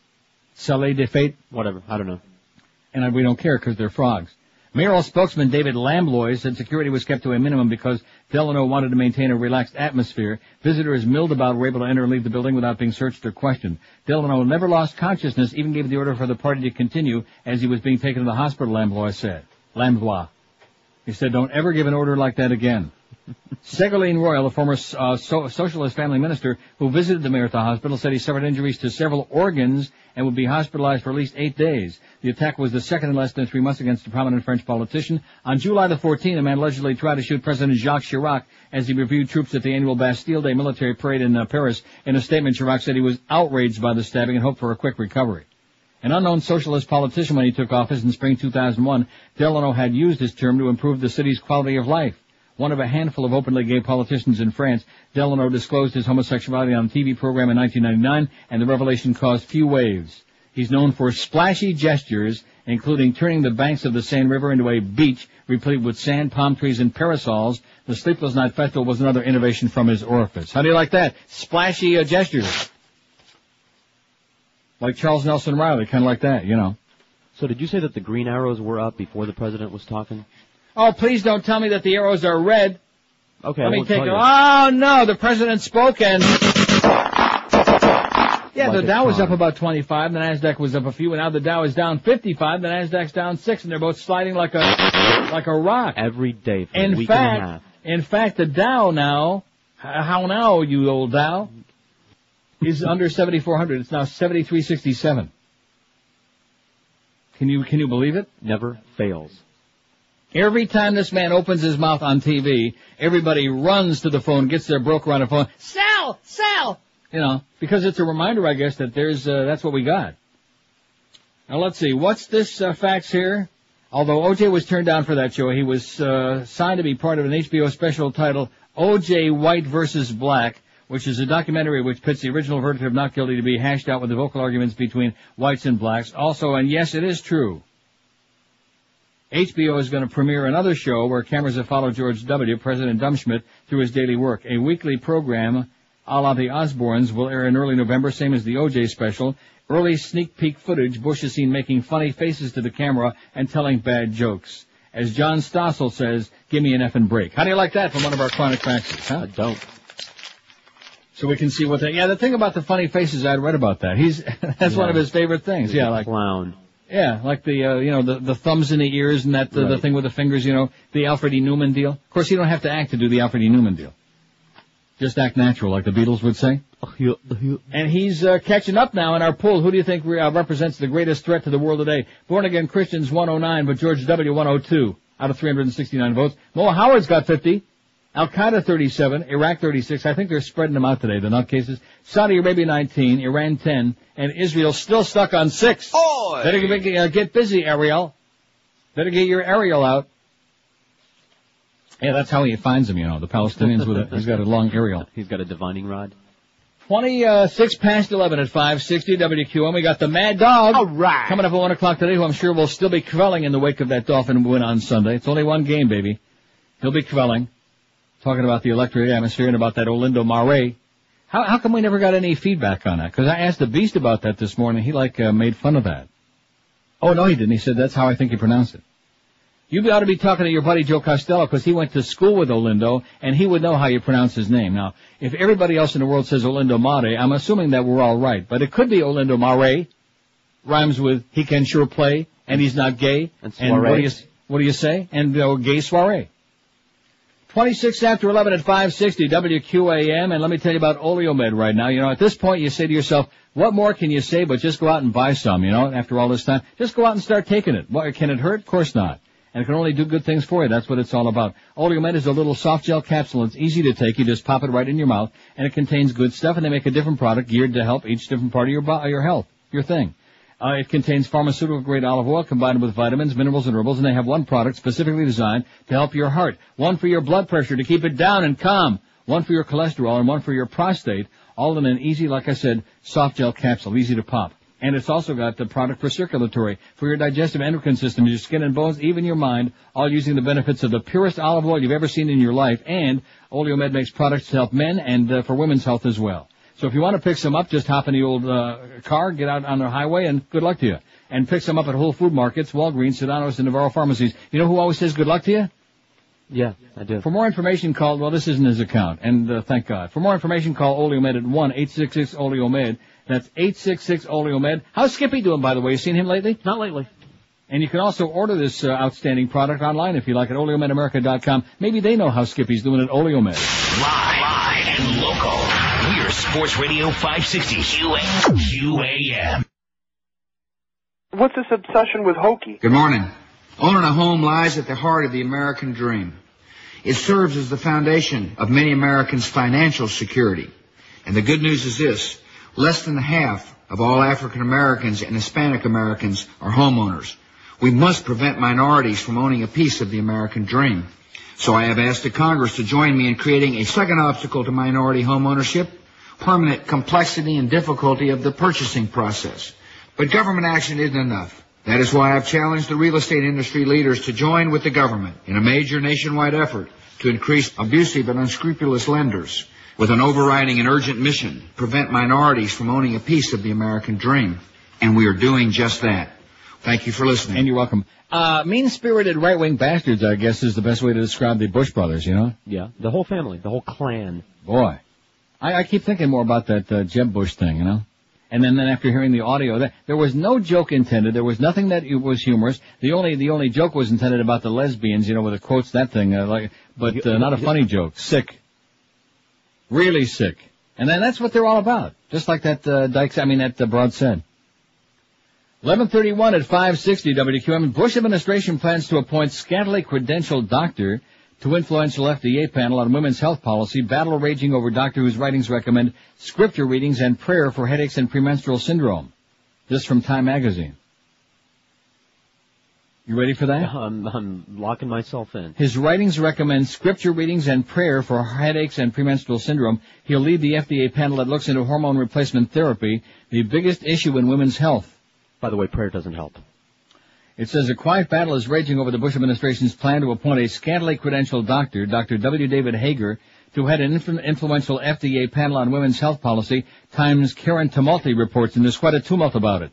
Salle des Fêtes? Whatever, I don't know. And we don't care because they're frogs. Mayoral spokesman David Lambloy said security was kept to a minimum because Delano wanted to maintain a relaxed atmosphere. Visitors milled about were able to enter and leave the building without being searched or questioned. Delano never lost consciousness, even gave the order for the party to continue as he was being taken to the hospital, Lambloy said. He said, don't ever give an order like that again. Ségolène Royal, a former socialist family minister who visited the mayor at the hospital, said he suffered injuries to several organs and would be hospitalized for at least 8 days. The attack was the second in less than 3 months against a prominent French politician. On July the 14th, a man allegedly tried to shoot President Jacques Chirac as he reviewed troops at the annual Bastille Day military parade in Paris. In a statement, Chirac said he was outraged by the stabbing and hoped for a quick recovery. An unknown socialist politician when he took office in spring 2001, Delano had used his term to improve the city's quality of life. One of a handful of openly gay politicians in France, Delano disclosed his homosexuality on a TV program in 1999, and the revelation caused few waves. He's known for splashy gestures, including turning the banks of the Seine River into a beach replete with sand, palm trees, and parasols. The Sleepless Night Festival was another innovation from his orifice. How do you like that? Splashy gestures. Like Charles Nelson Riley, kind of like that, you know. So did you say that the green arrows were up before the president was talking? Oh, please don't tell me that the arrows are red. Okay, Let me take it. Oh, no, the president spoke and... Yeah, the Dow was up about 25, the NASDAQ was up a few, and now the Dow is down 55, the NASDAQ's down 6, and they're both sliding like a rock. Every day for a week and a half. In fact, the Dow now, how now, you old Dow, is under 7,400. It's now 7,367. Can you believe it? Never fails. Every time this man opens his mouth on TV, everybody runs to the phone, gets their broker on the phone. Sell! Sell! You know, because it's a reminder, I guess, that that's what we got. Now let's see, what's this fax here? Although O.J. was turned down for that show, he was signed to be part of an HBO special titled O.J. White vs. Black, which is a documentary which pits the original verdict of not guilty to be hashed out with the vocal arguments between whites and blacks. Also, and yes, it is true, HBO is going to premiere another show where cameras have followed George W., President Dumbschmidt, through his daily work. A weekly program a la the Osbournes will air in early November, same as the O.J. special. Early sneak peek footage, Bush is seen making funny faces to the camera and telling bad jokes. As John Stossel says, give me an effing break. How do you like that from one of our chronic faxes, huh? I don't. So we can see what the thing about the funny faces, I'd read about that. That's one of his favorite things. He's a clown. Yeah, like the thumbs in the ears and that, the thing with the fingers, the Alfred E. Newman deal. Of course, you don't have to act to do the Alfred E. Newman deal. Just act natural, like the Beatles would say. And he's catching up now in our poll. Who do you think represents the greatest threat to the world today? Born Again Christians 109, but George W. 102 out of 369 votes. Mo Howard's got 50. Al-Qaeda 37, Iraq 36. I think they're spreading them out today, the nutcases. Saudi Arabia 19, Iran 10, and Israel still stuck on 6. Oy! Better get busy, Ariel. Better get your Ariel out. Yeah, that's how he finds them, the Palestinians with it. He's got a long aerial. He's got a divining rod. 26 past 11 at 560 WQM. We got the Mad Dog. All right. Coming up at 1 o'clock today, who I'm sure will still be quelling in the wake of that Dolphin win on Sunday. It's only one game, baby. He'll be quelling. Talking about the electric atmosphere and about that Olindo Mare. How come we never got any feedback on that? Because I asked the Beast about that this morning. He made fun of that. Oh, no, he didn't. He said, that's how I think you pronounce it. You ought to be talking to your buddy Joe Costello, because he went to school with Olindo, and he would know how you pronounce his name. Now, if everybody else in the world says Olindo Mare, I'm assuming that we're all right. But it could be Olindo Mare, rhymes with he can sure play, and he's not gay. And what do you say? And gay soiree. 26 after 11 at 560 WQAM, and let me tell you about Oleomed right now. At this point you say to yourself, what more can you say but just go out and buy some, after all this time? Just go out and start taking it. Can it hurt? Of course not. And it can only do good things for you. That's what it's all about. Oleomed is a little soft gel capsule. It's easy to take. You just pop it right in your mouth, and it contains good stuff, and they make a different product geared to help each different part of your health, your thing. It contains pharmaceutical-grade olive oil combined with vitamins, minerals, and herbals, and they have one product specifically designed to help your heart, one for your blood pressure to keep it down and calm, one for your cholesterol, and one for your prostate, all in an easy, like I said, soft gel capsule, easy to pop. And it's also got the product for circulatory, for your digestive endocrine system, your skin and bones, even your mind, all using the benefits of the purest olive oil you've ever seen in your life. And Oleomed makes products to help men and for women's health as well. So if you want to pick some up, just hop in the old car, get out on the highway, and good luck to you. And pick some up at Whole Food Markets, Walgreens, Sedanos, and Navarro Pharmacies. You know who always says good luck to you? Yeah, I do. For more information, call, well, this isn't his account, and thank God. For more information, call Oleomed at 1-866-OLEOMED. That's 866-OLEOMED. How's Skippy doing, by the way? You seen him lately? Not lately. And you can also order this outstanding product online if you like at OleomedAmerica.com. Maybe they know how Skippy's doing at Oleomed. Live and local. We're Sports Radio 560 QAM. What's this obsession with hokey? Good morning. Owning a home lies at the heart of the American dream. It serves as the foundation of many Americans' financial security. And the good news is this. Less than half of all African Americans and Hispanic Americans are homeowners. We must prevent minorities from owning a piece of the American dream. So I have asked the Congress to join me in creating a second obstacle to minority homeownership, permanent complexity and difficulty of the purchasing process. But government action isn't enough. That is why I've challenged the real estate industry leaders to join with the government in a major nationwide effort to increase abusive and unscrupulous lenders with an overriding and urgent mission, prevent minorities from owning a piece of the American dream. And we are doing just that. Thank you for listening. And you're welcome. Mean-spirited right-wing bastards, I guess, is the best way to describe the Bush brothers, you know? Yeah, the whole family, the whole clan. Boy. I keep thinking more about that Jeb Bush thing, you know? And then after hearing the audio, there was no joke intended. There was nothing that was humorous. The only joke was intended about the lesbians, you know, with the quotes, that thing, but not a funny joke. Sick. Really sick. And then that's what they're all about. Just like that that Broad said. 11:31 at 560 WQM. Bush administration plans to appoint scantily credentialed doctor to influential FDA panel on women's health policy, battle raging over doctor whose writings recommend scripture readings and prayer for headaches and premenstrual syndrome. This from Time Magazine. You ready for that? I'm locking myself in. His writings recommend scripture readings and prayer for headaches and premenstrual syndrome. He'll lead the FDA panel that looks into hormone replacement therapy, the biggest issue in women's health. By the way, prayer doesn't help. It says a quiet battle is raging over the Bush administration's plan to appoint a scantily credentialed doctor, Dr. W. David Hager, to head an influential FDA panel on women's health policy. Times' Karen Tumulty reports, and there's quite a tumult about it.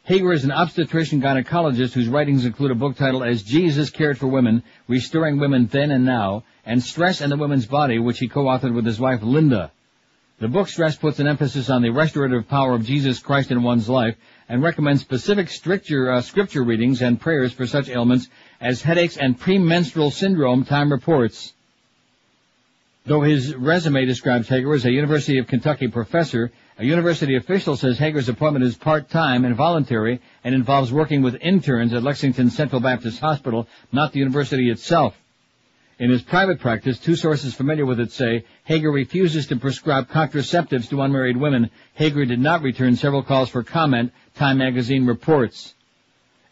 Hager is an obstetrician gynecologist whose writings include a book titled As Jesus Cared for Women, Restoring Women Then and Now, and Stress and the Woman's Body, which he co-authored with his wife Linda. The book Stress puts an emphasis on the restorative power of Jesus Christ in one's life and recommends specific scripture readings and prayers for such ailments as headaches and premenstrual syndrome, Time reports. Though his resume describes Hager as a University of Kentucky professor, a university official says Hager's appointment is part-time and voluntary and involves working with interns at Lexington Central Baptist Hospital, not the university itself. In his private practice, two sources familiar with it say Hager refuses to prescribe contraceptives to unmarried women. Hager did not return several calls for comment, Time Magazine reports.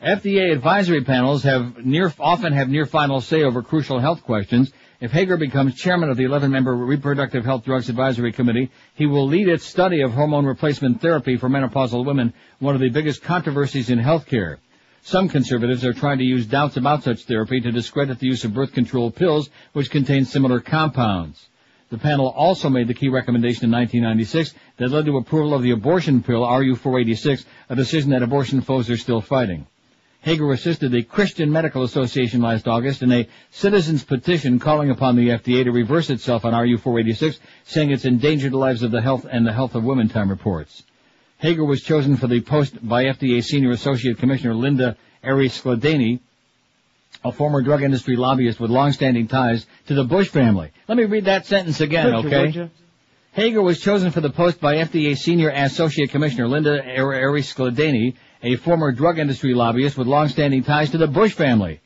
FDA advisory panels often have near final say over crucial health questions. If Hager becomes chairman of the 11-member Reproductive Health Drugs Advisory Committee, he will lead its study of hormone replacement therapy for menopausal women, one of the biggest controversies in healthcare. Some conservatives are trying to use doubts about such therapy to discredit the use of birth control pills, which contain similar compounds. The panel also made the key recommendation in 1996 that led to approval of the abortion pill, RU-486, a decision that abortion foes are still fighting. Hager assisted the Christian Medical Association last August in a citizens' petition calling upon the FDA to reverse itself on RU-486, saying it's endangered the lives of the health of women, Time reports. Hager was chosen for the post by FDA Senior Associate Commissioner Linda Ari-Skladany, a former drug industry lobbyist with long-standing ties to the Bush family. Let me read that sentence again, okay? Hager was chosen for the post by FDA Senior Associate Commissioner Linda Ari-Skladany, a former drug industry lobbyist with long-standing ties to the Bush family.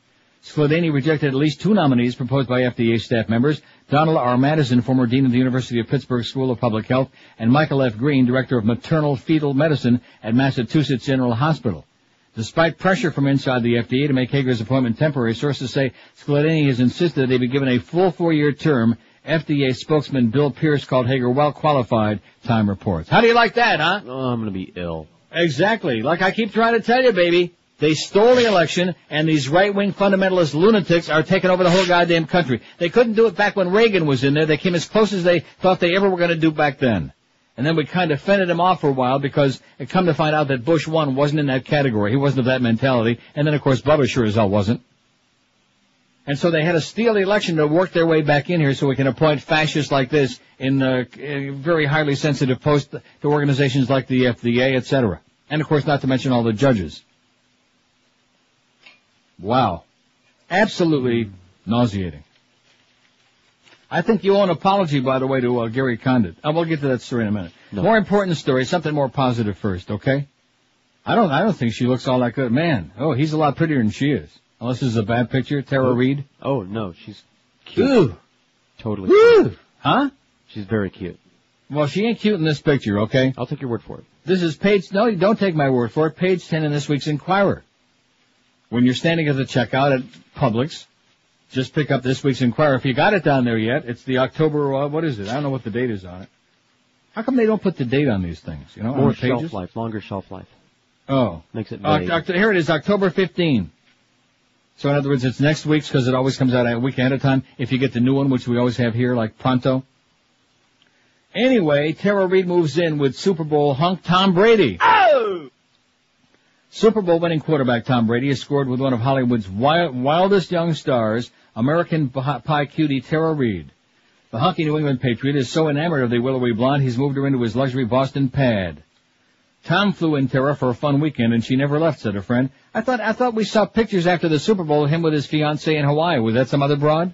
Skladany rejected at least 2 nominees proposed by FDA staff members, Donald R. Madison, former dean of the University of Pittsburgh School of Public Health, and Michael F. Green, director of maternal fetal medicine at Massachusetts General Hospital. Despite pressure from inside the FDA to make Hager's appointment temporary, sources say Skladany has insisted that he be given a full 4-year term. FDA spokesman Bill Pierce called Hager well qualified, Time reports. How do you like that, huh? Oh, I'm going to be ill. Exactly. Like I keep trying to tell you, baby. They stole the election, and these right-wing fundamentalist lunatics are taking over the whole goddamn country. They couldn't do it back when Reagan was in there. They came as close as they thought they ever were going to do back then. And then we kind of fended him off for a while because it come to find out that Bush 1 wasn't in that category. He wasn't of that mentality. And then, of course, Bubba sure as hell wasn't. And so they had to steal the election to work their way back in here so we can appoint fascists like this in very highly sensitive posts to organizations like the FDA, etc. And, of course, not to mention all the judges. Wow. Absolutely nauseating. I think you owe an apology, by the way, to Gary Condit. We'll get to that story in a minute. No. More important story, something more positive first, okay? I don't think she looks all that good. Man, he's a lot prettier than she is. Unless this is a bad picture. Tara Reid. Oh, no, she's cute. Ooh. Totally Woo. cute. Huh? She's very cute. Well, she ain't cute in this picture, okay? I'll take your word for it. This is no, you don't take my word for it. Page 10 in this week's Inquirer. When you're standing at the checkout at Publix, just pick up this week's Inquirer. If you got it down there yet, it's the October, what is it? I don't know what the date is on it. How come they don't put the date on these things? You know, more shelf life, longer shelf life. Oh. Makes it vague. Here it is, October 15. So in other words, it's next week's because it always comes out a week ahead of time. If you get the new one, which we always have here, like pronto. Anyway, Tara Reid moves in with Super Bowl hunk Tom Brady. Oh! Super Bowl winning quarterback Tom Brady has scored with one of Hollywood's wildest young stars, American Pie cutie Tara Reid. The hunky New England Patriot is so enamored of the willowy blonde, he's moved her into his luxury Boston pad. Tom flew in Tara for a fun weekend, and she never left, said a friend. I thought we saw pictures after the Super Bowl of him with his fiancée in Hawaii. Was that some other broad?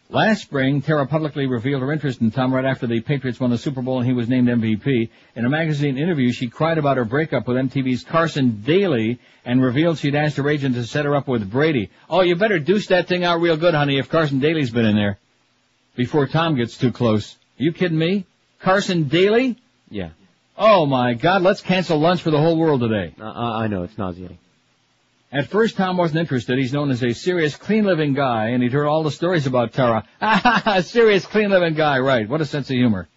Last spring, Tara publicly revealed her interest in Tom right after the Patriots won the Super Bowl and he was named MVP. In a magazine interview, she cried about her breakup with MTV's Carson Daly and revealed she'd asked her agent to set her up with Brady. Oh, you better deuce that thing out real good, honey, if Carson Daly's been in there. Before Tom gets too close. Are you kidding me? Carson Daly? Yeah. Oh, my God, let's cancel lunch for the whole world today. I know, it's nauseating. At first, Tom wasn't interested. He's known as a serious, clean-living guy, and he'd heard all the stories about Tara. Serious, clean-living guy, right. What a sense of humor.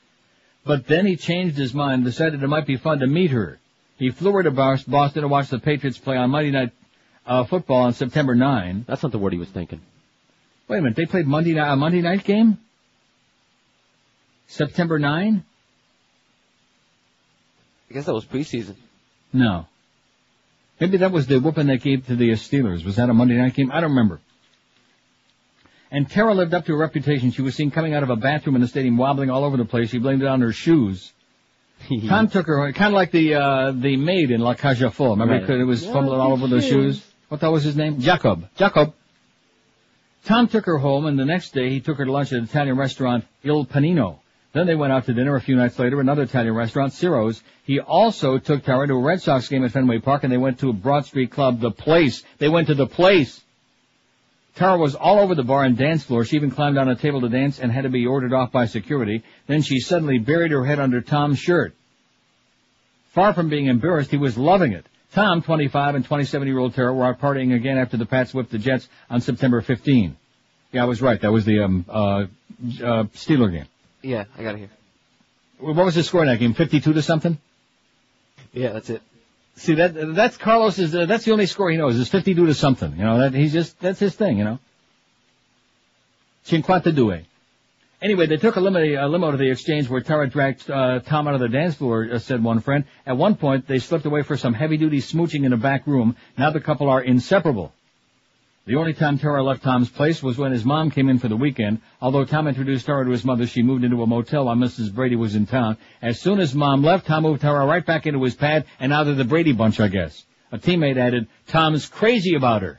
But then he changed his mind and decided it might be fun to meet her. He flew her to Boston to watch the Patriots play on Monday Night Football on September 9. That's not the word he was thinking. Wait a minute, they played a Monday night game? September 9? I guess that was preseason. No. Maybe that was the whooping they gave to the Steelers. Was that a Monday night game? I don't remember. And Tara lived up to her reputation. She was seen coming out of a bathroom in the stadium wobbling all over the place. She blamed it on her shoes. Tom took her, kind of like the maid in La Cage aux Folles. Remember, it was fumbling all over the shoes? What that was his name? Jacob. Tom took her home, and the next day he took her to lunch at the Italian restaurant Il Panino. Then they went out to dinner a few nights later, another Italian restaurant, Ciro's. He also took Tara to a Red Sox game at Fenway Park, and they went to a Broad Street club, The Place. They went to The Place. Tara was all over the bar and dance floor. She even climbed on a table to dance and had to be ordered off by security. Then she suddenly buried her head under Tom's shirt. Far from being embarrassed, he was loving it. Tom, 25, and 27-year-old Tara were out partying again after the Pats whipped the Jets on September 15. Yeah, I was right. That was the Steeler game. Yeah, I got it here. What was the score in that game? 52 to something? Yeah, that's it. See, that's Carlos's, that's the only score he knows, is 52 to something. You know, that's his thing, you know. Cinquanta due. Anyway, they took a limo to the exchange where Tara dragged, Tom out of the dance floor, said one friend. At one point, they slipped away for some heavy-duty smooching in a back room. Now the couple are inseparable. The only time Tara left Tom's place was when his mom came in for the weekend. Although Tom introduced Tara to his mother, she moved into a motel while Mrs. Brady was in town. As soon as Mom left, Tom moved Tara right back into his pad, and now they're the Brady bunch, I guess. A teammate added, Tom's crazy about her.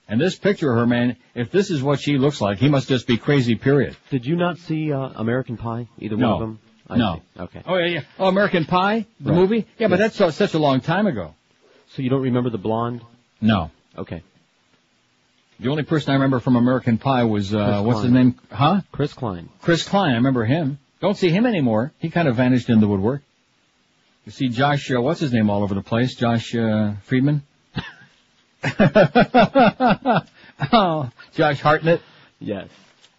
And this picture of her, man, if this is what she looks like, he must just be crazy, period. Did you not see American Pie, either one of them? No. Okay. Oh, yeah. Oh, American Pie, the movie? Yeah, but that's such a long time ago. So you don't remember the blonde? No. Okay. The only person I remember from American Pie was, what's his name? Huh? Chris Klein. Chris Klein, I remember him. Don't see him anymore. He kind of vanished in the woodwork. You see Josh, what's his name all over the place? Josh, Friedman? Oh, Josh Hartnett? Yes.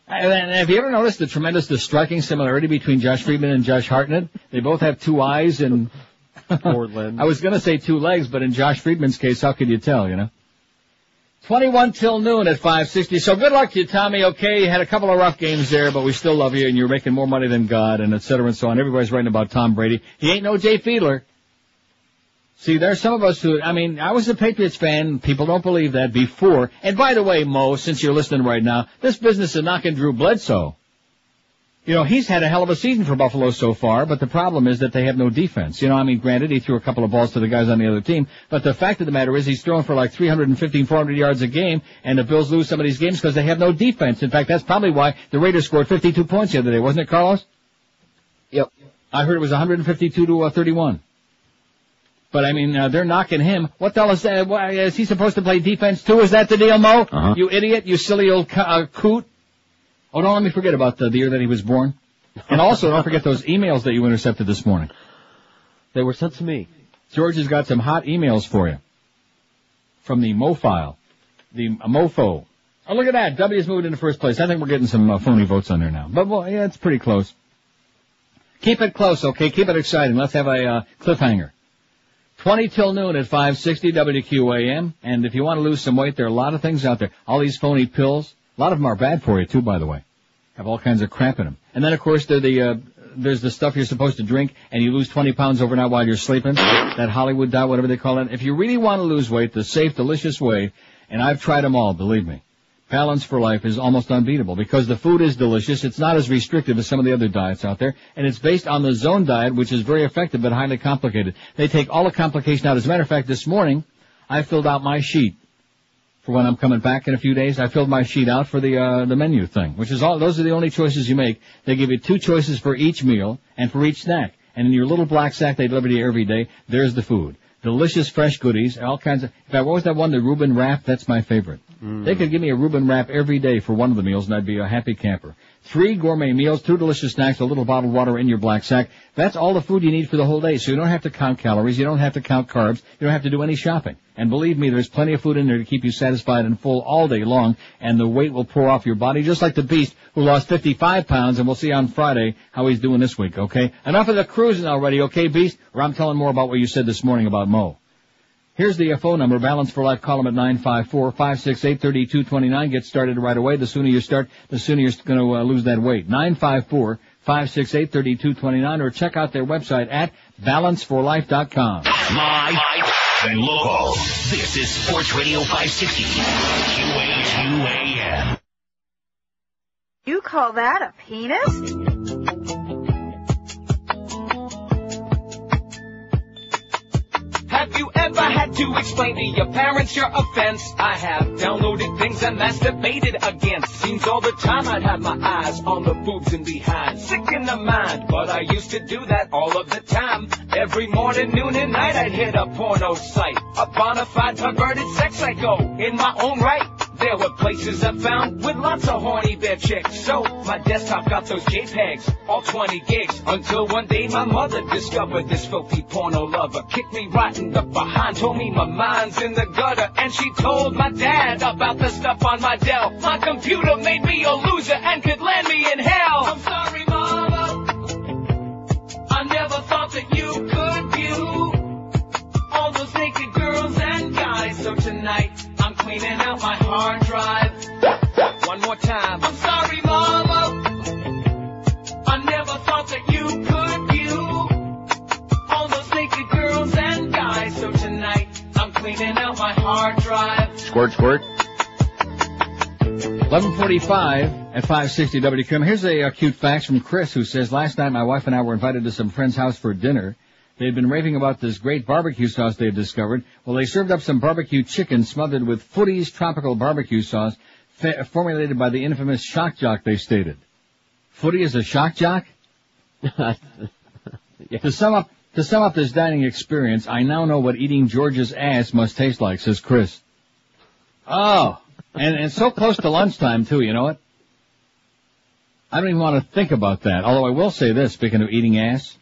And have you ever noticed the striking similarity between Josh Friedman and Josh Hartnett? They both have 2 eyes and 4 limbs. I was going to say 2 legs, but in Josh Friedman's case, how could you tell, 21 till noon at 560. So good luck to you, Tommy. Okay, you had a couple of rough games there, but we still love you, and you're making more money than God, and et cetera and so on. Everybody's writing about Tom Brady. He ain't no Jay Fiedler. See, there's some of us who, I was a Patriots fan. People don't believe that before. And by the way, Mo, since you're listening right now, this business of knocking Drew Bledsoe, he's had a hell of a season for Buffalo so far, but the problem is that they have no defense. Granted, he threw a couple of balls to the guys on the other team, but the fact of the matter is he's throwing for like 315, 400 yards a game, and the Bills lose some of these games because they have no defense. In fact, that's probably why the Raiders scored 52 points the other day, wasn't it, Carlos? Yep. I heard it was 152 to 31. But they're knocking him. What the hell is that? Is he supposed to play defense too? Is that the deal, Mo? Uh-huh. You idiot, you silly old coot. Oh, don't let me forget about the year that he was born. And also, don't forget those emails that you intercepted this morning. They were sent to me. George has got some hot emails for you. From the Mo-file. The Mofo. Oh, look at that. W's moved into first place. I think we're getting some phony votes on there now. But, well, yeah, it's pretty close. Keep it close, okay? Keep it exciting. Let's have a cliffhanger. 20 till noon at 560 WQAM. And if you want to lose some weight, there are a lot of things out there. All these phony pills. A lot of them are bad for you, too, by the way. Have all kinds of crap in them. And then, of course, there's the stuff you're supposed to drink, and you lose 20 pounds overnight while you're sleeping. That Hollywood diet, whatever they call it. If you really want to lose weight, the safe, delicious way, and I've tried them all, believe me, Balance for Life is almost unbeatable because the food is delicious. It's not as restrictive as some of the other diets out there, and it's based on the Zone diet, which is very effective but highly complicated. They take all the complication out. As a matter of fact, this morning, I filled out my sheet. For when I'm coming back in a few days, I filled my sheet out for the menu thing, which is those are the only choices you make. They give you 2 choices for each meal and for each snack. And in your little black sack they deliver to you every day, there's the food. Delicious fresh goodies, all kinds of, in fact, what was that one, the Reuben wrap? That's my favorite. They could give me a Reuben wrap every day for one of the meals and I'd be a happy camper. 3 gourmet meals, 2 delicious snacks, a little bottled water in your black sack. That's all the food you need for the whole day. So you don't have to count calories, you don't have to count carbs, you don't have to do any shopping. And believe me, there's plenty of food in there to keep you satisfied and full all day long, and the weight will pour off your body, just like the Beast, who lost 55 pounds, and we'll see on Friday how he's doing this week, okay? Enough of the cruising already, okay, Beast? Or I'm telling more about what you said this morning about Mo. Here's the phone number, Balance for Life, call him at 954-568-3229. Get started right away. The sooner you start, the sooner you're going to lose that weight. 954-568-3229, or check out their website at balanceforlife.com. Live and local. This is Sports Radio 560. QAM. You call that a penis? Have you ever had to explain to your parents your offense? I have downloaded things and masturbated against. Seems all the time I'd have my eyes on the boobs and behind. Sick in the mind, but I used to do that all of the time. Every morning, noon, and night I'd hit a porno site. A bona fide perverted sex psycho in my own right. There were places I found with lots of horny bare chicks. So my desktop got those JPEGs, all 20 gigs. Until one day my mother discovered this filthy porno lover. Kicked me right in the behind, told me my mind's in the gutter. And she told my dad about the stuff on my Dell. My computer made me a loser and could land me in hell. I'm sorry, Mama. I never thought that you could view all those naked girls and guys. So tonight I'm cleaning out my hard drive. One more time. I'm sorry, Mama. I never thought that you could view all those naked girls and guys. So tonight I'm cleaning out my hard drive. Squirt, squirt. 11:45 at 560 WQM. Here's a cute fax from Chris, who says, last night my wife and I were invited to some friend's house for dinner. They had been raving about this great barbecue sauce they had discovered. Well, they served up some barbecue chicken smothered with Footy's tropical barbecue sauce, formulated by the infamous shock jock, they stated. Footy is a shock jock? Yeah. To sum up this dining experience, I now know what eating George's ass must taste like, says Chris. Oh. And so close to lunchtime, too, you know what? I don't even want to think about that. Although I will say this, speaking of eating ass,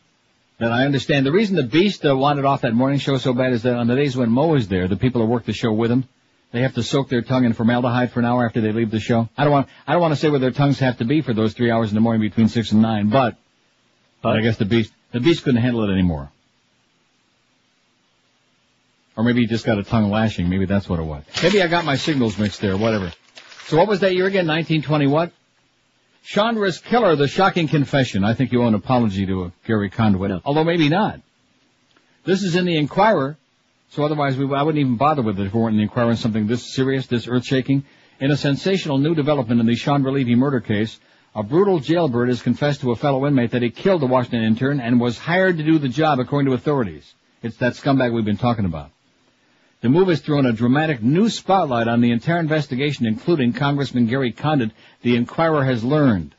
that I understand. The reason the Beast wanted off that morning show so bad is that on the days when Mo is there, the people who work the show with him, they have to soak their tongue in formaldehyde for an hour after they leave the show. I don't want to say where their tongues have to be for those 3 hours in the morning between 6 and 9, but I guess the Beast couldn't handle it anymore. Or maybe he just got a tongue lashing. Maybe that's what it was. Maybe I got my signals mixed there, whatever. So what was that year again? 1920 what? Chandra's Killer, the shocking confession. I think you owe an apology to Gary Conduit, although maybe not. This is in the Inquirer, so otherwise I wouldn't even bother with it if we weren't in the Inquirer on something this serious, this earth-shaking. In a sensational new development in the Chandra Levy murder case, a brutal jailbird has confessed to a fellow inmate that he killed the Washington intern and was hired to do the job, according to authorities. It's that scumbag we've been talking about. The move has thrown a dramatic new spotlight on the entire investigation, including Congressman Gary Condit, the Inquirer has learned.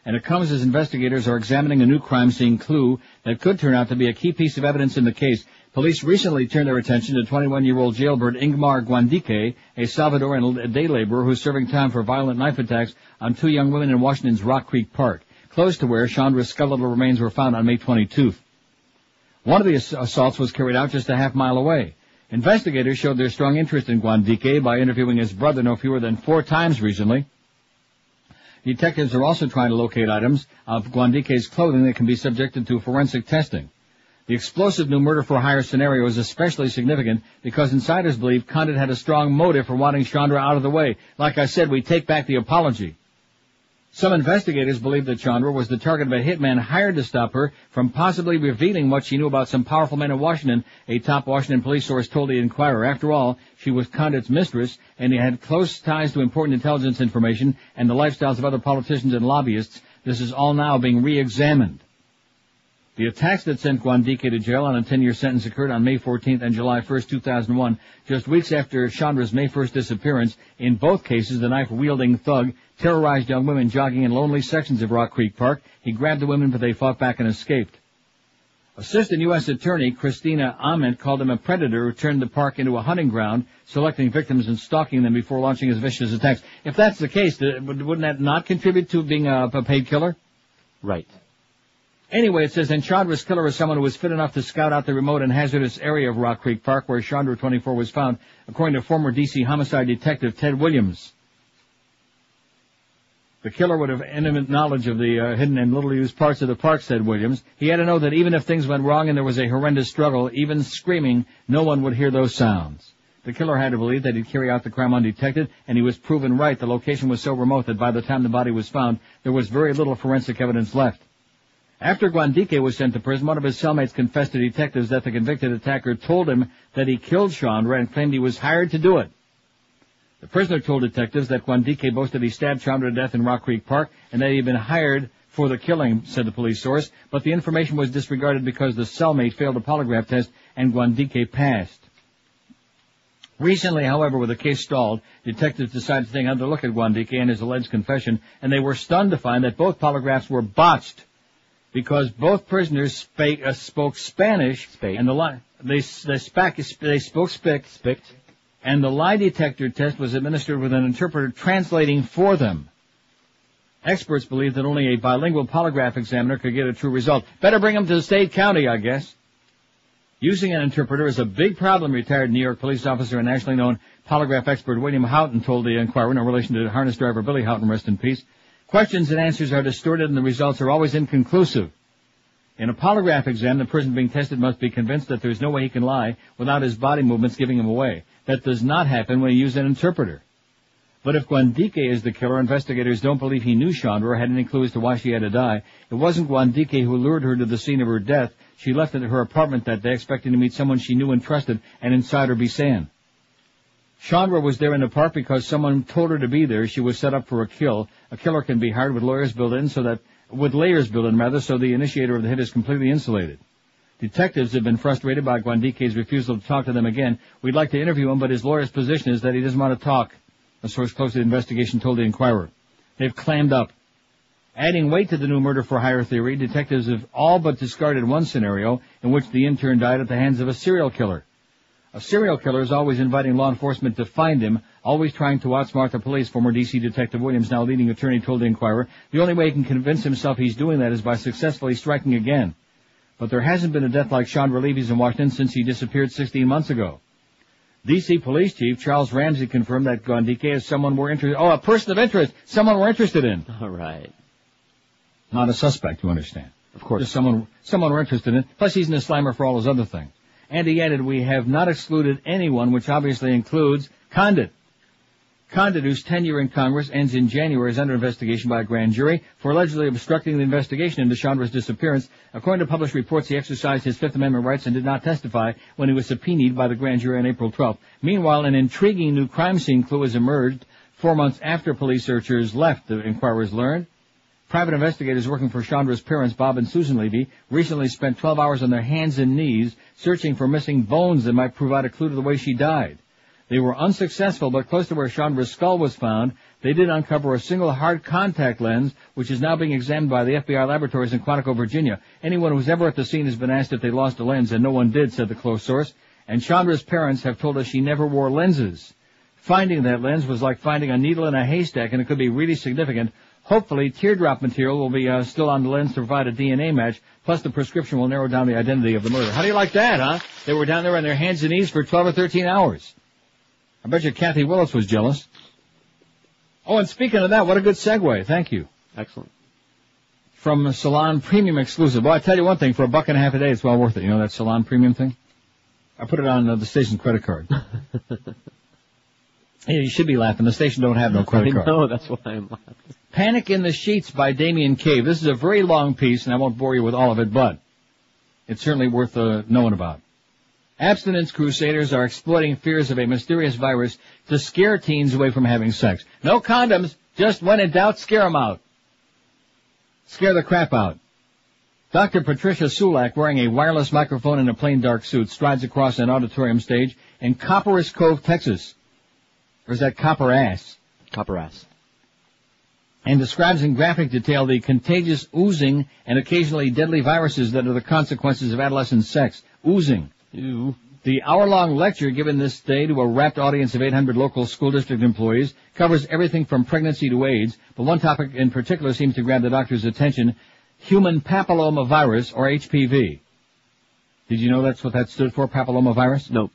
And it comes as investigators are examining a new crime scene clue that could turn out to be a key piece of evidence in the case. Police recently turned their attention to 21-year-old jailbird Ingmar Guandique, a Salvadoran day laborer who's serving time for violent knife attacks on 2 young women in Washington's Rock Creek Park, close to where Chandra's skeletal remains were found on May 22nd. One of the assaults was carried out just a half mile away. Investigators showed their strong interest in Guandique by interviewing his brother no fewer than 4 times recently. Detectives are also trying to locate items of Guandique's clothing that can be subjected to forensic testing. The explosive new murder-for-hire scenario is especially significant because insiders believe Condit had a strong motive for wanting Chandra out of the way. Like I said, we take back the apology. Some investigators believe that Chandra was the target of a hitman hired to stop her from possibly revealing what she knew about some powerful men in Washington, a top Washington police source told the Inquirer. After all, she was Condit's mistress, and he had close ties to important intelligence information and the lifestyles of other politicians and lobbyists. This is all now being re-examined. The attacks that sent Guandique to jail on a 10-year sentence occurred on May 14th and July 1st, 2001, just weeks after Chandra's May 1st disappearance. In both cases, the knife-wielding thug terrorized young women jogging in lonely sections of Rock Creek Park. He grabbed the women, but they fought back and escaped. Assistant U.S. Attorney Christina Ament called him a predator who turned the park into a hunting ground, selecting victims and stalking them before launching his vicious attacks. If that's the case, wouldn't that not contribute to being a paid killer? Right. Anyway, it says, and Chandra's killer is someone who was fit enough to scout out the remote and hazardous area of Rock Creek Park where Chandra 24 was found, according to former D.C. homicide detective Ted Williams. The killer would have intimate knowledge of the hidden and little-used parts of the park, said Williams. He had to know that even if things went wrong and there was a horrendous struggle, even screaming, no one would hear those sounds. The killer had to believe that he'd carry out the crime undetected, and he was proven right. The location was so remote that by the time the body was found, there was very little forensic evidence left. After Guandique was sent to prison, one of his cellmates confessed to detectives that the convicted attacker told him that he killed Chandra and claimed he was hired to do it. The prisoner told detectives that Guandique boasted he stabbed Chandra to death in Rock Creek Park and that he had been hired for the killing, said the police source, but the information was disregarded because the cellmate failed a polygraph test and Guandique passed. Recently, however, with the case stalled, detectives decided to take another look at Guandique and his alleged confession, and they were stunned to find that both polygraphs were botched. Because both prisoners spoke Spanish, and they spoke Spic, and the lie detector test was administered with an interpreter translating for them. Experts believe that only a bilingual polygraph examiner could get a true result. Better bring them to the state county, I guess. Using an interpreter is a big problem, retired New York police officer and nationally known polygraph expert William Houghton told the Inquirer in relation to harness driver Billy Houghton, rest in peace. Questions and answers are distorted and the results are always inconclusive. In a polygraph exam, the person being tested must be convinced that there's no way he can lie without his body movements giving him away. That does not happen when you use an interpreter. But if Guandique is the killer, investigators don't believe he knew Chandra or had any clue as to why she had to die. It wasn't Guandique who lured her to the scene of her death. She left at her apartment that day expecting to meet someone she knew and trusted, and inside her be San. Chandra was there in the park because someone told her to be there. She was set up for a kill. A killer can be hired with layers built in so the initiator of the hit is completely insulated. Detectives have been frustrated by Guandique's refusal to talk to them again. We'd like to interview him, but his lawyer's position is that he doesn't want to talk, a source close to the investigation told the Inquirer. They've clammed up. Adding weight to the new murder-for-hire theory, detectives have all but discarded one scenario in which the intern died at the hands of a serial killer. A serial killer is always inviting law enforcement to find him, always trying to outsmart the police, former D.C. Detective Williams, now leading attorney, told the Inquirer. The only way he can convince himself he's doing that is by successfully striking again. But there hasn't been a death like Chandra Levy's in Washington since he disappeared 16 months ago. D.C. Police Chief Charles Ramsey confirmed that Gondike is someone we're interested. Oh, a person of interest, someone we're interested in. All right. Not a suspect, you understand. Of course. Just someone we're interested in. Plus, he's an Islamer for all his other things. And he added, we have not excluded anyone, which obviously includes Condit. Condit, whose tenure in Congress ends in January, is under investigation by a grand jury for allegedly obstructing the investigation into Chandra's disappearance. According to published reports, he exercised his Fifth Amendment rights and did not testify when he was subpoenaed by the grand jury on April 12th. Meanwhile, an intriguing new crime scene clue has emerged 4 months after police searchers left, the Inquirers learned. Private investigators working for Chandra's parents, Bob and Susan Levy, recently spent 12 hours on their hands and knees searching for missing bones that might provide a clue to the way she died. They were unsuccessful, but close to where Chandra's skull was found, they did uncover a single hard contact lens, which is now being examined by the FBI laboratories in Quantico, Virginia. Anyone who's ever at the scene has been asked if they lost a lens, and no one did, said the close source. And Chandra's parents have told us she never wore lenses. Finding that lens was like finding a needle in a haystack, and it could be really significant. Hopefully, teardrop material will be still on the lens to provide a DNA match, plus the prescription will narrow down the identity of the murderer. How do you like that, huh? They were down there on their hands and knees for 12 or 13 hours. I bet you Kathy Willis was jealous. Oh, and speaking of that, what a good segue. Thank you. Excellent. From Salon Premium Exclusive. Well, I tell you one thing, for $1.50 a day, it's well worth it. You know that Salon Premium thing? I put it on the station's credit card. Yeah, you should be laughing. The station don't have no credit card. No, that's why I'm laughing. Panic in the Sheets by Damien Cave. This is a very long piece, and I won't bore you with all of it, but it's certainly worth knowing about. Abstinence crusaders are exploiting fears of a mysterious virus to scare teens away from having sex. No condoms, just when in doubt, scare them out. Scare the crap out. Dr. Patricia Sulak, wearing a wireless microphone and a plain dark suit, strides across an auditorium stage in Copperas Cove, Texas. Or is that Copper Ass? Copper Ass. And describes in graphic detail the contagious oozing and occasionally deadly viruses that are the consequences of adolescent sex. Oozing. Ew. The hour-long lecture given this day to a rapt audience of 800 local school district employees covers everything from pregnancy to AIDS, but one topic in particular seems to grab the doctor's attention, human papillomavirus, or HPV. Did you know that's what that stood for, papillomavirus? No.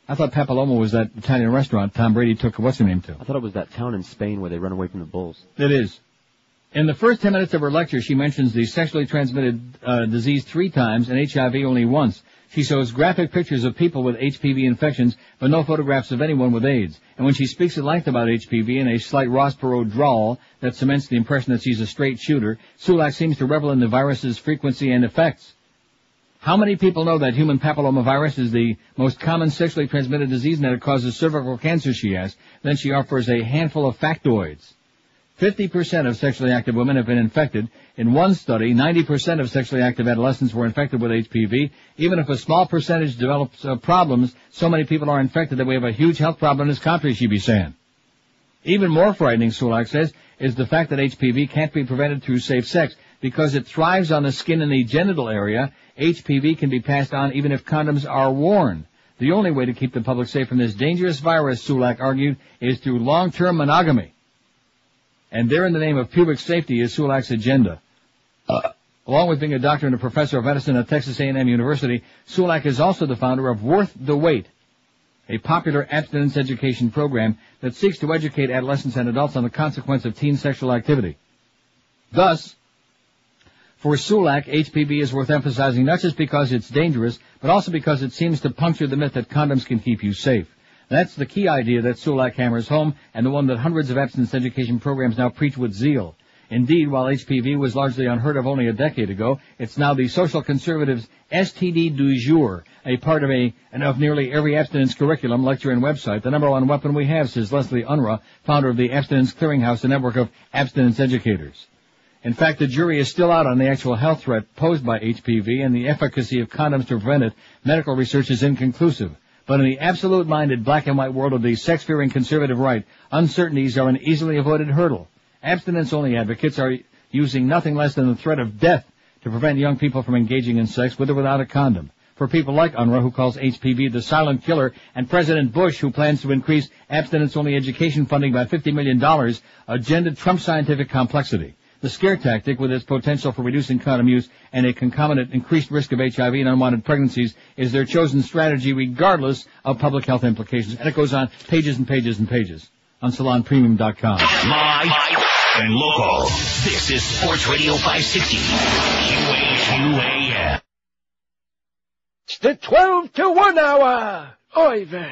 I thought Papilloma was that Italian restaurant Tom Brady took what's her name to. I thought it was that town in Spain where they run away from the bulls. It is. In the first 10 minutes of her lecture, she mentions the sexually transmitted disease 3 times and HIV only once. She shows graphic pictures of people with HPV infections, but no photographs of anyone with AIDS. And when she speaks at length about HPV in a slight Ross Perot drawl that cements the impression that she's a straight shooter, Sulak seems to revel in the virus's frequency and effects. How many people know that human papillomavirus is the most common sexually transmitted disease and that it causes cervical cancer, she asks. Then she offers a handful of factoids. 50% of sexually active women have been infected. In one study, 90% of sexually active adolescents were infected with HPV. Even if a small percentage develops problems, so many people are infected that we have a huge health problem in this country, she'd be saying. Even more frightening, Sulak says, is the fact that HPV can't be prevented through safe sex. Because it thrives on the skin in the genital area, HPV can be passed on even if condoms are worn. The only way to keep the public safe from this dangerous virus, Sulak argued, is through long-term monogamy. And there in the name of pubic safety is Sulak's agenda. Along with being a doctor and a professor of medicine at Texas A&M University, Sulak is also the founder of Worth the Wait, a popular abstinence education program that seeks to educate adolescents and adults on the consequence of teen sexual activity. Thus, for Sulak, HPV is worth emphasizing not just because it's dangerous, but also because it seems to puncture the myth that condoms can keep you safe. That's the key idea that Sulak hammers home, and the one that hundreds of abstinence education programs now preach with zeal. Indeed, while HPV was largely unheard of only a decade ago, it's now the social conservatives' STD du jour, a part of nearly every abstinence curriculum, lecture, and website. The number one weapon we have, says Leslie Unruh, founder of the Abstinence Clearinghouse, a network of abstinence educators. In fact, the jury is still out on the actual health threat posed by HPV, and the efficacy of condoms to prevent it. Medical research is inconclusive. But in the absolute-minded black and white world of the sex-fearing conservative right, uncertainties are an easily avoided hurdle. Abstinence-only advocates are using nothing less than the threat of death to prevent young people from engaging in sex with or without a condom. for people like UNRWA, who calls HPV the silent killer, and President Bush, who plans to increase abstinence-only education funding by $50 million, agenda Trump scientific complexity. The scare tactic, with its potential for reducing condom use and a concomitant increased risk of HIV and unwanted pregnancies, is their chosen strategy regardless of public health implications. And it goes on pages and pages and pages on SalonPremium.com. Live and local. This is Sports Radio 560. QAM. It's the 12 to 1 hour. Oy vey.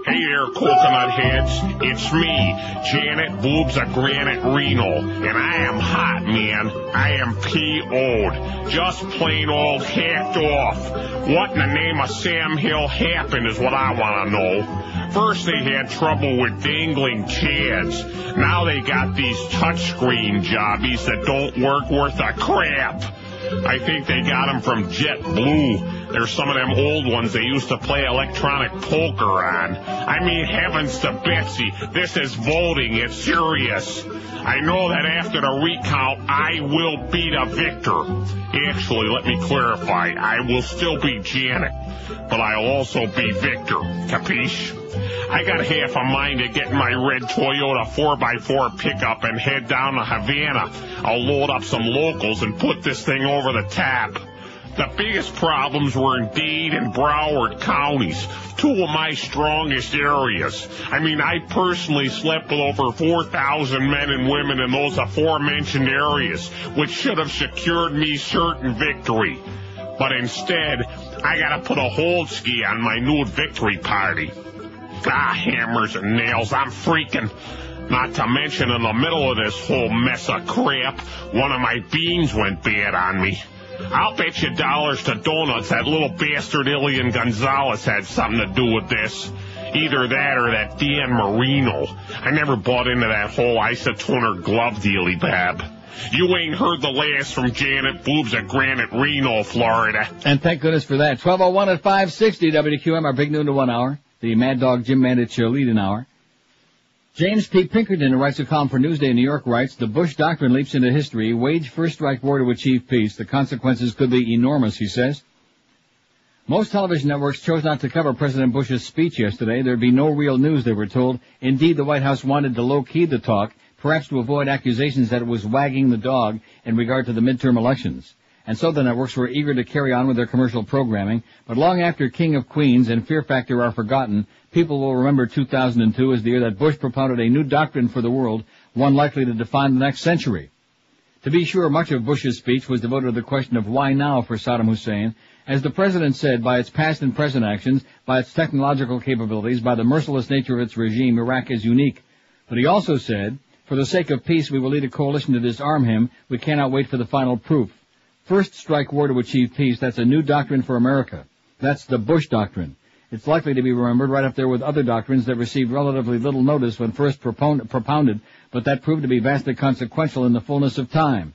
Hey there, coconut heads. It's me, Janet Boobs of Granite Reno, and I am hot, man. I am P.O.'d. Just plain old hacked off. What in the name of Sam Hill happened is what I want to know. First they had trouble with dangling chads. Now they got these touchscreen jobbies that don't work worth a crap. I think they got them from JetBlue. There's some of them old ones they used to play electronic poker on. I mean, heavens to Betsy, this is voting. It's serious. I know that after the recount, I will be the victor. Actually, let me clarify. I will still be Janet, but I'll also be Victor. Capiche? I got half a mind to get in my red Toyota 4x4 pickup and head down to Havana. I'll load up some locals and put this thing over the top. The biggest problems were in Dade and Broward counties, two of my strongest areas. I mean, I personally slept with over 4,000 men and women in those aforementioned areas, which should have secured me certain victory. But instead, I gotta put a hold ski on my nude victory party. Ah, hammers and nails, I'm freaking. Not to mention, in the middle of this whole mess of crap, one of my beans went bad on me. I'll bet you dollars to donuts that little bastard Ilian Gonzalez had something to do with this. Either that or that Dan Marino. I never bought into that whole isotoner glove dealy, Bab. You ain't heard the last from Janet Boobs at Granite Reno, Florida. And thank goodness for that. 12:01 at 560 WQM, our big noon to 1 hour. The Mad Dog Jim Mandich lead-in hour. James P. Pinkerton, who writes a column for Newsday in New York, writes, the Bush Doctrine leaps into history. Wage first strike war to achieve peace. The consequences could be enormous, he says. Most television networks chose not to cover President Bush's speech yesterday. There'd be no real news, they were told. Indeed, the White House wanted to low-key the talk, perhaps to avoid accusations that it was wagging the dog in regard to the midterm elections. And so the networks were eager to carry on with their commercial programming. But long after King of Queens and Fear Factor are forgotten, people will remember 2002 as the year that Bush propounded a new doctrine for the world, one likely to define the next century. To be sure, much of Bush's speech was devoted to the question of why now for Saddam Hussein. As the president said, by its past and present actions, by its technological capabilities, by the merciless nature of its regime, Iraq is unique. But he also said, for the sake of peace, we will lead a coalition to disarm him. We cannot wait for the final proof. First strike war to achieve peace, that's a new doctrine for America. That's the Bush Doctrine. It's likely to be remembered right up there with other doctrines that received relatively little notice when first propounded, but that proved to be vastly consequential in the fullness of time.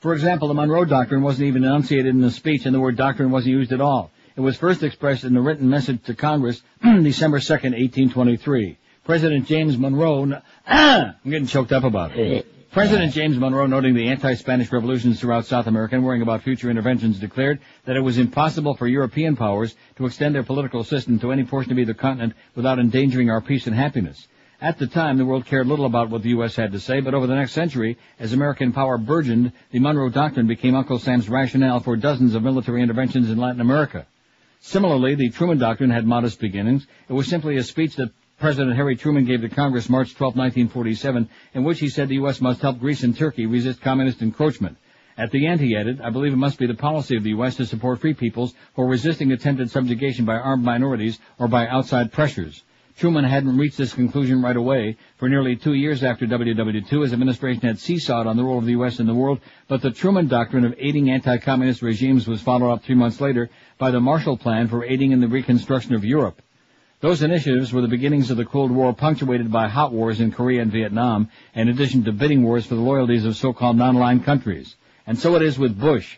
For example, the Monroe Doctrine wasn't even enunciated in the speech, and the word doctrine wasn't used at all. It was first expressed in the written message to Congress, December 2nd, 1823. President James Monroe, I'm getting choked up about it. President James Monroe, noting the anti-Spanish revolutions throughout South America and worrying about future interventions, declared that it was impossible for European powers to extend their political system to any portion of either continent without endangering our peace and happiness. At the time, the world cared little about what the U.S. had to say, but over the next century, as American power burgeoned, the Monroe Doctrine became Uncle Sam's rationale for dozens of military interventions in Latin America. Similarly, the Truman Doctrine had modest beginnings. It was simply a speech that President Harry Truman gave to Congress March 12, 1947, in which he said the U.S. must help Greece and Turkey resist communist encroachment. At the end, he added, I believe it must be the policy of the U.S. to support free peoples who are resisting attempted subjugation by armed minorities or by outside pressures. Truman hadn't reached this conclusion right away. For nearly 2 years after WW2, his administration had seesawed on the role of the U.S. in the world, but the Truman Doctrine of aiding anti-communist regimes was followed up 3 months later by the Marshall Plan for aiding in the reconstruction of Europe. Those initiatives were the beginnings of the Cold War, punctuated by hot wars in Korea and Vietnam, in addition to bidding wars for the loyalties of so-called non-aligned countries. And so it is with Bush.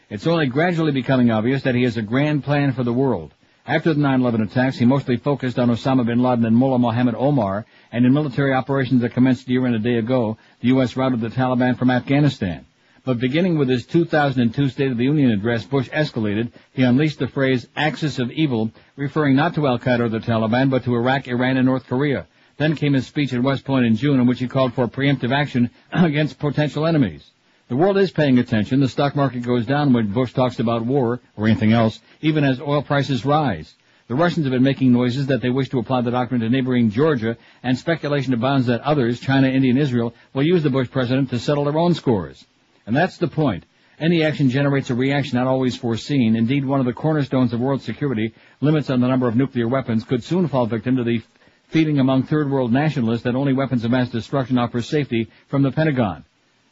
It's only gradually becoming obvious that he has a grand plan for the world. After the 9/11 attacks, he mostly focused on Osama bin Laden and Mullah Mohammed Omar, and in military operations that commenced a year and a day ago, the U.S. routed the Taliban from Afghanistan. But beginning with his 2002 State of the Union address, Bush escalated. He unleashed the phrase axis of evil, referring not to Al-Qaeda or the Taliban, but to Iraq, Iran, and North Korea. Then came his speech at West Point in June, in which he called for preemptive action against potential enemies. The world is paying attention. The stock market goes down when Bush talks about war or anything else, even as oil prices rise. The Russians have been making noises that they wish to apply the doctrine to neighboring Georgia, and speculation abounds that others, China, India, and Israel, will use the Bush president to settle their own scores. And that's the point. Any action generates a reaction not always foreseen. Indeed, one of the cornerstones of world security, limits on the number of nuclear weapons, could soon fall victim to the feeling among third world nationalists that only weapons of mass destruction offer safety from the Pentagon.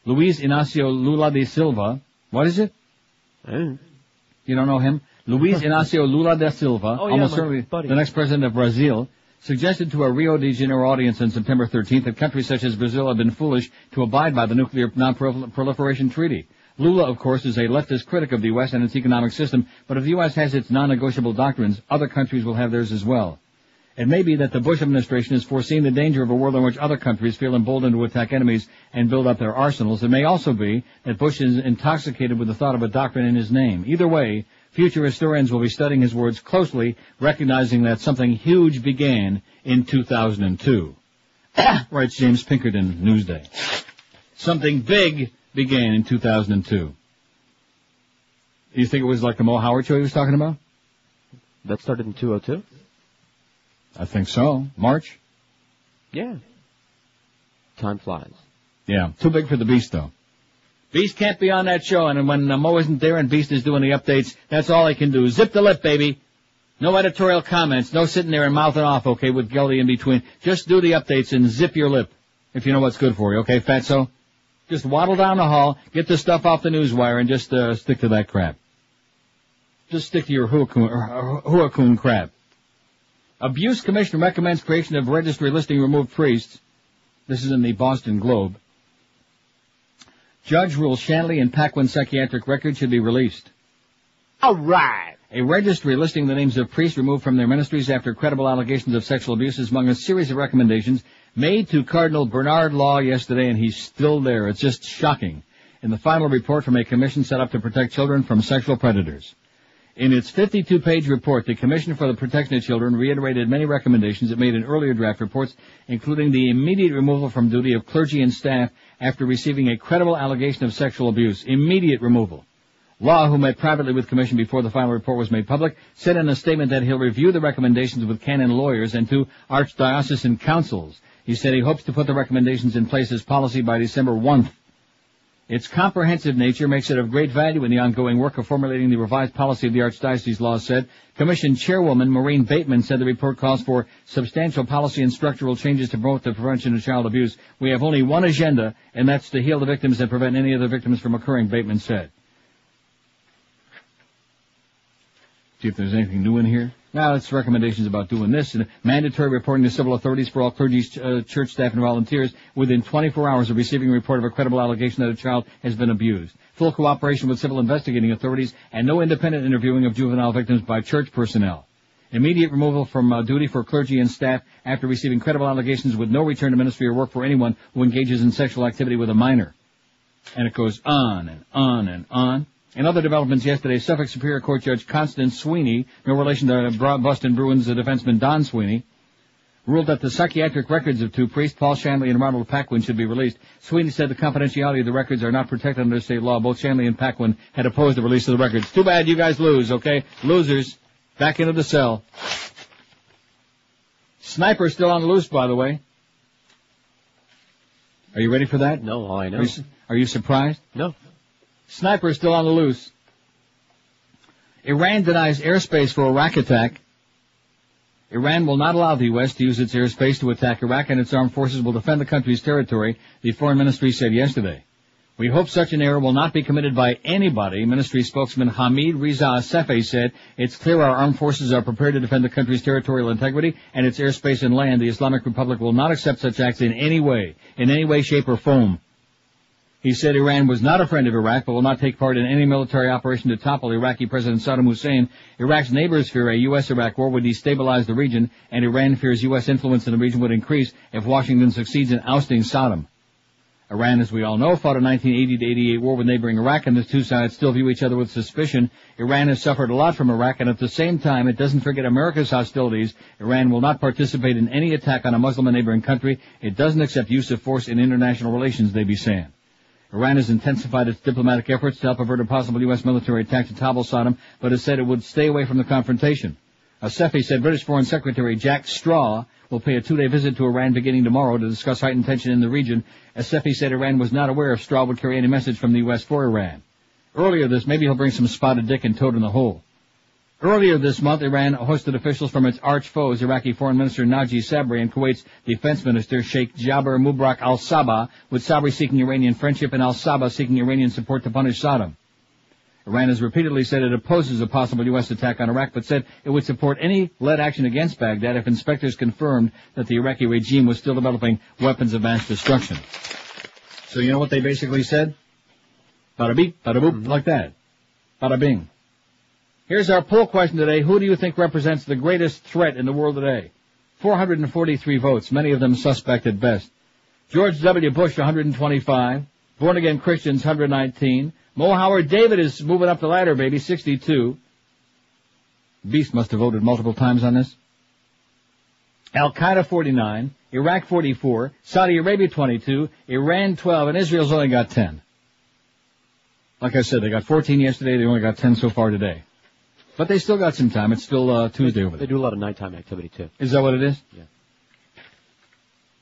Luiz Inácio Lula da Silva, what is it? You don't know him? Luiz Inácio Lula da Silva, almost certainly the next president of Brazil, suggested to a Rio de Janeiro audience on September 13th that countries such as Brazil have been foolish to abide by the Nuclear Non-Proliferation Treaty. Lula, of course, is a leftist critic of the U.S. and its economic system, but if the U.S. has its non-negotiable doctrines, other countries will have theirs as well. It may be that the Bush administration has foreseen the danger of a world in which other countries feel emboldened to attack enemies and build up their arsenals. It may also be that Bush is intoxicated with the thought of a doctrine in his name. Either way, future historians will be studying his words closely, recognizing that something huge began in 2002. Writes James Pinkerton, Newsday. Something big began in 2002. You think it was like the Mo Howard show he was talking about? That started in 2002? I think so. March? Yeah. Time flies. Yeah. Too big for the Beast, though. Beast can't be on that show, and when Mo isn't there and Beast is doing the updates, that's all I can do. Zip the lip, baby. No editorial comments. No sitting there and mouthing off, okay, with Geldy in between. Just do the updates and zip your lip, if you know what's good for you, okay, fatso? Just waddle down the hall, get the stuff off the newswire, and just stick to that crap. Just stick to your Huacun crap. Abuse Commission recommends creation of registry listing removed priests. This is in the Boston Globe. Judge rules Shanley and Paquin psychiatric records should be released. All right. A registry listing the names of priests removed from their ministries after credible allegations of sexual abuse is among a series of recommendations made to Cardinal Bernard Law yesterday, and he's still there. It's just shocking. In the final report from a commission set up to protect children from sexual predators. In its 52-page report, the Commission for the Protection of Children reiterated many recommendations it made in earlier draft reports, including the immediate removal from duty of clergy and staff after receiving a credible allegation of sexual abuse. Immediate removal. Law, who met privately with Commission before the final report was made public, said in a statement that he'll review the recommendations with canon lawyers and 2 archdiocesan councils. He said he hopes to put the recommendations in place as policy by December 1st. Its comprehensive nature makes it of great value in the ongoing work of formulating the revised policy of the Archdiocese, Law said. Commission Chairwoman Maureen Bateman said the report calls for substantial policy and structural changes to promote the prevention of child abuse. We have only one agenda, and that's to heal the victims and prevent any other victims from occurring, Bateman said. See if there's anything new in here. Now, it's recommendations about doing this. Mandatory reporting to civil authorities for all clergy, church staff, and volunteers within 24 hours of receiving a report of a credible allegation that a child has been abused. Full cooperation with civil investigating authorities, and no independent interviewing of juvenile victims by church personnel. Immediate removal from duty for clergy and staff after receiving credible allegations with no return to ministry or work for anyone who engages in sexual activity with a minor. And it goes on and on and on. In other developments yesterday, Suffolk Superior Court Judge Constance Sweeney, no relation to Boston Bruins defenseman Don Sweeney, ruled that the psychiatric records of 2 priests, Paul Shanley and Ronald Paquin, should be released. Sweeney said the confidentiality of the records are not protected under state law. Both Shanley and Paquin had opposed the release of the records. Too bad you guys lose, okay? Losers. Back into the cell. Sniper's still on the loose, by the way. Are you ready for that? No, I know. Are you surprised? No. Sniper still on the loose. Iran denies airspace for Iraq attack. Iran will not allow the U.S. to use its airspace to attack Iraq, and its armed forces will defend the country's territory, the Foreign Ministry said yesterday. We hope such an error will not be committed by anybody, Ministry spokesman Hamid Reza Safei said. It's clear our armed forces are prepared to defend the country's territorial integrity and its airspace and land. The Islamic Republic will not accept such acts in any way, shape, or form. He said Iran was not a friend of Iraq, but will not take part in any military operation to topple Iraqi President Saddam Hussein. Iraq's neighbors fear a U.S.-Iraq war would destabilize the region, and Iran fears U.S. influence in the region would increase if Washington succeeds in ousting Saddam. Iran, as we all know, fought a 1980 to 88 war with neighboring Iraq, and the two sides still view each other with suspicion. Iran has suffered a lot from Iraq, and at the same time, it doesn't forget America's hostilities. Iran will not participate in any attack on a Muslim neighboring country. It doesn't accept use of force in international relations, they be saying. Iran has intensified its diplomatic efforts to help avert a possible U.S. military attack to topple Saddam, but has said it would stay away from the confrontation. Sefi said British Foreign Secretary Jack Straw will pay a 2-day visit to Iran beginning tomorrow to discuss heightened tension in the region. Sefi said Iran was not aware if Straw would carry any message from the U.S. for Iran. Maybe he'll bring some spotted dick and toad in the hole. Earlier this month, Iran hosted officials from its arch foes, Iraqi Foreign Minister Naji Sabri and Kuwait's Defense Minister Sheikh Jabir Mubarak al-Sabah, with Sabri seeking Iranian friendship and al-Sabah seeking Iranian support to punish Saddam. Iran has repeatedly said it opposes a possible U.S. attack on Iraq, but said it would support any lead action against Baghdad if inspectors confirmed that the Iraqi regime was still developing weapons of mass destruction. So you know what they basically said? Bada beep, bada boop, like that. Bada bing. Here's our poll question today. Who do you think represents the greatest threat in the world today? 443 votes, many of them suspect at best. George W. Bush, 125. Born-again Christians, 119. Mo Howard David is moving up the ladder, baby, 62. Beast must have voted multiple times on this. Al-Qaeda, 49. Iraq, 44. Saudi Arabia, 22. Iran, 12. And Israel's only got 10. Like I said, they got 14 yesterday. They only got 10 so far today. But they still got some time. It's still Tuesday over there. They do a lot of nighttime activity, too. Is that what it is? Yeah.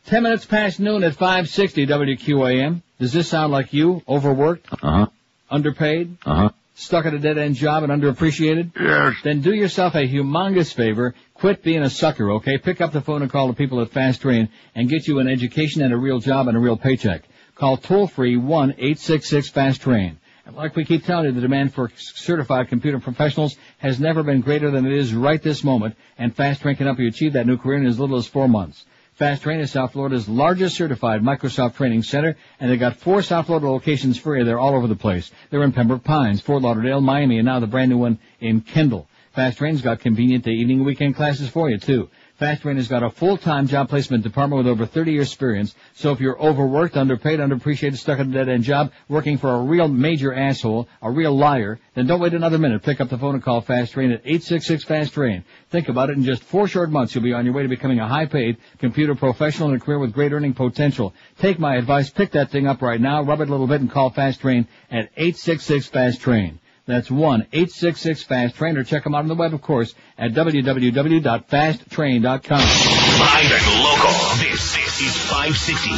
10 minutes past noon at 560 WQAM. Does this sound like you? Overworked? Uh-huh. Underpaid? Uh-huh. Stuck at a dead-end job and underappreciated? Yes. Then do yourself a humongous favor. Quit being a sucker, okay? Pick up the phone and call the people at Fast Train and get you an education and a real job and a real paycheck. Call toll-free 1-866-FAST-TRAIN. Like we keep telling you, the demand for certified computer professionals has never been greater than it is right this moment, and Fast Train can help you achieve that new career in as little as 4 months. Fast Train is South Florida's largest certified Microsoft training center, and they've got 4 South Florida locations for you. They're all over the place. They're in Pembroke Pines, Fort Lauderdale, Miami, and now the brand new one in Kendall. Fast Train's got convenient day, evening, and weekend classes for you, too. Fast Train has got a full-time job placement department with over 30 years experience. So if you're overworked, underpaid, underappreciated, stuck at a dead-end job, working for a real major asshole, a real liar, then don't wait another minute. Pick up the phone and call Fast Train at 866-FAST-TRAIN. Think about it. In just 4 short months, you'll be on your way to becoming a high-paid computer professional in a career with great earning potential. Take my advice. Pick that thing up right now. Rub it a little bit and call Fast Train at 866-FAST-TRAIN. That's 1-866-FAST-TRAIN, or check them out on the web, of course, at www.fasttrain.com. Live and local. This is 560.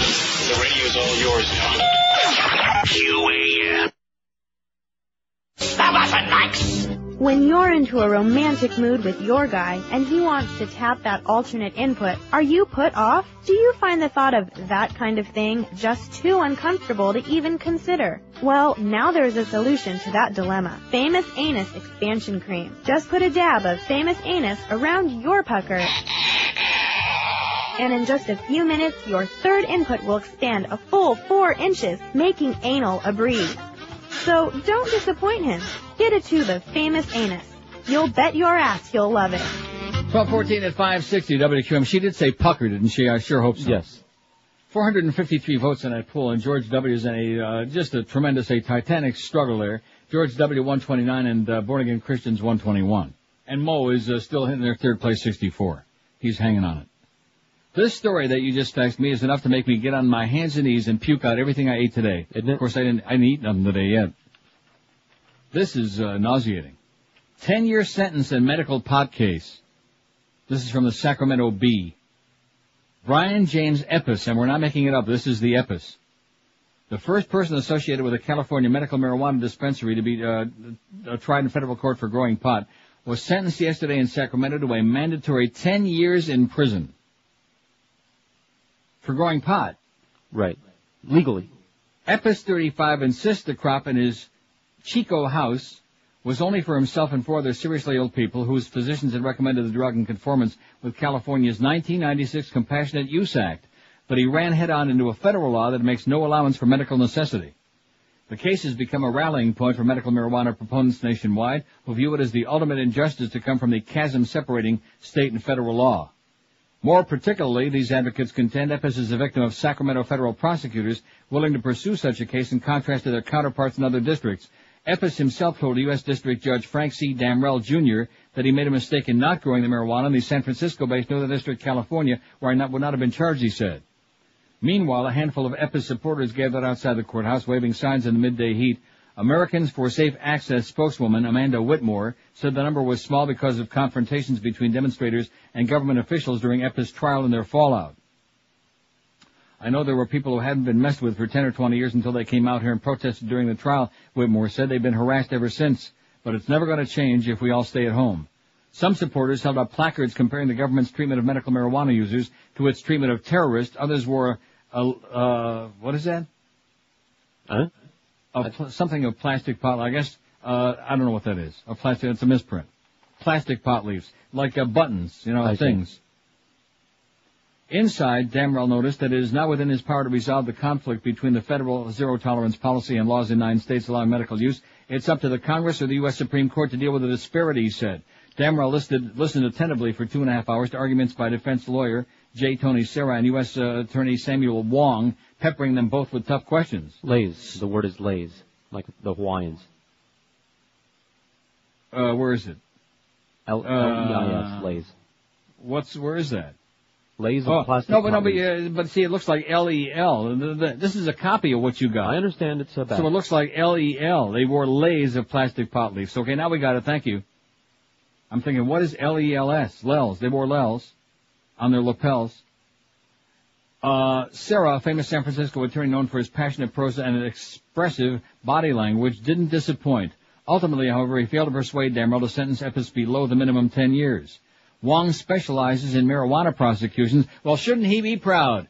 The radio's all yours now. QAM. Stop us at Max! When you're into a romantic mood with your guy and he wants to tap that alternate input, are you put off? Do you find the thought of that kind of thing just too uncomfortable to even consider? Well, now there's a solution to that dilemma. Famous Anus Expansion Cream. Just put a dab of Famous Anus around your pucker, and in just a few minutes, your third input will expand a full 4 inches, making anal a breeze. So don't disappoint him. Get a tube of Famous Anus. You'll bet your ass he'll love it. 12:14 at 560 WQM. She did say pucker, didn't she? I sure hope so. Yes. 453 votes in that poll, and George W. is in just a tremendous, titanic struggle there. George W. 129 and Born-Again Christians 121. And Mo is still in their third place 64. He's hanging on it. This story that you just texted me is enough to make me get on my hands and knees and puke out everything I ate today. Isn't it? Of course, I didn't eat nothing today yet. This is nauseating. 10-year sentence in medical pot case. This is from the Sacramento Bee. Brian James Epis, and we're not making it up, this is the Epis. The first person associated with a California medical marijuana dispensary to be tried in federal court for growing pot was sentenced yesterday in Sacramento to a mandatory 10 years in prison. For growing pot. Right. Legally. Epis, 35, insists the crop in his Chico house was only for himself and 4 other seriously ill people whose physicians had recommended the drug in conformance with California's 1996 Compassionate Use Act, but he ran head-on into a federal law that makes no allowance for medical necessity. The case has become a rallying point for medical marijuana proponents nationwide who view it as the ultimate injustice to come from the chasm separating state and federal law. More particularly, these advocates contend Epis is a victim of Sacramento federal prosecutors willing to pursue such a case in contrast to their counterparts in other districts. Epis himself told U.S. District Judge Frank C. Damrell, Jr. that he made a mistake in not growing the marijuana in the San Francisco-based Northern District, California, where he would not have been charged, he said. Meanwhile, a handful of Epis supporters gathered outside the courthouse, waving signs in the midday heat. Americans for Safe Access spokeswoman Amanda Whitmore said the number was small because of confrontations between demonstrators and government officials during Epis' trial and their fallout. I know there were people who hadn't been messed with for 10 or 20 years until they came out here and protested during the trial, Whitmore said. They've been harassed ever since, but it's never going to change if we all stay at home. Some supporters held up placards comparing the government's treatment of medical marijuana users to its treatment of terrorists. Others wore what is that? Huh? Something of plastic pot, I guess, I don't know what that is. It's a misprint. Plastic pot leaves, like buttons, things. Inside, Damrell noticed that it is now within his power to resolve the conflict between the federal zero-tolerance policy and laws in 9 states allowing medical use. It's up to the Congress or the U.S. Supreme Court to deal with the disparity, he said. Damrell listened attentively for 2.5 hours to arguments by defense lawyer J. Tony Serra and U.S. Attorney Samuel Wong, peppering them both with tough questions. Lays. The word is lays, like the Hawaiians. Where is it? L-E-I-S, lays. Where is that? Lays of plastic. But see, it looks like L-E-L. This is a copy of what you got. I understand it's a bad. So it looks like L-E-L. They wore lays of plastic pot leaves. Okay, now we got it. Thank you. I'm thinking, what is L-E-L-S? Lels. They wore lels on their lapels. Serra, a famous San Francisco attorney known for his passionate prose and expressive body language, didn't disappoint. Ultimately, however, he failed to persuade Damrell to sentence Epis below the minimum 10 years. Wong specializes in marijuana prosecutions. Well, shouldn't he be proud?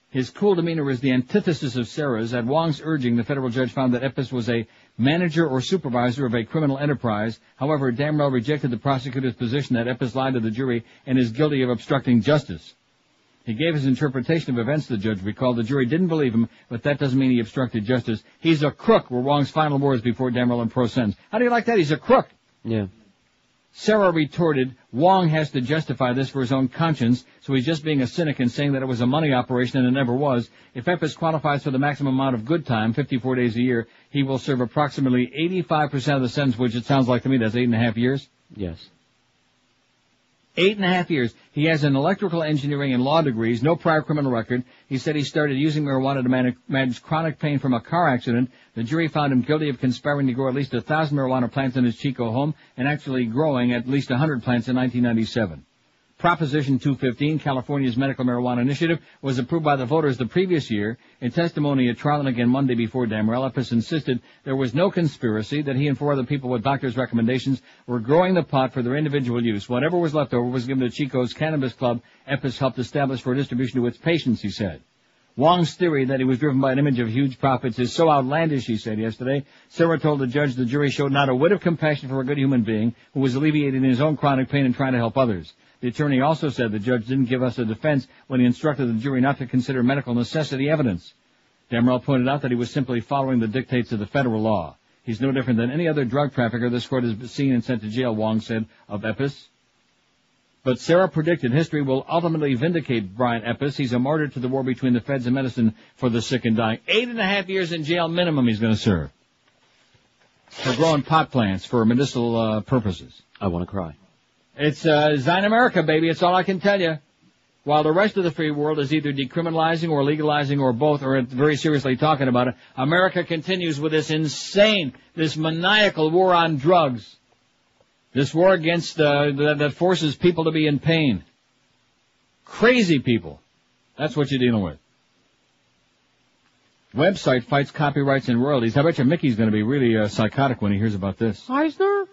His cool demeanor is the antithesis of Serra's. At Wong's urging, the federal judge found that Epis was a manager or supervisor of a criminal enterprise. However, Damrell rejected the prosecutor's position that Epis lied to the jury and is guilty of obstructing justice. He gave his interpretation of events, the judge recalled. The jury didn't believe him, but that doesn't mean he obstructed justice. He's a crook, were Wong's final words before Damrell and pro sentence. How do you like that? He's a crook. Yeah. Serra retorted, Wong has to justify this for his own conscience, so he's just being a cynic and saying that it was a money operation and it never was. If Epis qualifies for the maximum amount of good time, 54 days a year, he will serve approximately 85% of the sentence, which it sounds like to me that's 8.5 years. Yes. 8.5 years. He has an electrical engineering and law degrees, no prior criminal record. He said he started using marijuana to manage chronic pain from a car accident. The jury found him guilty of conspiring to grow at least 1,000 marijuana plants in his Chico home and actually growing at least 100 plants in 1997. Proposition 215, California's medical marijuana initiative, was approved by the voters the previous year. In testimony at trial and again Monday before Damrell, Epis insisted there was no conspiracy, that he and 4 other people with doctors' recommendations were growing the pot for their individual use. Whatever was left over was given to Chico's Cannabis Club Epis helped establish for distribution to its patients, he said. Wong's theory that he was driven by an image of huge profits is so outlandish, he said yesterday. Serra told the judge the jury showed not a whit of compassion for a good human being who was alleviating his own chronic pain and trying to help others. The attorney also said the judge didn't give us a defense when he instructed the jury not to consider medical necessity evidence. Damrell pointed out that he was simply following the dictates of the federal law. He's no different than any other drug trafficker this court has seen and sent to jail, Wong said of Epis. But Serra predicted history will ultimately vindicate Brian Epis. He's a martyr to the war between the feds and medicine for the sick and dying. 8.5 years in jail minimum he's going to serve for growing pot plants for medicinal purposes. I want to cry. It's Zion America, baby. It's all I can tell you. While the rest of the free world is either decriminalizing or legalizing or both, or very seriously talking about it, America continues with this insane, this maniacal war on drugs. This war against that forces people to be in pain. Crazy people. That's what you're dealing with. Website fights copyrights and royalties. I bet you Mickey's going to be really psychotic when he hears about this. Eisner?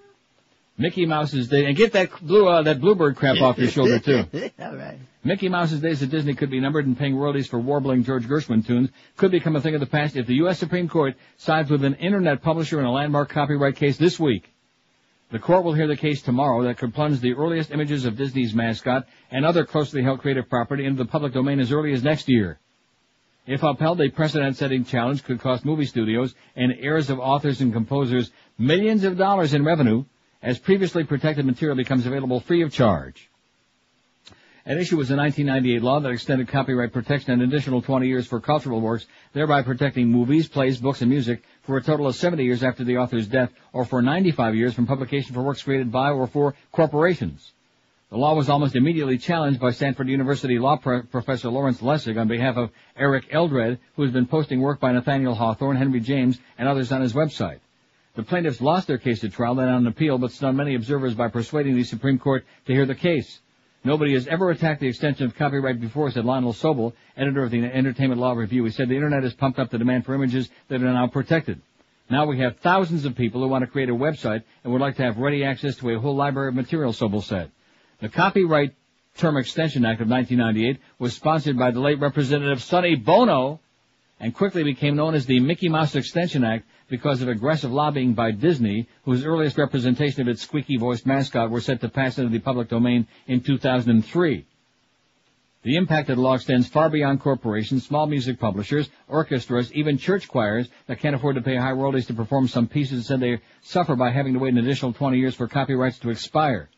Mickey Mouse's Day, and get that bluebird crap off your shoulder too. All right. Mickey Mouse's days at Disney could be numbered, and paying royalties for warbling George Gershwin tunes could become a thing of the past if the U.S. Supreme Court sides with an internet publisher in a landmark copyright case this week. The court will hear the case tomorrow that could plunge the earliest images of Disney's mascot and other closely held creative property into the public domain as early as next year. If upheld, a precedent-setting challenge could cost movie studios and heirs of authors and composers millions of dollars in revenue, as previously protected material becomes available free of charge. At issue was a 1998 law that extended copyright protection an additional 20 years for cultural works, thereby protecting movies, plays, books, and music for a total of 70 years after the author's death, or for 95 years from publication for works created by or for corporations. The law was almost immediately challenged by Stanford University law professor Lawrence Lessig on behalf of Eric Eldred, who has been posting work by Nathaniel Hawthorne, Henry James, and others on his website. The plaintiffs lost their case at trial, then on appeal, but stunned many observers by persuading the Supreme Court to hear the case. Nobody has ever attacked the extension of copyright before, said Lionel Sobel, editor of the Entertainment Law Review. He said the Internet has pumped up the demand for images that are now protected. Now we have thousands of people who want to create a website and would like to have ready access to a whole library of material, Sobel said. The Copyright Term Extension Act of 1998 was sponsored by the late Representative Sonny Bono and quickly became known as the Mickey Mouse Extension Act because of aggressive lobbying by Disney, whose earliest representation of its squeaky-voiced mascot were set to pass into the public domain in 2003. The impact of the law extends far beyond corporations, small music publishers, orchestras, even church choirs that can't afford to pay high royalties to perform some pieces, said they suffer by having to wait an additional 20 years for copyrights to expire.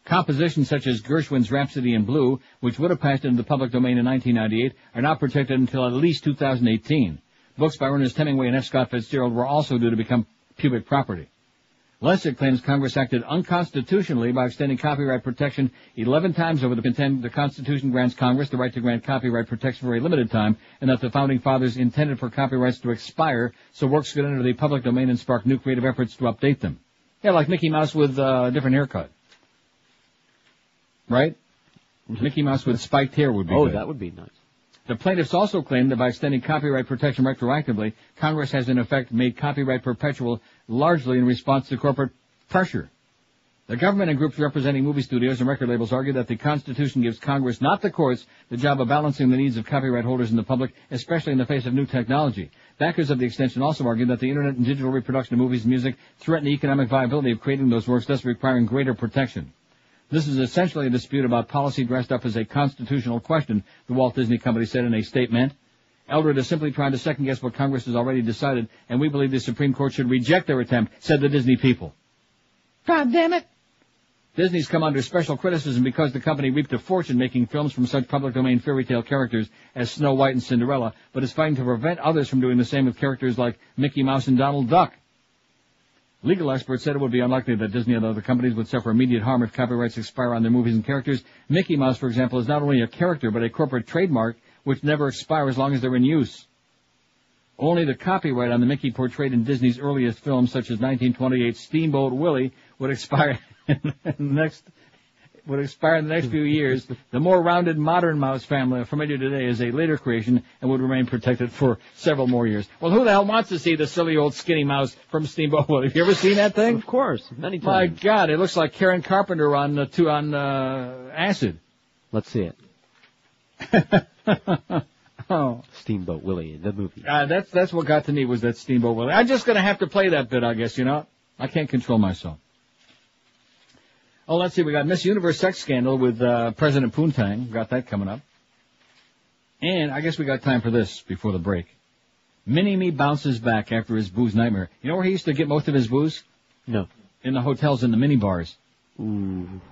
Compositions such as Gershwin's Rhapsody in Blue, which would have passed into the public domain in 1998, are not protected until at least 2018. Books by Ernest Hemingway and F. Scott Fitzgerald were also due to become public property. Lessig claims Congress acted unconstitutionally by extending copyright protection 11 times over the Constitution grants Congress the right to grant copyright protection for a limited time, and that the Founding Fathers intended for copyrights to expire so works could enter the public domain and spark new creative efforts to update them. Yeah, like Mickey Mouse with a different haircut. Right? Mickey Mouse with spiked hair would be good. Oh, that would be nice. The plaintiffs also claim that by extending copyright protection retroactively, Congress has in effect made copyright perpetual largely in response to corporate pressure. The government and groups representing movie studios and record labels argue that the Constitution gives Congress, not the courts, the job of balancing the needs of copyright holders and the public, especially in the face of new technology. Backers of the extension also argue that the Internet and digital reproduction of movies and music threaten the economic viability of creating those works, thus requiring greater protection. This is essentially a dispute about policy dressed up as a constitutional question, the Walt Disney Company said in a statement. Eldred is simply trying to second-guess what Congress has already decided, and we believe the Supreme Court should reject their attempt, said the Disney people. God damn it! Disney's come under special criticism because the company reaped a fortune making films from such public domain fairy tale characters as Snow White and Cinderella, but is fighting to prevent others from doing the same with characters like Mickey Mouse and Donald Duck. Legal experts said it would be unlikely that Disney and other companies would suffer immediate harm if copyrights expire on their movies and characters. Mickey Mouse, for example, is not only a character but a corporate trademark which never expires as long as they're in use. Only the copyright on the Mickey portrayed in Disney's earliest films, such as 1928's Steamboat Willie, would expire in the next few years. The more rounded modern mouse family familiar today is a later creation and would remain protected for several more years. Well, who the hell wants to see the silly old skinny mouse from Steamboat Willie? Have you ever seen that thing? Of course, many times. My God, it looks like Karen Carpenter on acid. Let's see it. Oh, Steamboat Willie, the movie. That's what got to me was that Steamboat Willie. I'm just going to have to play that bit, I guess, you know. I can't control myself. Oh, let's see. We got Miss Universe sex scandal with President Poontang. Got that coming up. And I guess we got time for this before the break. Mini-Me bounces back after his booze nightmare. You know where he used to get most of his booze? No. In the hotels and the mini-bars. Ooh.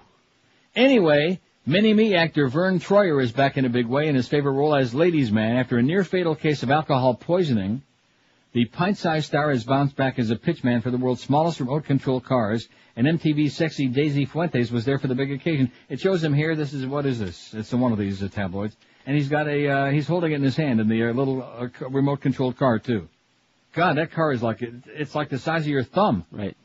Anyway, Mini-Me actor Vern Troyer is back in a big way in his favorite role as Ladies' Man after a near-fatal case of alcohol poisoning. The pint-sized star has bounced back as a pitchman for the world's smallest remote-control cars, and MTV's sexy Daisy Fuentes was there for the big occasion. It shows him here. What is this? It's one of these tabloids. And he's got he's holding it in his hand in the little remote-controlled car, too. God, that car is it's like the size of your thumb. Right.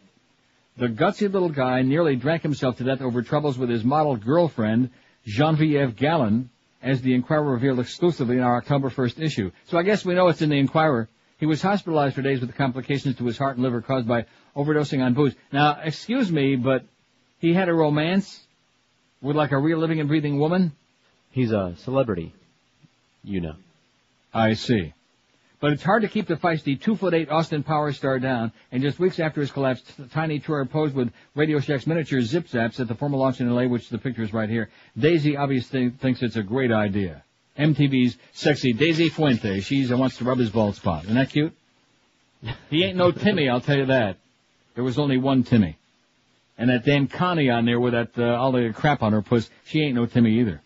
The gutsy little guy nearly drank himself to death over troubles with his model girlfriend, Genevieve Gallon, as the Inquirer revealed exclusively in our October 1st issue. So I guess we know it's in the Inquirer. He was hospitalized for days with complications to his heart and liver caused by overdosing on booze. Now, excuse me, but he had a romance with like a real living and breathing woman? He's a celebrity, you know. I see. But it's hard to keep the feisty 2'8" Austin Powers star down, and just weeks after his collapse, Tiny Troyer posed with Radio Shack's miniature Zip Zaps at the formal launch in L.A., which the picture is right here. Daisy obviously thinks it's a great idea. MTV's sexy Daisy Fuentes. She wants to rub his bald spot. Isn't that cute? He ain't no Timmy, I'll tell you that. There was only one Timmy. And that damn Connie on there with that all the crap on her puss, she ain't no Timmy either.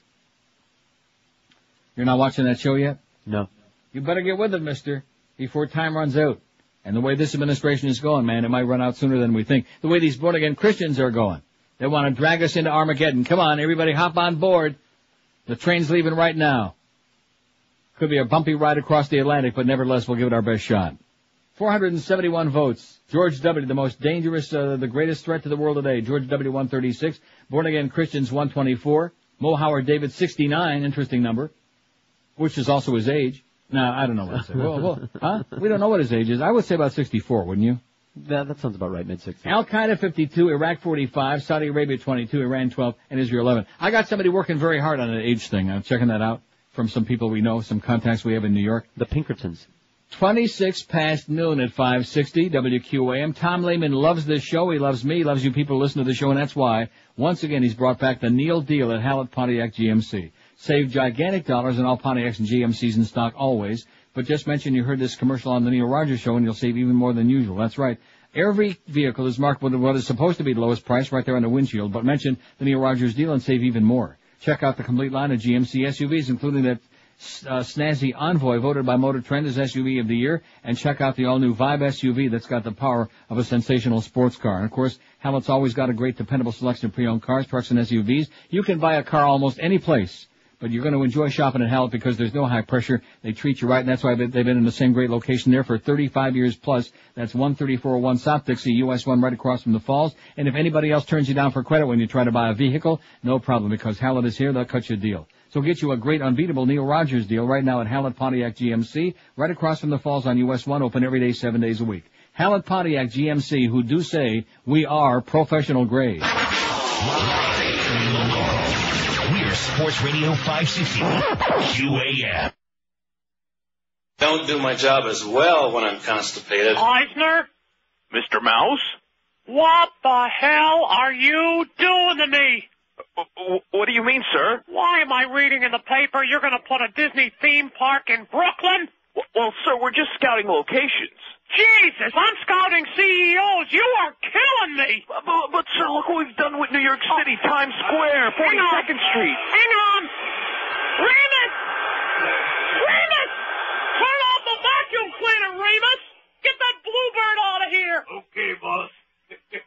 You're not watching that show yet? No. You better get with it, mister, before time runs out. And the way this administration is going, man, it might run out sooner than we think. The way these born-again Christians are going. They want to drag us into Armageddon. Come on, everybody hop on board. The train's leaving right now. Could be a bumpy ride across the Atlantic, but nevertheless, we'll give it our best shot. 471 votes. George W., the most dangerous, the greatest threat to the world today. George W., 136. Born-again Christians, 124. Mo Howard David, 69. Interesting number. Which is also his age. No, I don't know what to say. Huh? We don't know what his age is. I would say about 64, wouldn't you? That sounds about right, mid-60s. Al-Qaeda 52, Iraq 45, Saudi Arabia 22, Iran 12, and Israel 11. I got somebody working very hard on an age thing. I'm checking that out from some people we know, some contacts we have in New York. The Pinkertons. 26 past noon at 560 WQAM. Tom Lehman loves this show. He loves me. He loves you people who listen to the show, and that's why, once again, he's brought back the Neil deal at Hallett Pontiac GMC. Save gigantic dollars on all Pontiacs and GMCs in stock always. But just mention you heard this commercial on the Neil Rogers Show, and you'll save even more than usual. That's right. Every vehicle is marked with what is supposed to be the lowest price right there on the windshield, but mention the Neil Rogers deal and save even more. Check out the complete line of GMC SUVs, including that snazzy Envoy, voted by Motor Trend as SUV of the year, and check out the all-new Vibe SUV that's got the power of a sensational sports car. And, of course, Hallett's always got a great, dependable selection of pre-owned cars, trucks, and SUVs. You can buy a car almost any place, but you're going to enjoy shopping at Hallett because there's no high pressure. They treat you right, and that's why they've been in the same great location there for 35 years plus. That's 13401 South Dixie, US 1 right across from the Falls. And if anybody else turns you down for credit when you try to buy a vehicle, no problem, because Hallett is here. They'll cut you a deal. So get you a great, unbeatable Neil Rogers deal right now at Hallett Pontiac GMC, right across from the Falls on US 1, open every day, 7 days a week. Hallett Pontiac GMC, who do say we are professional grade. We're Sports Radio 560 QAM. Don't do my job as well when I'm constipated. Eisner? Mr. Mouse? What the hell are you doing to me? What do you mean, sir? Why am I reading in the paper you're going to put a Disney theme park in Brooklyn? Well, sir, we're just scouting locations. Jesus, I'm scouting CEOs. You are killing me. But sir, look what we've done with New York City, Times Square, 42nd Street. Hang on. Remus! Remus! Turn off the vacuum cleaner, Remus! Get that bluebird out of here. Okay, boss.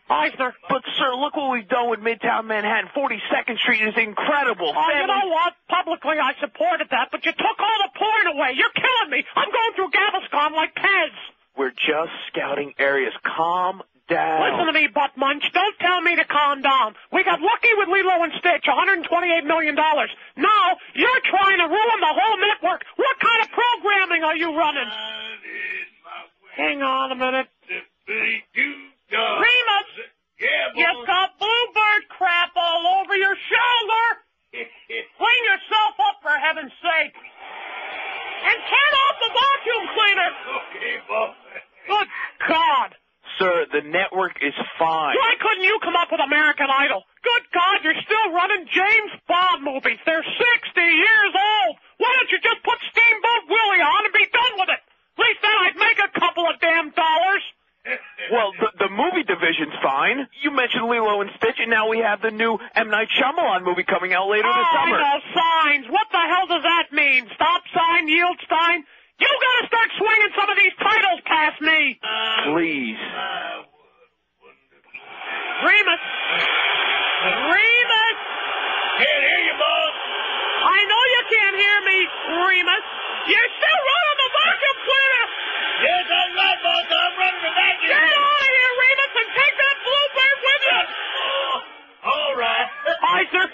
Eisner. But, sir, look what we've done with Midtown Manhattan. 42nd Street is incredible. You know what? Publicly, I supported that, but you took all the porn away. You're killing me. I'm going through Gaviscon like Pez. We're just scouting areas. Calm down. Listen to me, Butt Munch. Don't tell me to calm down. We got lucky with Lilo and Stitch, $128 million. Now, you're trying to ruin the whole network. What kind of programming are you running? Hang on a minute. Remus! Yeah, you've got bluebird crap all over your shoulder! Clean yourself up, for heaven's sake! And turn off the vacuum cleaner! Okay, boss. Good God! Sir, the network is fine. Why couldn't you come up with American Idol? Good God, you're still running James Bond movies. They're 60 years old. Why don't you just put Steamboat Willie on and be done with it? At least then I'd make a couple of damn dollars. Well, the movie division's fine. You mentioned Lilo and Stitch, and now we have the new M. Night Shyamalan movie coming out later this summer. I know signs. What the hell does that mean? Stop sign, yield sign? You gotta start swinging some of these titles past me. Please. Remus. Remus. Can't hear you, boss. I know you can't hear me, Remus. You're still running the vacuum cleaner. Yes, I'm right, boss. I'm running the vacuum. Get out of here, Remus, and take that bluebird with you. All right. Eisner.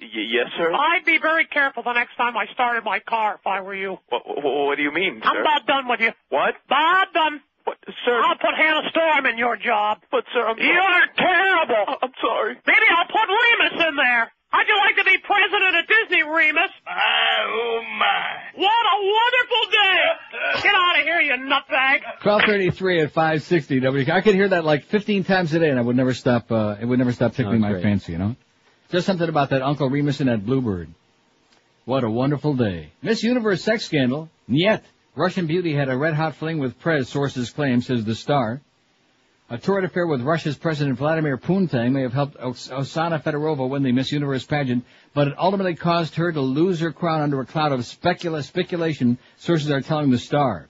Yes, sir? I'd be very careful the next time I started my car if I were you. What do you mean, sir? I'm about done with you. What? About done. What, sir? I'll put Hannah Storm in your job. But, sir, I'm sorry. You're terrible. I'm sorry. Maybe I'll put Remus in there. How'd you like to be president of Disney, Remus? Oh, my. What a wonderful day. Get out of here, you nutbag. 12:33 at 560 WK. I could hear that like 15 times a day, and I would never stop. It would never stop tickling my fancy, you know. Just something about that Uncle Remus and that bluebird. What a wonderful day. Miss Universe sex scandal. Niet. Russian beauty had a red-hot fling with Prez, sources claim, says the Star. A torrid affair with Russia's President Vladimir Putin may have helped Oksana Fedorova win the Miss Universe pageant, but it ultimately caused her to lose her crown under a cloud of speculation, sources are telling the Star.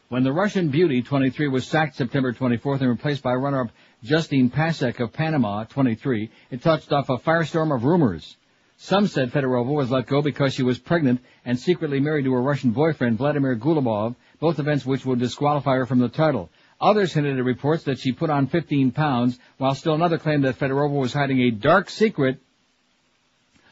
When the Russian beauty, 23, was sacked September 24th and replaced by runner-up Justine Pasek of Panama, 23, it touched off a firestorm of rumors. Some said Fedorova was let go because she was pregnant and secretly married to her Russian boyfriend, Vladimir Gulubov, both events which would disqualify her from the title. Others hinted at reports that she put on 15 pounds, while still another claimed that Fedorova was hiding a dark secret,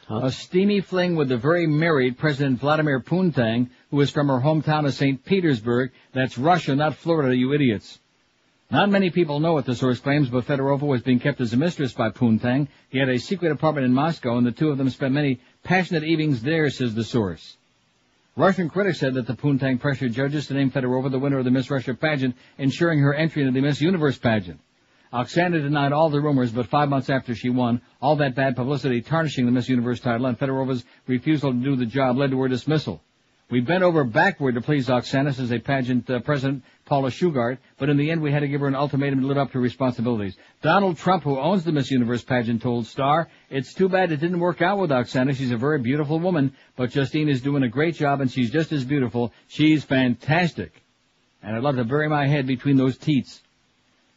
a steamy fling with the very married President Vladimir Putin, who is from her hometown of St. Petersburg. That's Russia, not Florida, you idiots. Not many people know what the source claims, but Fedorova was being kept as a mistress by Putin. He had a secret apartment in Moscow, and the two of them spent many passionate evenings there, says the source. Russian critics said that the Putin pressured judges to name Fedorova the winner of the Miss Russia pageant, ensuring her entry into the Miss Universe pageant. Oksana denied all the rumors, but 5 months after she won, all that bad publicity tarnishing the Miss Universe title and Fedorova's refusal to do the job led to her dismissal. We bent over backward to please Oksana, says a pageant president, Paula Shugart, but in the end we had to give her an ultimatum to live up to her responsibilities. Donald Trump, who owns the Miss Universe pageant, told Star, "It's too bad it didn't work out with Oksana. She's a very beautiful woman, but Justine is doing a great job and she's just as beautiful. She's fantastic. And I'd love to bury my head between those teats."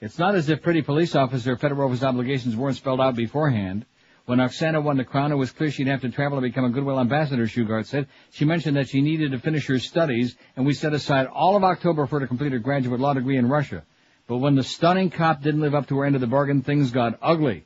It's not as if pretty police officer Fedorova's obligations weren't spelled out beforehand. When Oksana won the crown, it was clear she'd have to travel to become a Goodwill ambassador, Shugart said. She mentioned that she needed to finish her studies, and we set aside all of October for her to complete her graduate law degree in Russia. But when the stunning cop didn't live up to her end of the bargain, things got ugly.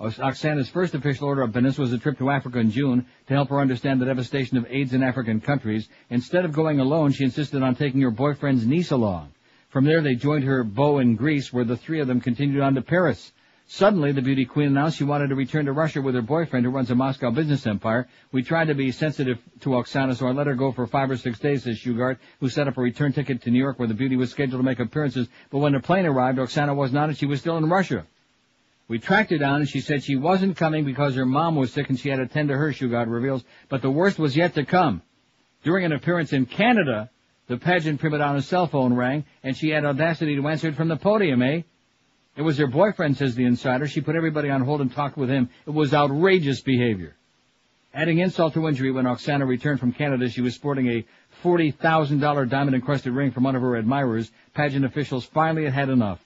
Oksana's first official order of business was a trip to Africa in June to help her understand the devastation of AIDS in African countries. Instead of going alone, she insisted on taking her boyfriend's niece along. From there, they joined her beau in Greece, where the three of them continued on to Paris. Suddenly, the beauty queen announced she wanted to return to Russia with her boyfriend, who runs a Moscow business empire. We tried to be sensitive to Oksana, so I let her go for 5 or 6 days, says Shugart, who set up a return ticket to New York, where the beauty was scheduled to make appearances. But when the plane arrived, Oksana was not, and she was still in Russia. We tracked her down, and she said she wasn't coming because her mom was sick and she had to tend to her, Shugart reveals. But the worst was yet to come. During an appearance in Canada, the pageant prima donna's cell phone rang, and she had audacity to answer it from the podium, eh? It was her boyfriend, says the insider. She put everybody on hold and talked with him. It was outrageous behavior. Adding insult to injury, when Oksana returned from Canada, she was sporting a $40,000 diamond-encrusted ring from one of her admirers. Pageant officials finally had enough.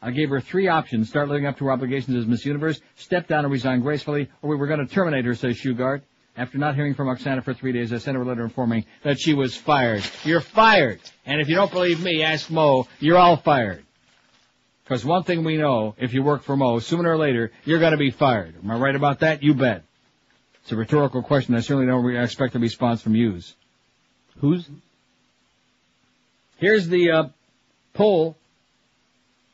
I gave her 3 options: start living up to her obligations as Miss Universe, step down and resign gracefully, or we were going to terminate her, says Shugart. After not hearing from Oksana for 3 days, I sent her a letter informing that she was fired. You're fired! And if you don't believe me, ask Mo. You're all fired. Because one thing we know, if you work for Mo, sooner or later, you're going to be fired. Am I right about that? You bet. It's a rhetorical question. I certainly don't expect a response from yous. Who's? Here's the poll.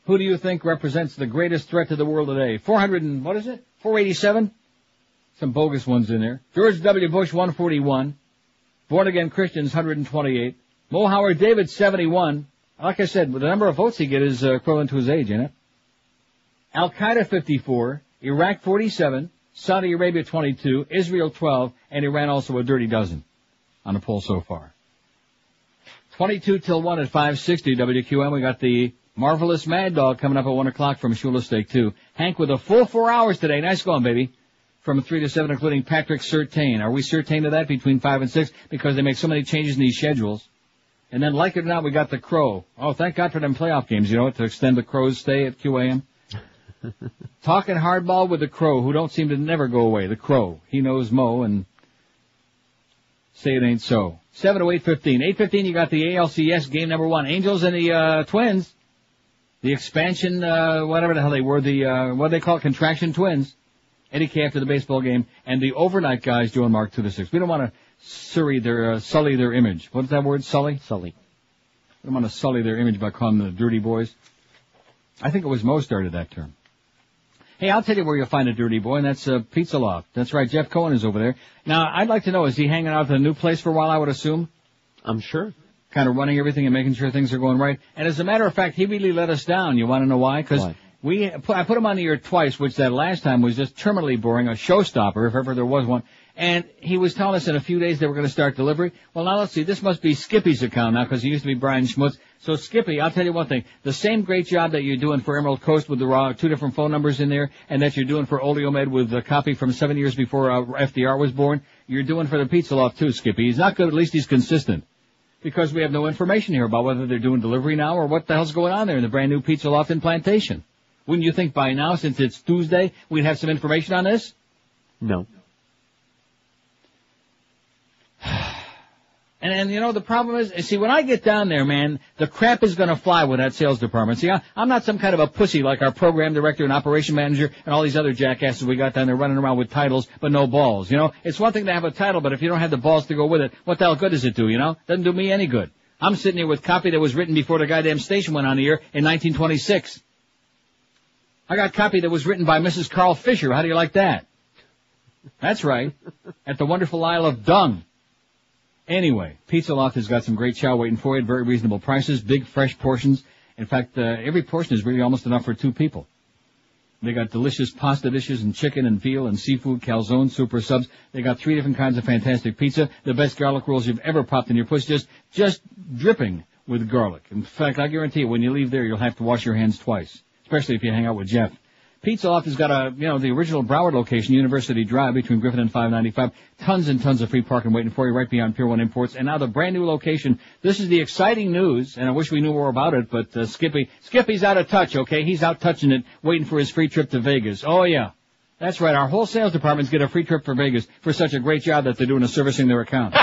Who do you think represents the greatest threat to the world today? 487? Some bogus ones in there. George W. Bush, 141. Born-again Christians, 128. Mo Howard David, 71. Like I said, the number of votes he gets is equivalent to his age, ain't it? Al-Qaeda, 54. Iraq, 47. Saudi Arabia, 22. Israel, 12. And Iran also a dirty dozen on the poll so far. 22 till 1 at 560 WQM. We got the Marvelous Mad Dog coming up at 1 o'clock from Shula Steak 2. Hank with a full 4 hours today. Nice going, baby. From 3 to 7, including Patrick Surtain. Are we certain to that between 5 and 6? Because they make so many changes in these schedules. And then, like it or not, we got the Crow. Oh, thank God for them playoff games, you know, to extend the Crow's stay at QAM. Talking hardball with the Crow, who don't seem to never go away. The Crow. He knows Mo, and say it ain't so. 7 to 8:15. 8:15, you got the ALCS game number 1. Angels and the Twins. The expansion, whatever the hell they were, the, what do they call it, contraction twins. Eddie K after the baseball game, and the overnight guys, Joe and Mark, 2 to 6. We don't want to sully their image. What's that word, sully? Sully. We don't want to sully their image by calling them the dirty boys. I think it was Mo started that term. Hey, I'll tell you where you'll find a dirty boy, and that's Pizza Loft. That's right, Jeff Cohen is over there. Now, I'd like to know, is he hanging out at a new place for a while, I would assume? I'm sure. Kind of running everything and making sure things are going right. And as a matter of fact, he really let us down. You want to know why? Because I put him on the air twice, which that last time was just terminally boring, a showstopper, if ever there was one. And he was telling us in a few days they were going to start delivery. Well, now let's see. This must be Skippy's account now, because he used to be Brian Schmutz. So, Skippy, I'll tell you one thing. The same great job that you're doing for Emerald Coast with the 2 different phone numbers in there, and that you're doing for Oleomed with the copy from 7 years before FDR was born, you're doing for the Pizza Loft too, Skippy. He's not good, at least he's consistent. Because we have no information here about whether they're doing delivery now or what the hell's going on there in the brand new Pizza Loft in Plantation. Wouldn't you think by now, since it's Tuesday, we'd have some information on this? No. And you know, the problem is, see, when I get down there, man, the crap is gonna fly with that sales department. See, I'm not some kind of a pussy like our program director and operation manager and all these other jackasses we got down there running around with titles but no balls, you know? It's one thing to have a title, but if you don't have the balls to go with it, what the hell good does it do, you know? Doesn't do me any good. I'm sitting here with copy that was written before the goddamn station went on the air in 1926. I got copy that was written by Mrs. Carl Fisher. How do you like that? That's right. At the wonderful Isle of Dung. Anyway, Pizza Loft has got some great chow waiting for you at very reasonable prices, big, fresh portions. In fact, every portion is really almost enough for 2 people. They got delicious pasta dishes and chicken and veal and seafood, calzone, super subs. They got 3 different kinds of fantastic pizza, the best garlic rolls you've ever popped in your pussy, just dripping with garlic. In fact, I guarantee you, when you leave there, you'll have to wash your hands twice, especially if you hang out with Jeff. Pizza Loft has got the original Broward location, University Drive, between Griffin and 595. Tons and tons of free parking waiting for you right beyond Pier 1 Imports. And now the brand new location. This is the exciting news, and I wish we knew more about it, but Skippy's out of touch, okay? He's out touching it, waiting for his free trip to Vegas. Oh, yeah. That's right. Our whole sales departments get a free trip for Vegas for such a great job that they're doing of servicing their account.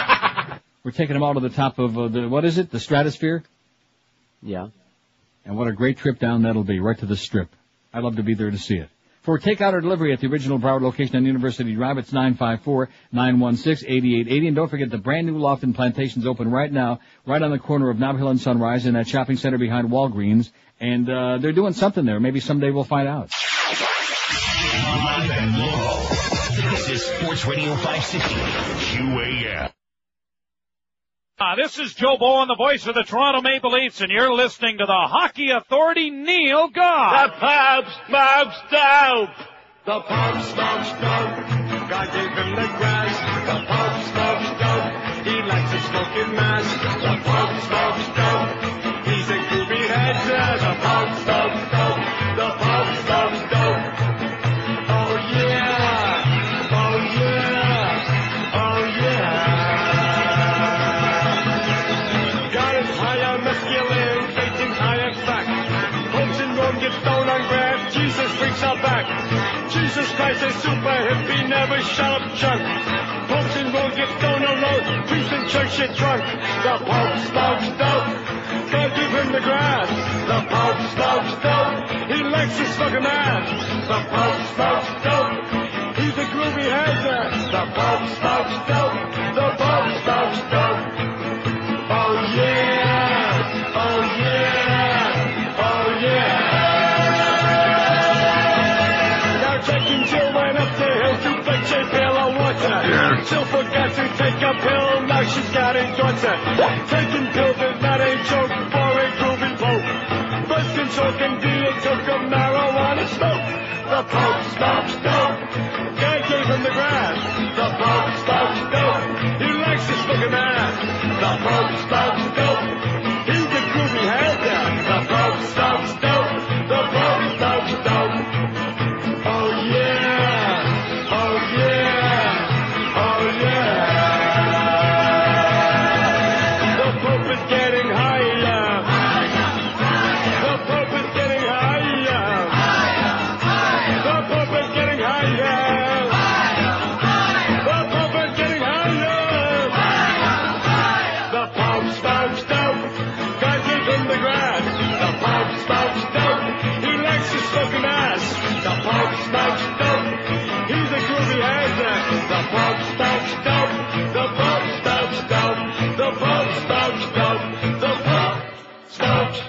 We're taking them all to the top of the Stratosphere? Yeah. And what a great trip down that'll be, right to the Strip. I'd love to be there to see it. For takeout or delivery at the original Broward location on University Drive, it's 954-916-8880. And don't forget, the brand new Loft and Plantation's open right now, right on the corner of Nob Hill and Sunrise in that shopping center behind Walgreens. And they're doing something there. Maybe someday we'll find out. This is Sports Radio 560 QAM. This is Joe Bowen, the voice of the Toronto Maple Leafs, and you're listening to the Hockey Authority, Neil Goff. The pub smokes dope. The pub smokes dope. God gave him the grass. The pub smokes dope. He likes to smoke in mass. The pub smokes dope. He's a groovy head. The pub smokes dope. The pub smokes dope. Oh yeah. Oh yeah. Oh yeah. Stoned on grab, Jesus freaks out back. Jesus Christ, a super hippie, never shut up chunk. Popes and road get stoned alone, priests in church shit drunk. The Pope smokes dope, God give him the grass. The Pope smokes dope, he likes his fucking ass. The Pope smokes dope, he's a groovy head. The Pope smokes dope, the Pope smokes dope. Oh yeah, oh yeah, oh yeah. Jill went up the hill to fetch a pail of water. Jill forgot to take a pill, now she's got a daughter. Taking pills is not a joke for a groovy pope. First and choking deal took a marijuana smoke. The Pope smokes dope. God gave him the grass. The Pope smokes dope. He likes his fucking ass. The Pope smokes dope. He's a groovy head. The Pope smokes dope. The Pope smokes dope. Oh yeah, oh yeah, oh yeah. The Pope is getting higher. The Pope is getting higher. The Pope is getting higher. The Pope is getting higher. The Pope smokes dope. God gave him the grass. The Pope smokes dope. He likes his fucking ass. The Pope smokes dope. He's a groovy head. The Pope smokes dope. The Pope smokes dope. The Pope smokes dope. The Pope smokes dope.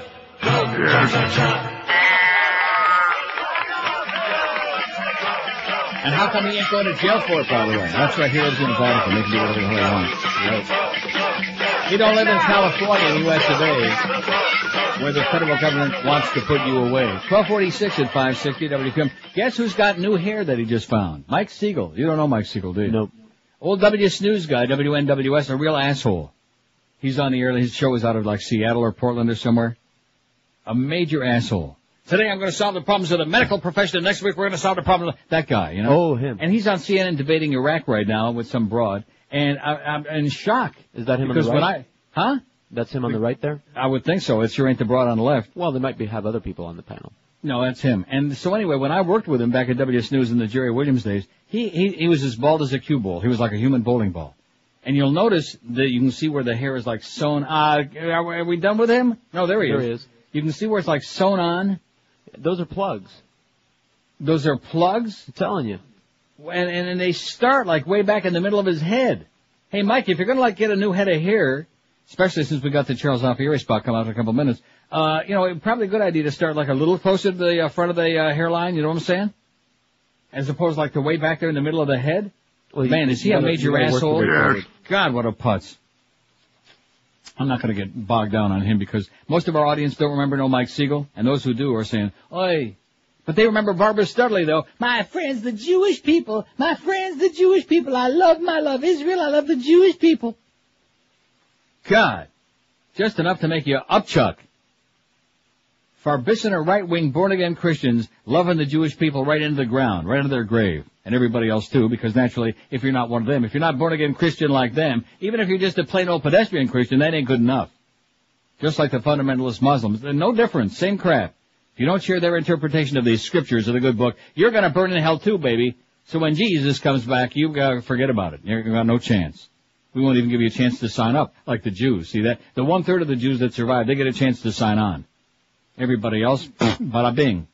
And how come he ain't going to jail for it, by the way? That's right, he lives in the Vatican. They can do whatever the hell he wants. Right. You don't live in California, the U.S. of A., where the federal government wants to put you away. 1246 at 560 WQM. Guess who's got new hair that he just found? Mike Siegel. You don't know Mike Siegel, do you? Nope. Old W Snooze guy, WNWS, a real asshole. He's on the air. His show is out of like Seattle or Portland or somewhere. A major asshole. Today I'm going to solve the problems of the medical profession. Next week we're going to solve the problem of that guy, you know. Oh, him. And he's on CNN debating Iraq right now with some broad. And I'm in shock. Is that him on the because right? Huh? That's him on the right there? I would think so. It sure ain't the broad on the left. Well, they might have other people on the panel. No, that's him. And so anyway, when I worked with him back at WS News in the Jerry Williams days, he was as bald as a cue ball. He was like a human bowling ball. And you'll notice that you can see where the hair is like sewn. Are we done with him? No, there he is. You can see where it's like sewn on. Those are plugs. Those are plugs? I'm telling you. And they start like way back in the middle of his head. Hey, Mike, if you're going to like get a new head of hair, especially since we got the Charles Alfieri spot come out in a couple of minutes, probably a good idea to start like a little closer to the front of the hairline, you know what I'm saying? As opposed like to way back there in the middle of the head. Well, man, is he a major asshole? God, what a putz. I'm not going to get bogged down on him because most of our audience don't remember no Mike Siegel, and those who do are saying, oi. But they remember Barbara Studley, though. My friends, the Jewish people. My friends, the Jewish people. I love Israel. I love the Jewish people. God. Just enough to make you upchuck. Farbissina right-wing born-again Christians loving the Jewish people right into the ground, right into their grave. And everybody else too, because naturally, if you're not one of them, if you're not born-again Christian like them, even if you're just a plain old pedestrian Christian, that ain't good enough. Just like the fundamentalist Muslims. No difference, same crap. If you don't share their interpretation of these scriptures of the good book, you're gonna burn in hell too, baby. So when Jesus comes back, you gotta forget about it. You've got no chance. We won't even give you a chance to sign up, like the Jews. See that? The 1/3 of the Jews that survive, they get a chance to sign on. Everybody else, bada bing.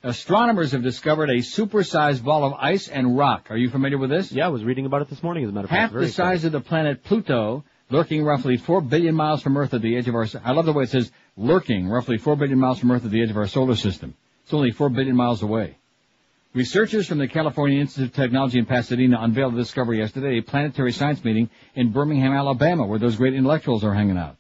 Astronomers have discovered a supersized ball of ice and rock. Are you familiar with this? Yeah, I was reading about it this morning, as a matter of fact. Half the size of the planet Pluto, lurking roughly 4 billion miles from Earth at the edge of our... I love the way it says lurking, roughly 4 billion miles from Earth at the edge of our solar system. It's only 4 billion miles away. Researchers from the California Institute of Technology in Pasadena unveiled the discovery yesterday at a planetary science meeting in Birmingham, Alabama, where those great intellectuals are hanging out.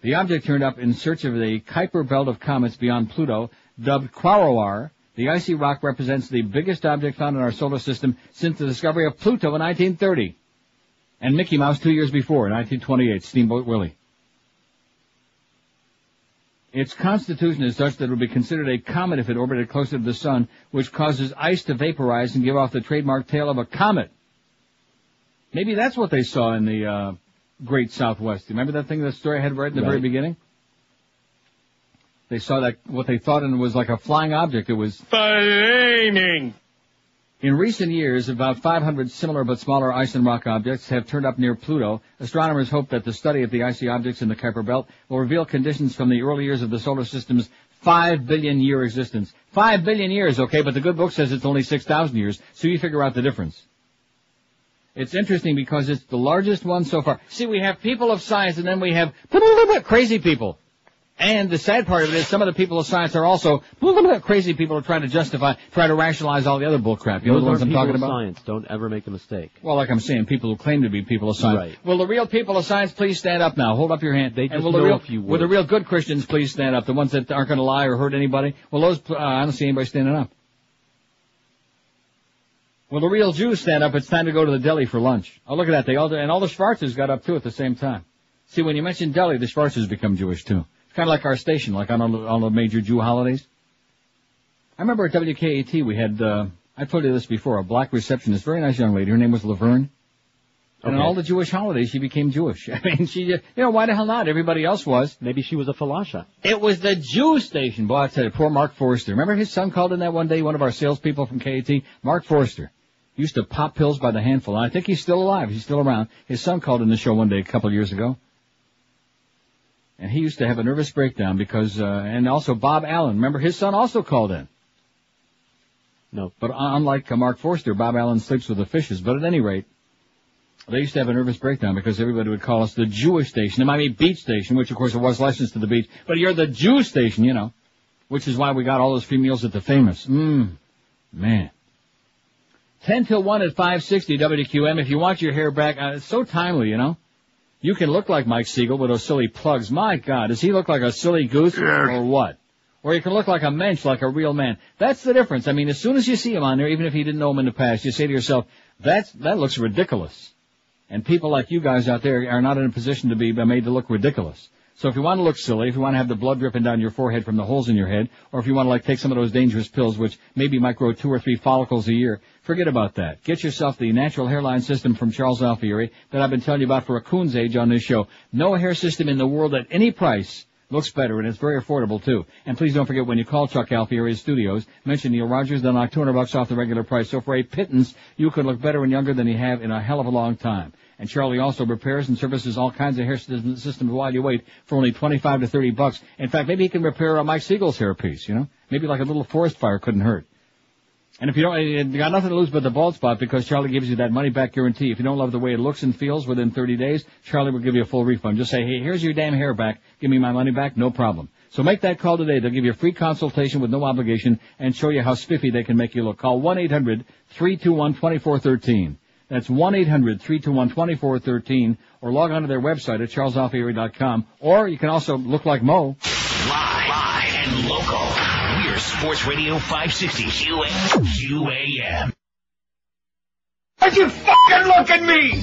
The object turned up in search of the Kuiper belt of comets beyond Pluto, dubbed Quaoar. The icy rock represents the biggest object found in our solar system since the discovery of Pluto in 1930. And Mickey Mouse 2 years before, in 1928, Steamboat Willie. Its constitution is such that it would be considered a comet if it orbited closer to the sun, which causes ice to vaporize and give off the trademark tail of a comet. Maybe that's what they saw in the Great Southwest. Remember that thing, that story I had right in the very beginning? They saw that, what they thought and it was like a flying object. It was flaming. In recent years, about 500 similar but smaller ice and rock objects have turned up near Pluto. Astronomers hope that the study of the icy objects in the Kuiper belt will reveal conditions from the early years of the solar system's 5 billion year existence. 5 billion years, okay, but the good book says it's only 6,000 years, so you figure out the difference. It's interesting because it's the largest one so far. See, we have people of science and then we have crazy people. And the sad part of it is some of the people of science are also crazy people who are trying to justify, try to rationalize all the other bullcrap. You know the ones I'm talking about? Science. Don't ever make the mistake. Well, like I'm saying, people who claim to be people of science. Right. Will the real people of science please stand up now? Hold up your hand. They just will know if you would. Will the real good Christians please stand up? The ones that aren't going to lie or hurt anybody? Well, those, I don't see anybody standing up. Will the real Jews stand up? It's time to go to the deli for lunch. Oh, look at that. They all, and all the Schwarzers got up too at the same time. See, when you mention deli, the Schwarzers become Jewish too. It's kind of like our station, like on all the major Jew holidays. I remember at WKAT we had, I told you this before, a black receptionist, very nice young lady. Her name was Laverne. And on all the Jewish holidays, she became Jewish. I mean, she, why the hell not? Everybody else was. Maybe she was a falasha. It was the Jew station. Boy, I tell you, poor Mark Forster. Remember his son called in that one day, one of our salespeople from KAT? Mark Forster. He used to pop pills by the handful. And I think he's still alive. He's still around. His son called in the show one day a couple of years ago. And he used to have a nervous breakdown because, and also Bob Allen. Remember his son also called in. No. But unlike Mark Forster, Bob Allen sleeps with the fishes. But at any rate, they used to have a nervous breakdown because everybody would call us the Jewish station, the Miami Beach station, which of course it was licensed to the beach. But you're the Jew station, which is why we got all those free meals at the Famous. Man. 10 till 1 at 560 WQM. If you want your hair back, it's so timely, You can look like Mike Siegel with those silly plugs. My God, does he look like a silly goose or what? Or you can look like a mensch, like a real man. That's the difference. I mean, as soon as you see him on there, even if you didn't know him in the past, you say to yourself, that looks ridiculous. And people like you guys out there are not in a position to be made to look ridiculous. So if you want to look silly, if you want to have the blood dripping down your forehead from the holes in your head, or if you want to take some of those dangerous pills, which maybe might grow 2 or 3 follicles a year, forget about that. Get yourself the natural hairline system from Charles Alfieri that I've been telling you about for a coon's age on this show. No hair system in the world at any price looks better, and it's very affordable, too. And please don't forget, when you call Chuck Alfieri's studios, mention Neil Rogers, they'll knock $200 off the regular price. So for a pittance, you can look better and younger than you have in a hell of a long time. And Charlie also repairs and services all kinds of hair systems while you wait for only $25 to $30. In fact, maybe he can repair Mike Siegel's hairpiece, Maybe like a little forest fire couldn't hurt. And if you got nothing to lose but the bald spot, because Charlie gives you that money-back guarantee. If you don't love the way it looks and feels within 30 days, Charlie will give you a full refund. Just say, hey, here's your damn hair back. Give me my money back. No problem. So make that call today. They'll give you a free consultation with no obligation and show you how spiffy they can make you look. Call 1-800-321-2413. That's 1-800-321-2413. Or log on to their website at charlesalfieri.com. Or you can also look like Mo. Live and local. We're Sports Radio 560 QAM. Why'd you fucking look at me?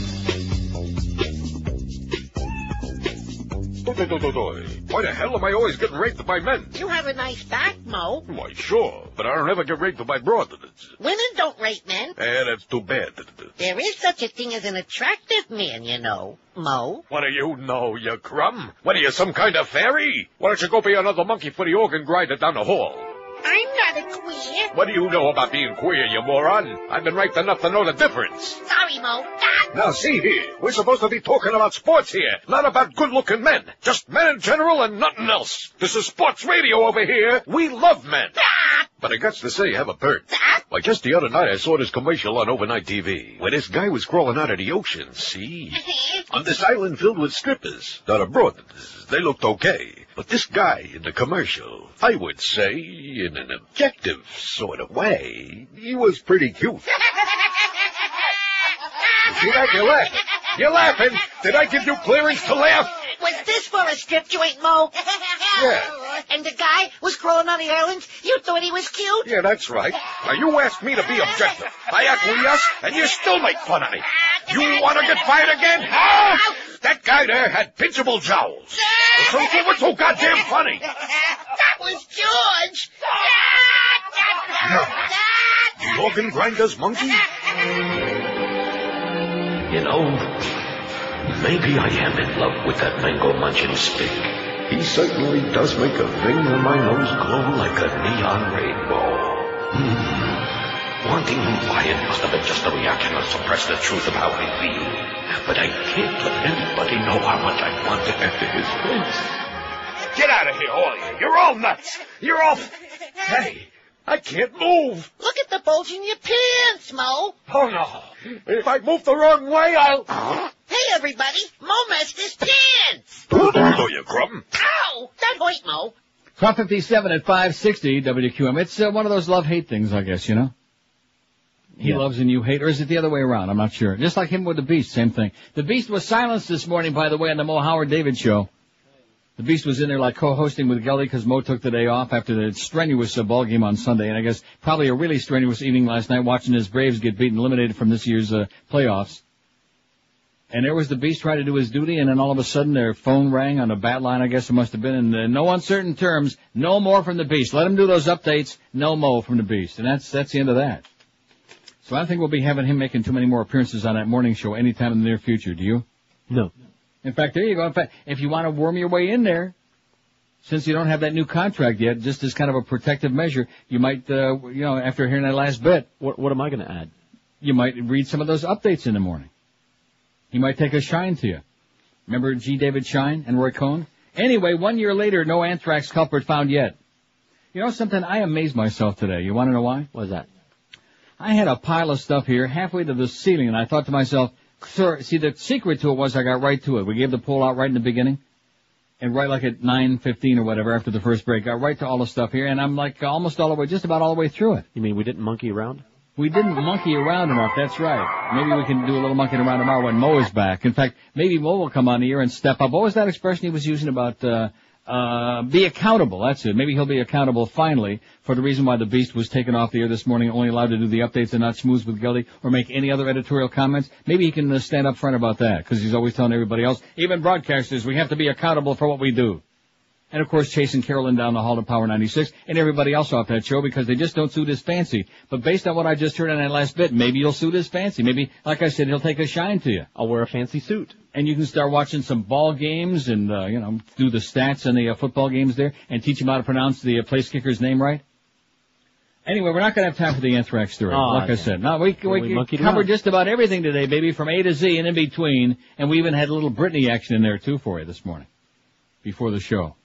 Why the hell am I always getting raped by men? You have a nice back, Mo. Why, sure, but I don't ever get raped by broad. Women don't rape men. That's too bad. There is such a thing as an attractive man, Mo. What do you know, you crumb? What are you, some kind of fairy? Why don't you go be another monkey for the organ grinder down the hall? I'm not a queer. What do you know about being queer, you moron? I've been raped enough to know the difference. Sorry, Mo. Now, see here. We're supposed to be talking about sports here, not about good-looking men. Just men in general and nothing else. This is sports radio over here. We love men. But I got to say, have a bird. Why, just the other night I saw this commercial on overnight TV where this guy was crawling out of the ocean, see? On this island filled with strippers. Now, the broad, they looked okay. But this guy in the commercial, I would say, in an objective sort of way, he was pretty cute. See that? You're laughing. You're laughing. Did I give you clearance to laugh? Was this for a strip joint, Mo? Yeah. And the guy was crawling on the island? You thought he was cute? Yeah, that's right. Now, you asked me to be objective. I acquiesce, and you still make fun of me. You want to get fired again? Huh? That guy there had pinchable jowls. So what's so goddamn funny? That was George. The organ grinder's monkey? You know, maybe I am in love with that mango-munching stick. He certainly does make a thing on my nose glow like a neon rainbow. Wanting him quiet must have been just a reaction to suppress the truth of how I feel. But I can't let anybody know how much I want to enter his face. Get out of here, all of you. You're all nuts. You're all... Hey, I can't move. Look at the bulge in your pants, Mo. Oh, no. If I move the wrong way, I'll... Hey, everybody. Mo messed his pants. Oh, you crumb. Ow! That hurt, Mo. 12:57 at 560 WQM. It's one of those love-hate things, I guess, He loves and you hate, or is it the other way around? I'm not sure. Just like him with the Beast, same thing. The Beast was silenced this morning, by the way, on the Mo Howard David show. The Beast was in there like co-hosting with Gelly because Mo took the day off after the strenuous ball game on Sunday, and I guess probably a really strenuous evening last night watching his Braves get beaten, eliminated from this year's playoffs. And there was the Beast trying to do his duty, and then all of a sudden their phone rang on a bat line, I guess it must have been, and in no uncertain terms, no more from the Beast. Let him do those updates, no Mo from the Beast. And that's the end of that. So I don't think we'll be having him making too many more appearances on that morning show anytime in the near future. Do you? No. In fact, there you go. In fact, if you want to worm your way in there, since you don't have that new contract yet, just as kind of a protective measure, you might, after hearing that last bit. What am I going to add? You might read some of those updates in the morning. He might take a shine to you. Remember G. David Shine and Roy Cohn? Anyway, 1 year later, no anthrax culprit found yet. You know something? I amazed myself today. You want to know why? What is that? I had a pile of stuff here halfway to the ceiling, and I thought to myself, sir, see, the secret to it was I got right to it. We gave the poll out right in the beginning, and right like at 9:15 or whatever after the first break, got right to all the stuff here, and I'm like almost all the way, just about all the way through it. You mean we didn't monkey around? We didn't monkey around enough, that's right. Maybe we can do a little monkeying around tomorrow when Mo is back. In fact, maybe Mo will come on the air and step up. What was that expression he was using about be accountable. That's it. Maybe he'll be accountable finally for the reason why the Beast was taken off the air this morning, only allowed to do the updates and not schmooze with Geldy or make any other editorial comments. Maybe he can stand up front about that, because he's always telling everybody else, even broadcasters, we have to be accountable for what we do. And, of course, chasing Carolyn down the hall to Power 96 and everybody else off that show because they just don't suit his fancy. But based on what I just heard on that last bit, maybe you'll suit his fancy. Maybe, like I said, he'll take a shine to you. I'll wear a fancy suit. And you can start watching some ball games and, do the stats and the football games there and teach him how to pronounce the place kicker's name right. Anyway, we're not going to have time for the anthrax story, like I said. No, we covered just about everything today, baby, from A to Z and in between. And we even had a little Britney action in there, too, for you this morning, before the show.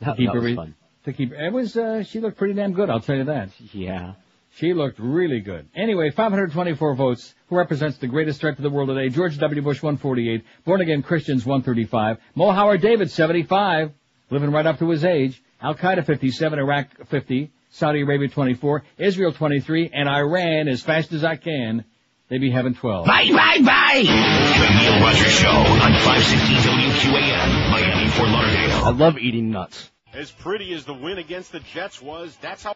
That was fun. She looked pretty damn good, I'll tell you that. Yeah. She looked really good. Anyway, 524 votes. Who represents the greatest threat to the world today? George W. Bush, 148. Born-again Christians, 135. Mo Howard David, 75. Living right up to his age. Al-Qaeda, 57. Iraq, 50. Saudi Arabia, 24. Israel, 23. And Iran, as fast as I can, they be having 12. Bye! The Neil Rogers Show on 560 WQAM, Miami, Fort Lauderdale. I love eating nuts. As pretty as the win against the Jets was, that's how